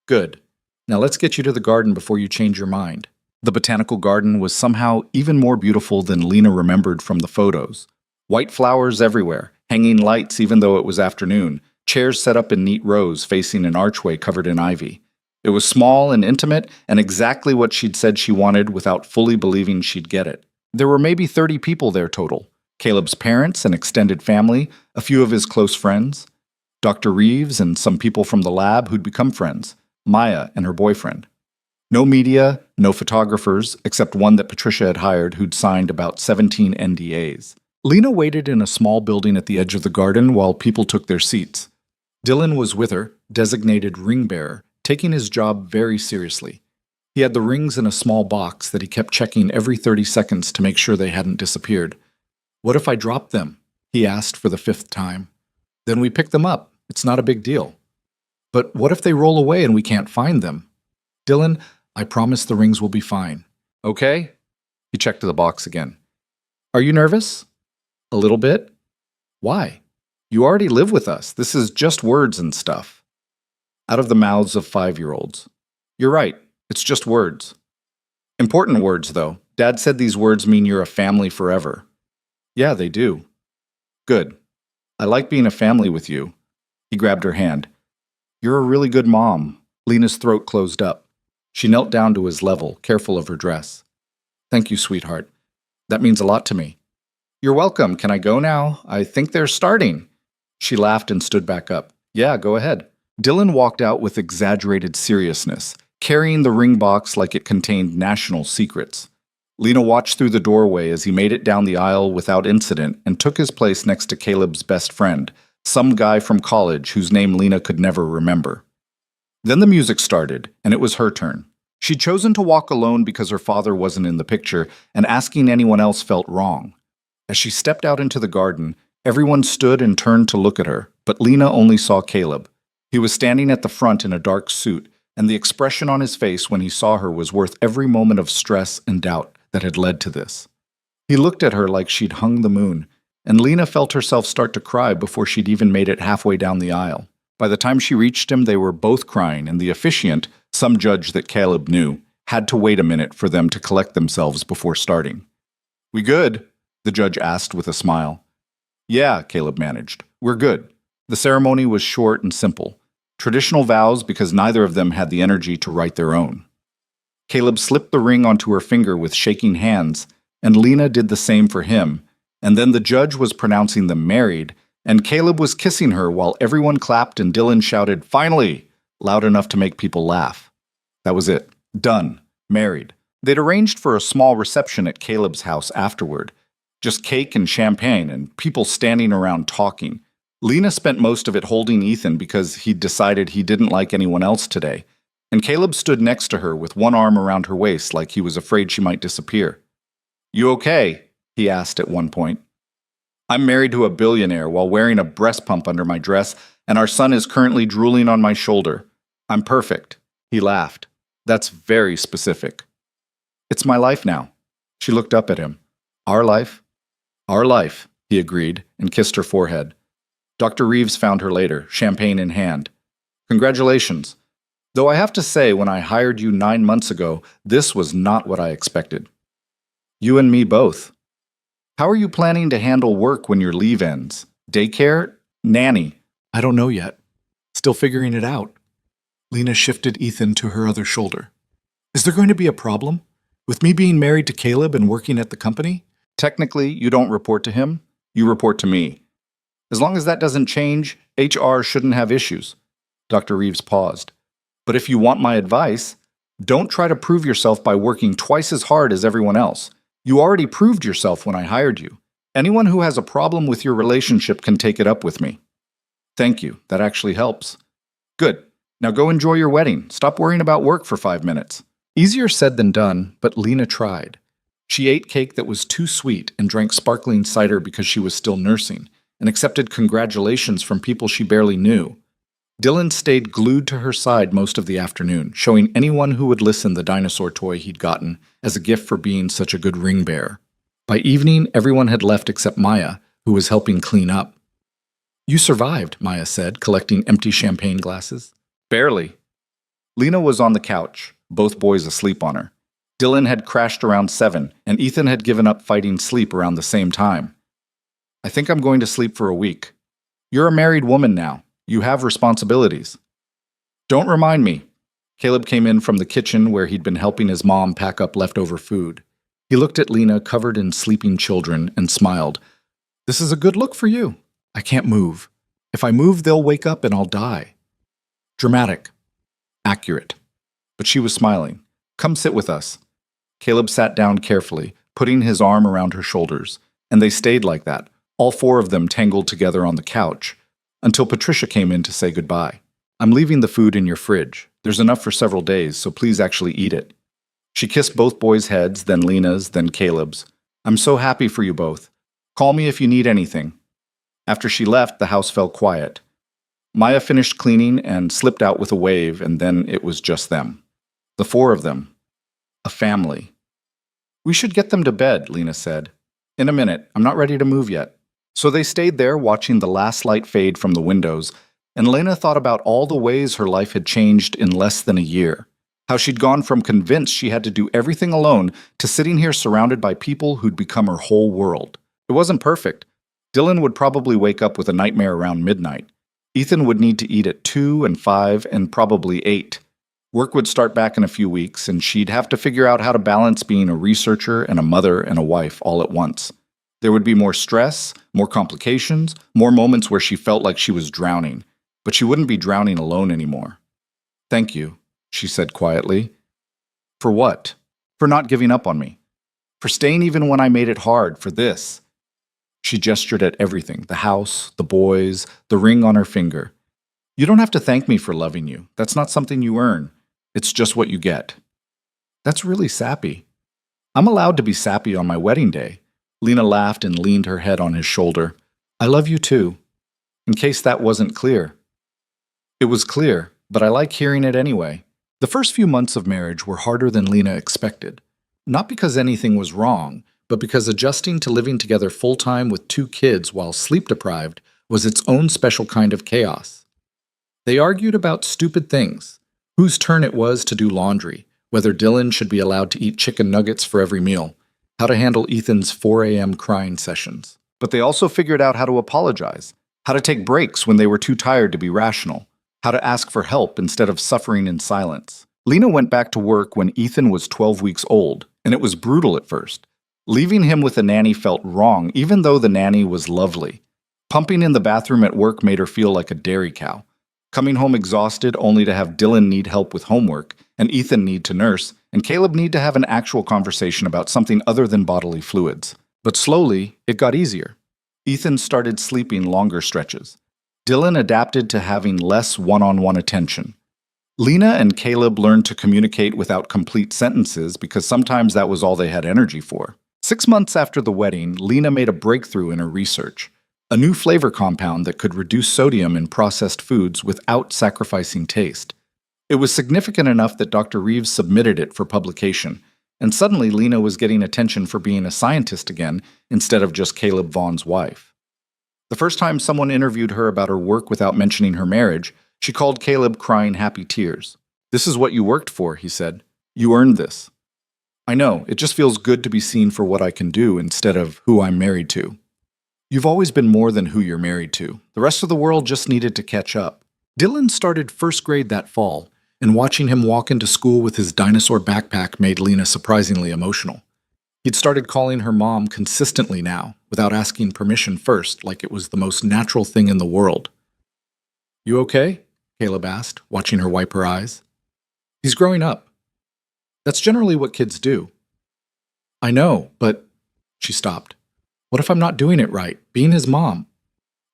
Good. Now let's get you to the garden before you change your mind. The botanical garden was somehow even more beautiful than Lena remembered from the photos. White flowers everywhere, hanging lights even though it was afternoon, chairs set up in neat rows facing an archway covered in ivy. It was small and intimate and exactly what she'd said she wanted without fully believing she'd get it. There were maybe 30 people there total. Caleb's parents and extended family, a few of his close friends, Dr. Reeves and some people from the lab who'd become friends, Maya and her boyfriend. No media, no photographers, except one that Patricia had hired who'd signed about 17 NDAs. Lena waited in a small building at the edge of the garden while people took their seats. Dylan was with her, designated ring bearer, taking his job very seriously. He had the rings in a small box that he kept checking every 30 seconds to make sure they hadn't disappeared. What if I drop them? He asked for the 5th time. Then we pick them up. It's not a big deal. But what if they roll away and we can't find them? Dylan, I promise the rings will be fine. Okay? He checked the box again. Are you nervous? A little bit. Why? You already live with us. This is just words and stuff. Out of the mouths of 5-year-olds. You're right. It's just words. Important words, though. Dad said these words mean you're a family forever. Yeah, they do. Good. I like being a family with you. He grabbed her hand. You're a really good mom. Lena's throat closed up. She knelt down to his level, careful of her dress. Thank you, sweetheart. That means a lot to me. You're welcome. Can I go now? I think they're starting. She laughed and stood back up. Yeah, go ahead. Dylan walked out with exaggerated seriousness, carrying the ring box like it contained national secrets. Lena watched through the doorway as he made it down the aisle without incident and took his place next to Caleb's best friend, some guy from college whose name Lena could never remember. Then the music started, and it was her turn. She'd chosen to walk alone because her father wasn't in the picture, and asking anyone else felt wrong. As she stepped out into the garden, everyone stood and turned to look at her, but Lena only saw Caleb. He was standing at the front in a dark suit, and the expression on his face when he saw her was worth every moment of stress and doubt that had led to this. He looked at her like she'd hung the moon, and Lena felt herself start to cry before she'd even made it halfway down the aisle. By the time she reached him, they were both crying, and the officiant, some judge that Caleb knew, had to wait a minute for them to collect themselves before starting. "We good?" the judge asked with a smile. "Yeah," Caleb managed. "We're good." The ceremony was short and simple. Traditional vows because neither of them had the energy to write their own. Caleb slipped the ring onto her finger with shaking hands, and Lena did the same for him, and then the judge was pronouncing them married, and Caleb was kissing her while everyone clapped and Dylan shouted, "Finally!" loud enough to make people laugh. That was it. Done. Married. They'd arranged for a small reception at Caleb's house afterward. Just cake and champagne and people standing around talking. Lena spent most of it holding Ethan because he'd decided he didn't like anyone else today, and Caleb stood next to her with one arm around her waist like he was afraid she might disappear. "You okay?" he asked at one point. "I'm married to a billionaire while wearing a breast pump under my dress, and our son is currently drooling on my shoulder. I'm perfect." He laughed. "That's very specific." "It's my life now." She looked up at him. "Our life?" "Our life," he agreed and kissed her forehead. Dr. Reeves found her later, champagne in hand. "Congratulations. Though I have to say, when I hired you 9 months ago, this was not what I expected." "You and me both." "How are you planning to handle work when your leave ends? Daycare? Nanny?" "I don't know yet. Still figuring it out." Lena shifted Ethan to her other shoulder. "Is there going to be a problem? With me being married to Caleb and working at the company?" "Technically, you don't report to him. You report to me. As long as that doesn't change, HR shouldn't have issues." Dr. Reeves paused. "But if you want my advice, don't try to prove yourself by working twice as hard as everyone else. You already proved yourself when I hired you. Anyone who has a problem with your relationship can take it up with me." "Thank you. That actually helps." "Good. Now go enjoy your wedding. Stop worrying about work for 5 minutes." Easier said than done, but Lena tried. She ate cake that was too sweet and drank sparkling cider because she was still nursing, and accepted congratulations from people she barely knew. Dylan stayed glued to her side most of the afternoon, showing anyone who would listen the dinosaur toy he'd gotten as a gift for being such a good ring bearer. By evening, everyone had left except Maya, who was helping clean up. "You survived," Maya said, collecting empty champagne glasses. "Barely." Lena was on the couch, both boys asleep on her. Dylan had crashed around 7, and Ethan had given up fighting sleep around the same time. "I think I'm going to sleep for a week." "You're a married woman now. You have responsibilities." "Don't remind me." Caleb came in from the kitchen where he'd been helping his mom pack up leftover food. He looked at Lena covered in sleeping children and smiled. "This is a good look for you." "I can't move. If I move, they'll wake up and I'll die." Dramatic. Accurate. But she was smiling. "Come sit with us." Caleb sat down carefully, putting his arm around her shoulders, and they stayed like that, all 4 of them tangled together on the couch, until Patricia came in to say goodbye. "I'm leaving the food in your fridge. There's enough for several days, so please actually eat it." She kissed both boys' heads, then Lena's, then Caleb's. "I'm so happy for you both. Call me if you need anything." After she left, the house fell quiet. Maya finished cleaning and slipped out with a wave, and then it was just them. The 4 of them. A family. "We should get them to bed," Lena said. "In a minute. I'm not ready to move yet." So they stayed there watching the last light fade from the windows, and Lena thought about all the ways her life had changed in less than a year. How she'd gone from convinced she had to do everything alone to sitting here surrounded by people who'd become her whole world. It wasn't perfect. Dylan would probably wake up with a nightmare around midnight. Ethan would need to eat at 2 and 5 and probably 8. Work would start back in a few weeks, and she'd have to figure out how to balance being a researcher and a mother and a wife all at once. There would be more stress, more complications, more moments where she felt like she was drowning. but she wouldn't be drowning alone anymore. "Thank you," she said quietly. "For what?" "For not giving up on me. For staying even when I made it hard, for this." She gestured at everything, the house, the boys, the ring on her finger. "You don't have to thank me for loving you. That's not something you earn. It's just what you get." That's really sappy. "I'm allowed to be sappy on my wedding day." Lena laughed and leaned her head on his shoulder. "I love you too." In case that wasn't clear. It was clear, but I like hearing it anyway. The first few months of marriage were harder than Lena expected. Not because anything was wrong, but because adjusting to living together full-time with 2 kids while sleep-deprived was its own special kind of chaos. They argued about stupid things, whose turn it was to do laundry, whether Dylan should be allowed to eat chicken nuggets for every meal, how to handle Ethan's 4 a.m. crying sessions. But they also figured out how to apologize, how to take breaks when they were too tired to be rational, how to ask for help instead of suffering in silence. Lena went back to work when Ethan was 12 weeks old, and it was brutal at first. Leaving him with a nanny felt wrong, even though the nanny was lovely. Pumping in the bathroom at work made her feel like a dairy cow. Coming home exhausted only to have Dylan need help with homework, and Ethan need to nurse, and Caleb need to have an actual conversation about something other than bodily fluids. But slowly, it got easier. Ethan started sleeping longer stretches. Dylan adapted to having less one-on-one attention. Lena and Caleb learned to communicate without complete sentences because sometimes that was all they had energy for. 6 months after the wedding, Lena made a breakthrough in her research. A new flavor compound that could reduce sodium in processed foods without sacrificing taste. It was significant enough that Dr. Reeves submitted it for publication, and suddenly Lena was getting attention for being a scientist again instead of just Caleb Vaughn's wife. The first time someone interviewed her about her work without mentioning her marriage, she called Caleb crying happy tears. "This is what you worked for," he said. "You earned this." "I know, it just feels good to be seen for what I can do instead of who I'm married to." "You've always been more than who you're married to. The rest of the world just needed to catch up." Dylan started first grade that fall, and watching him walk into school with his dinosaur backpack made Lena surprisingly emotional. He'd started calling her mom consistently now, without asking permission first, like it was the most natural thing in the world. "You okay?" Caleb asked, watching her wipe her eyes. "He's growing up. That's generally what kids do." "I know, but..." She stopped. "What if I'm not doing it right, being his mom?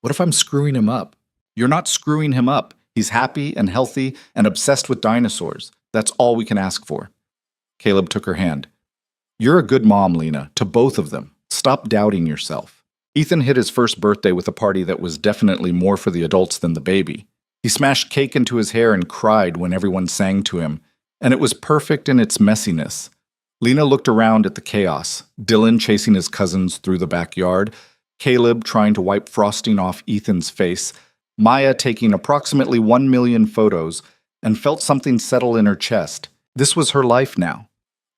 What if I'm screwing him up?" "You're not screwing him up. He's happy and healthy and obsessed with dinosaurs. That's all we can ask for." Caleb took her hand. "You're a good mom, Lena, to both of them. Stop doubting yourself." Ethan hit his first birthday with a party that was definitely more for the adults than the baby. He smashed cake into his hair and cried when everyone sang to him, and it was perfect in its messiness. Lena looked around at the chaos, Dylan chasing his cousins through the backyard, Caleb trying to wipe frosting off Ethan's face, Maya taking approximately 1 million photos, and felt something settle in her chest. This was her life now.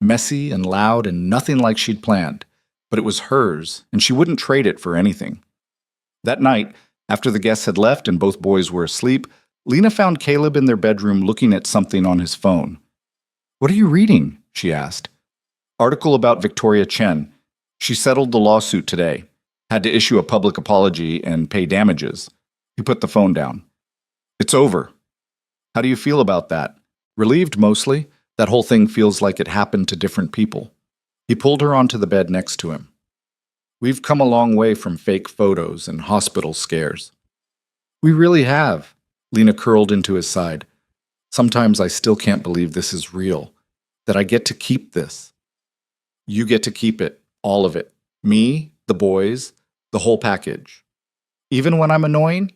Messy and loud and nothing like she'd planned. But it was hers, and she wouldn't trade it for anything. That night, after the guests had left and both boys were asleep, Lena found Caleb in their bedroom looking at something on his phone. "What are you reading?" she asked. "Article about Victoria Chen. She settled the lawsuit today. Had to issue a public apology and pay damages." He put the phone down. "It's over." "How do you feel about that?" "Relieved, mostly. That whole thing feels like it happened to different people." He pulled her onto the bed next to him. "We've come a long way from fake photos and hospital scares." "We really have." Lena curled into his side. "Sometimes I still can't believe this is real, that I get to keep this." "You get to keep it, all of it. Me, the boys, the whole package." "Even when I'm annoying?"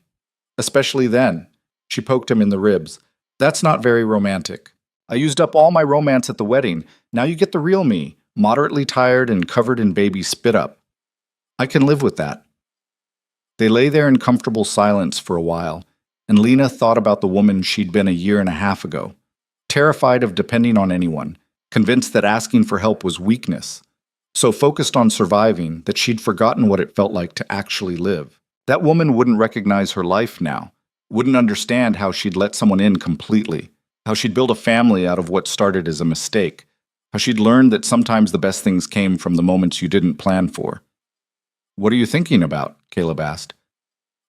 "Especially then." She poked him in the ribs. "That's not very romantic. I used up all my romance at the wedding. Now you get the real me, moderately tired and covered in baby spit-up. I can live with that." They lay there in comfortable silence for a while, and Lena thought about the woman she'd been a year and a half ago, terrified of depending on anyone, convinced that asking for help was weakness, so focused on surviving that she'd forgotten what it felt like to actually live. That woman wouldn't recognize her life now, wouldn't understand how she'd let someone in completely, how she'd build a family out of what started as a mistake, how she'd learned that sometimes the best things came from the moments you didn't plan for. "What are you thinking about?" Caleb asked.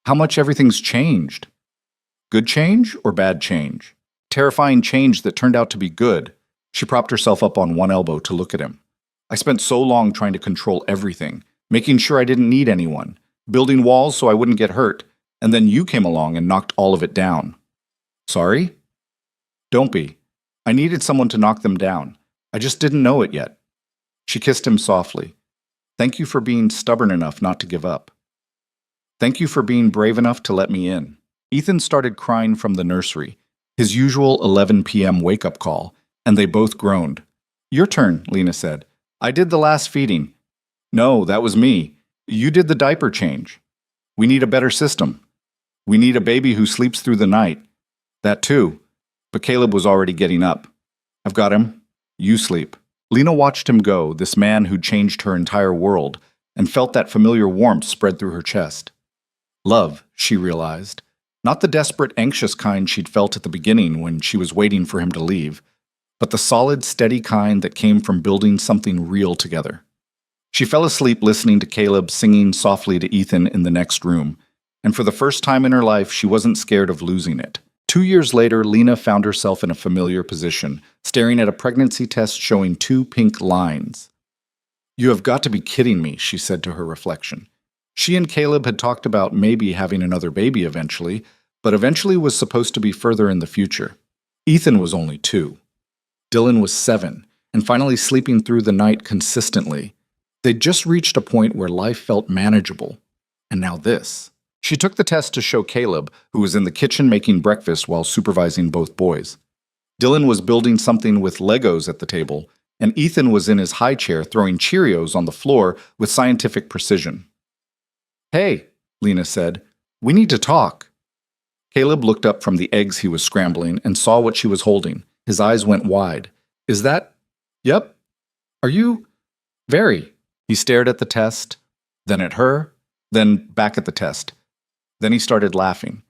"How much everything's changed." Good change or bad change? Terrifying change that turned out to be good. She propped herself up on one elbow to look at him. I spent so long trying to control everything, making sure I didn't need anyone, building walls so I wouldn't get hurt, and then you came along and knocked all of it down. Sorry? Don't be. I needed someone to knock them down. I just didn't know it yet. She kissed him softly. Thank you for being stubborn enough not to give up. Thank you for being brave enough to let me in. Ethan started crying from the nursery, his usual 11 p.m. wake-up call, and they both groaned. Your turn, Lena said. I did the last feeding. No, that was me. You did the diaper change. We need a better system. We need a baby who sleeps through the night. That too. But Caleb was already getting up. I've got him. You sleep. Lena watched him go, this man who'd changed her entire world, and felt that familiar warmth spread through her chest. Love, she realized. Not the desperate, anxious kind she'd felt at the beginning when she was waiting for him to leave, but the solid, steady kind that came from building something real together. She fell asleep listening to Caleb singing softly to Ethan in the next room, and for the first time in her life, she wasn't scared of losing it. 2 years later, Lena found herself in a familiar position, staring at a pregnancy test showing 2 pink lines. You have got to be kidding me, she said to her reflection. She and Caleb had talked about maybe having another baby eventually, but eventually was supposed to be further in the future. Ethan was only 2. Dylan was 7, and finally sleeping through the night consistently. They'd just reached a point where life felt manageable. And now this. She took the test to show Caleb, who was in the kitchen making breakfast while supervising both boys. Dylan was building something with Legos at the table, and Ethan was in his high chair throwing Cheerios on the floor with scientific precision. Hey, Lena said, we need to talk. Caleb looked up from the eggs he was scrambling and saw what she was holding. His eyes went wide. Is that? Yep. Are you? Very. He stared at the test, then at her, then back at the test. Then he started laughing.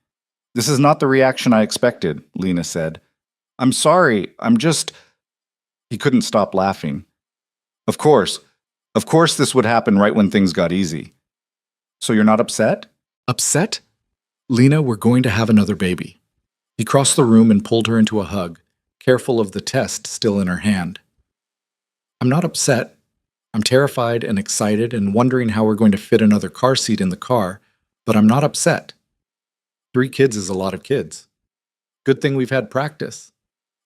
This is not the reaction I expected, Lena said. I'm sorry, I'm just... He couldn't stop laughing. Of course this would happen right when things got easy. So you're not upset? Upset? Lena, we're going to have another baby. He crossed the room and pulled her into a hug, careful of the test still in her hand. I'm not upset. I'm terrified and excited and wondering how we're going to fit another car seat in the car, but I'm not upset. 3 kids is a lot of kids. Good thing we've had practice.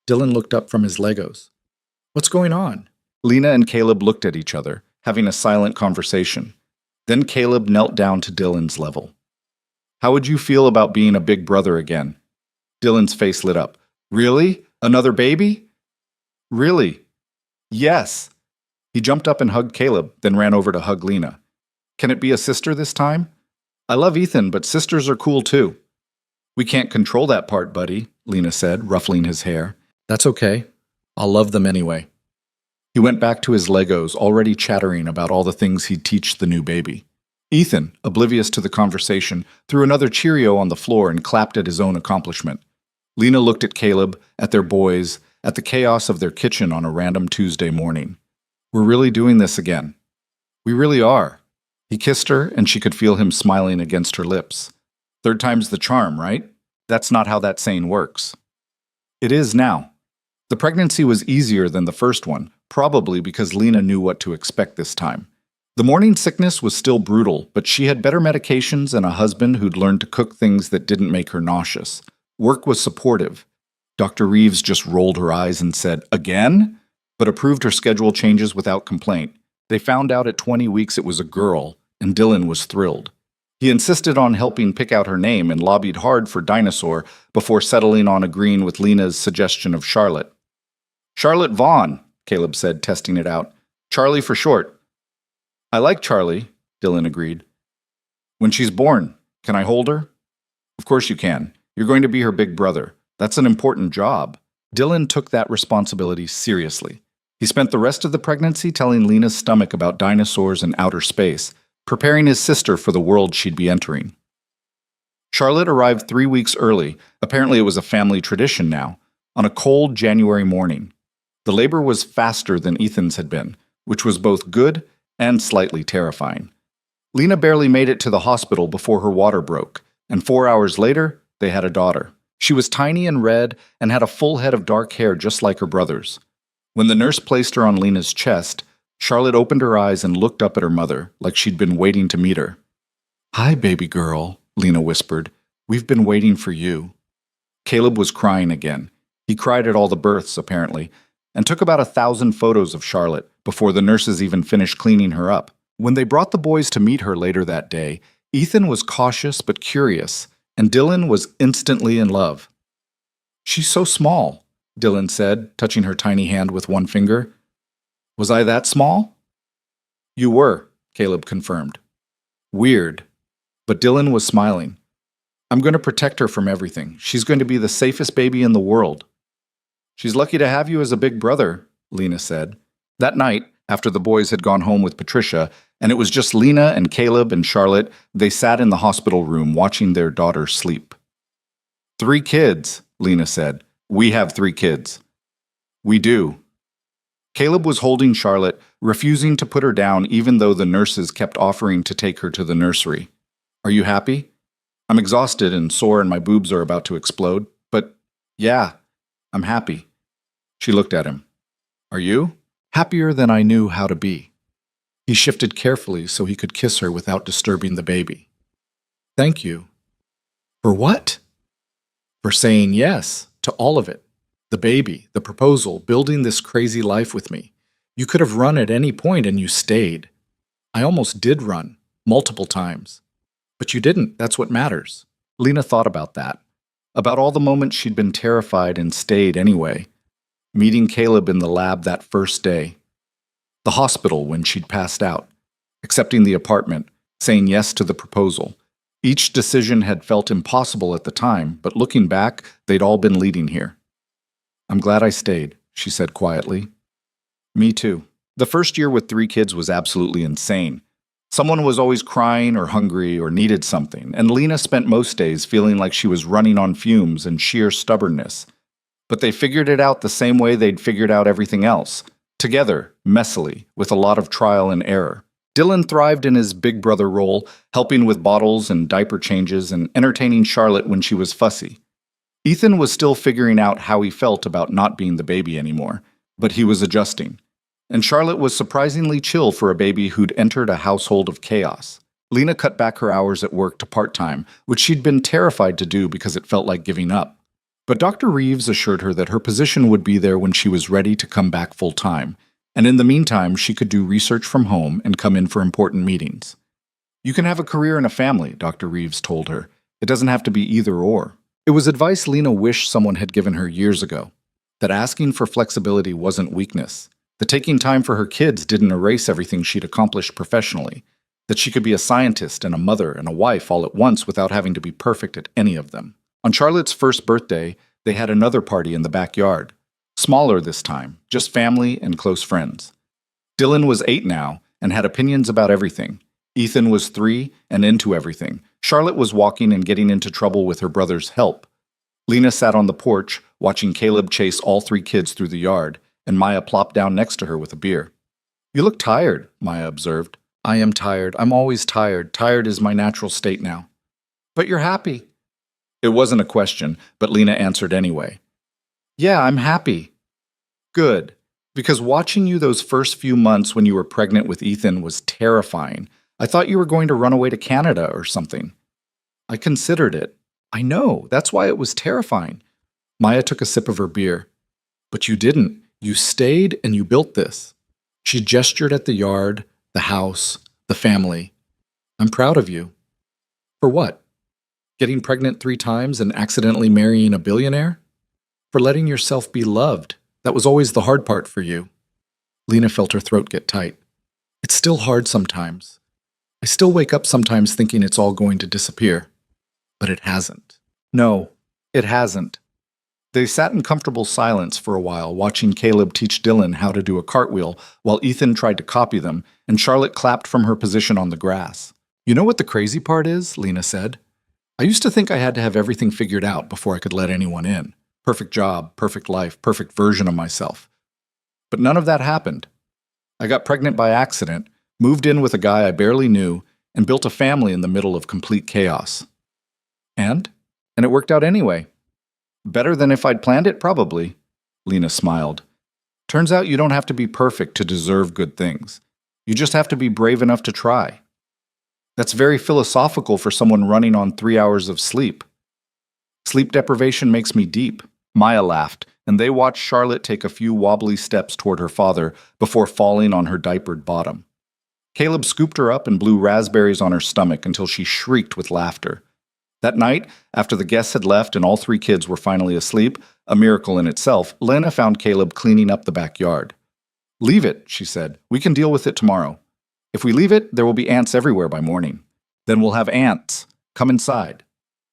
Dylan looked up from his Legos. What's going on? Lena and Caleb looked at each other, having a silent conversation. Then Caleb knelt down to Dylan's level. How would you feel about being a big brother again? Dylan's face lit up. Really? Another baby? Really? Yes. He jumped up and hugged Caleb, then ran over to hug Lena. Can it be a sister this time? I love Ethan, but sisters are cool too. We can't control that part, buddy, Lena said, ruffling his hair. That's okay. I'll love them anyway. He went back to his Legos, already chattering about all the things he'd teach the new baby. Ethan, oblivious to the conversation, threw another Cheerio on the floor and clapped at his own accomplishment. Lena looked at Caleb, at their boys, at the chaos of their kitchen on a random Tuesday morning. We're really doing this again. We really are. He kissed her, and she could feel him smiling against her lips. 3rd time's the charm, right? That's not how that saying works. It is now. The pregnancy was easier than the first one, probably because Lena knew what to expect this time. The morning sickness was still brutal, but she had better medications and a husband who'd learned to cook things that didn't make her nauseous. Work was supportive. Dr. Reeves just rolled her eyes and said, "Again?" but approved her schedule changes without complaint. They found out at 20 weeks it was a girl, and Dylan was thrilled. He insisted on helping pick out her name and lobbied hard for Dinosaur before settling on agreeing with Lena's suggestion of Charlotte. Charlotte Vaughn, Caleb said, testing it out. Charlie for short. I like Charlie, Dylan agreed. When she's born, can I hold her? Of course you can. You're going to be her big brother. That's an important job. Dylan took that responsibility seriously. He spent the rest of the pregnancy telling Lena's stomach about dinosaurs and outer space, preparing his sister for the world she'd be entering. Charlotte arrived 3 weeks early, apparently it was a family tradition now, on a cold January morning. The labor was faster than Ethan's had been, which was both good and slightly terrifying. Lena barely made it to the hospital before her water broke, and 4 hours later, they had a daughter. She was tiny and red and had a full head of dark hair just like her brother's. When the nurse placed her on Lena's chest, Charlotte opened her eyes and looked up at her mother like she'd been waiting to meet her. "Hi, baby girl," Lena whispered. "We've been waiting for you." Caleb was crying again. He cried at all the births, apparently, and took about 1,000 photos of Charlotte before the nurses even finished cleaning her up. When they brought the boys to meet her later that day, Ethan was cautious but curious, and Dylan was instantly in love. "She's so small," Dylan said, touching her tiny hand with one finger. "Was I that small?" "You were," Caleb confirmed. "Weird." But Dylan was smiling. "I'm going to protect her from everything. She's going to be the safest baby in the world." "She's lucky to have you as a big brother," Lena said. That night, after the boys had gone home with Patricia, and it was just Lena and Caleb and Charlotte, they sat in the hospital room watching their daughter sleep. "3 kids," Lena said. "We have 3 kids." "We do." Caleb was holding Charlotte, refusing to put her down even though the nurses kept offering to take her to the nursery. "Are you happy?" "I'm exhausted and sore and my boobs are about to explode, but yeah, I'm happy." She looked at him. "Are you?" "Happier than I knew how to be." He shifted carefully so he could kiss her without disturbing the baby. "Thank you." "For what?" "For saying yes to all of it. The baby, the proposal, building this crazy life with me. You could have run at any point and you stayed. I almost did run, multiple times. But you didn't, that's what matters." Lena thought about that. About all the moments she'd been terrified and stayed anyway. Meeting Caleb in the lab that first day. The hospital when she'd passed out. Accepting the apartment, saying yes to the proposal. Each decision had felt impossible at the time, but looking back, they'd all been leading here. "I'm glad I stayed," she said quietly. "Me too." The first year with 3 kids was absolutely insane. Someone was always crying or hungry or needed something, and Lena spent most days feeling like she was running on fumes and sheer stubbornness. But they figured it out the same way they'd figured out everything else. Together, messily, with a lot of trial and error. Dylan thrived in his big brother role, helping with bottles and diaper changes and entertaining Charlotte when she was fussy. Ethan was still figuring out how he felt about not being the baby anymore, but he was adjusting. And Charlotte was surprisingly chill for a baby who'd entered a household of chaos. Lena cut back her hours at work to part-time, which she'd been terrified to do because it felt like giving up. But Dr. Reeves assured her that her position would be there when she was ready to come back full-time, and in the meantime she could do research from home and come in for important meetings. "You can have a career and a family," Dr. Reeves told her. "It doesn't have to be either or." It was advice Lena wished someone had given her years ago, that asking for flexibility wasn't weakness, that taking time for her kids didn't erase everything she'd accomplished professionally, that she could be a scientist and a mother and a wife all at once without having to be perfect at any of them. On Charlotte's first birthday, they had another party in the backyard. Smaller this time, just family and close friends. Dylan was 8 now and had opinions about everything. Ethan was 3 and into everything. Charlotte was walking and getting into trouble with her brother's help. Lena sat on the porch, watching Caleb chase all 3 kids through the yard, and Maya plopped down next to her with a beer. "You look tired," Maya observed. "I am tired. I'm always tired. Tired is my natural state now." "But you're happy." It wasn't a question, but Lena answered anyway. "Yeah, I'm happy." "Good. Because watching you those first few months when you were pregnant with Ethan was terrifying. I thought you were going to run away to Canada or something." "I considered it." "I know. That's why it was terrifying." Maya took a sip of her beer. "But you didn't. You stayed and you built this." She gestured at the yard, the house, the family. "I'm proud of you." "For what? Getting pregnant 3 times and accidentally marrying a billionaire? For letting yourself be loved. That was always the hard part for you." Lena felt her throat get tight. "It's still hard sometimes. I still wake up sometimes thinking it's all going to disappear. But it hasn't." "No, it hasn't." They sat in comfortable silence for a while, watching Caleb teach Dylan how to do a cartwheel while Ethan tried to copy them, and Charlotte clapped from her position on the grass. "You know what the crazy part is?" Lena said. "I used to think I had to have everything figured out before I could let anyone in. Perfect job, perfect life, perfect version of myself. But none of that happened. I got pregnant by accident, moved in with a guy I barely knew, and built a family in the middle of complete chaos. And it worked out anyway. Better than if I'd planned it, probably. Lena smiled. Turns out you don't have to be perfect to deserve good things. You just have to be brave enough to try. That's very philosophical for someone running on 3 hours of sleep. Sleep deprivation makes me deep. Maya laughed, and they watched Charlotte take a few wobbly steps toward her father before falling on her diapered bottom. Caleb scooped her up and blew raspberries on her stomach until she shrieked with laughter. That night, after the guests had left and all 3 kids were finally asleep, a miracle in itself, Lena found Caleb cleaning up the backyard. Leave it, she said. We can deal with it tomorrow. If we leave it, there will be ants everywhere by morning. Then we'll have ants. Come inside.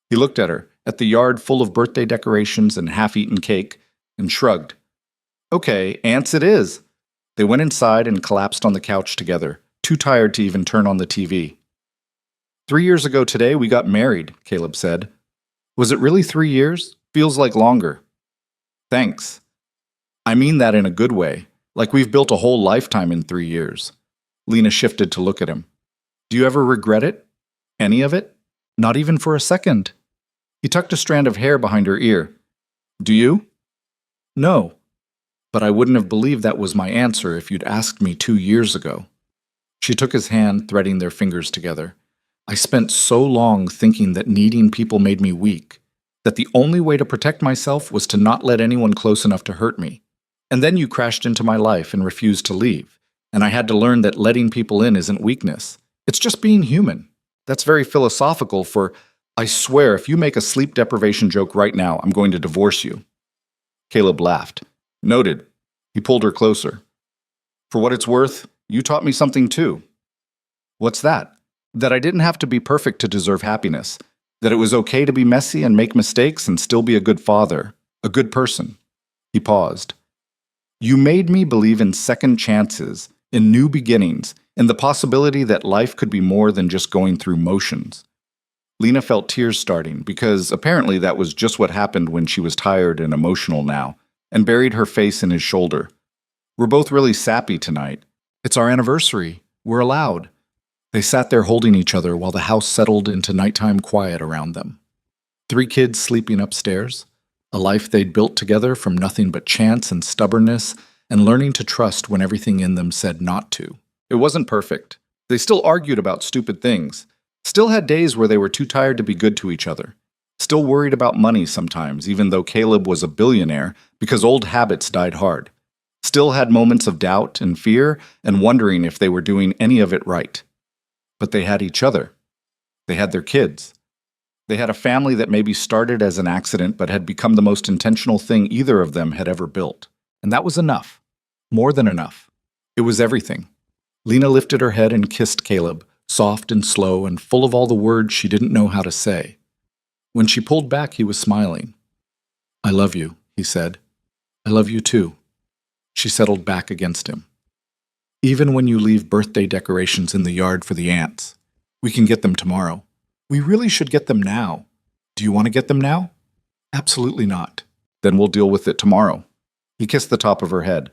He looked at her, at the yard full of birthday decorations and half-eaten cake, and shrugged. Okay, ants it is. They went inside and collapsed on the couch together, too tired to even turn on the TV. 3 years ago today, we got married, Caleb said. Was it really 3 years? Feels like longer. Thanks. I mean that in a good way, like we've built a whole lifetime in 3 years. Lena shifted to look at him. Do you ever regret it? Any of it? Not even for a second. He tucked a strand of hair behind her ear. Do you? No. But I wouldn't have believed that was my answer if you'd asked me 2 years ago. She took his hand, threading their fingers together. I spent so long thinking that needing people made me weak, that the only way to protect myself was to not let anyone close enough to hurt me. And then you crashed into my life and refused to leave, and I had to learn that letting people in isn't weakness. It's just being human. That's very philosophical for, I swear if you make a sleep deprivation joke right now, I'm going to divorce you. Caleb laughed. Noted. He pulled her closer. For what it's worth, you taught me something too. What's that? That I didn't have to be perfect to deserve happiness. That it was okay to be messy and make mistakes and still be a good father, a good person. He paused. You made me believe in second chances, in new beginnings, in the possibility that life could be more than just going through motions. Lena felt tears starting, because apparently that was just what happened when she was tired and emotional now, and buried her face in his shoulder. We're both really sappy tonight. It's our anniversary. We're allowed. They sat there holding each other while the house settled into nighttime quiet around them. 3 kids sleeping upstairs, a life they'd built together from nothing but chance and stubbornness, and learning to trust when everything in them said not to. It wasn't perfect. They still argued about stupid things, still had days where they were too tired to be good to each other, still worried about money sometimes, even though Caleb was a billionaire, because old habits died hard, still had moments of doubt and fear and wondering if they were doing any of it right. But they had each other. They had their kids. They had a family that maybe started as an accident but had become the most intentional thing either of them had ever built. And that was enough. More than enough. It was everything. Lena lifted her head and kissed Caleb, soft and slow and full of all the words she didn't know how to say. When she pulled back, he was smiling. I love you, he said. I love you too. She settled back against him. Even when you leave birthday decorations in the yard for the ants, we can get them tomorrow. We really should get them now. Do you want to get them now? Absolutely not. Then we'll deal with it tomorrow. He kissed the top of her head.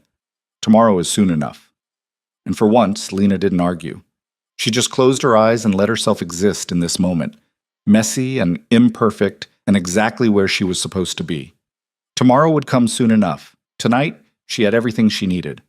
Tomorrow is soon enough. And for once, Lena didn't argue. She just closed her eyes and let herself exist in this moment, messy and imperfect and exactly where she was supposed to be. Tomorrow would come soon enough. Tonight, she had everything she needed.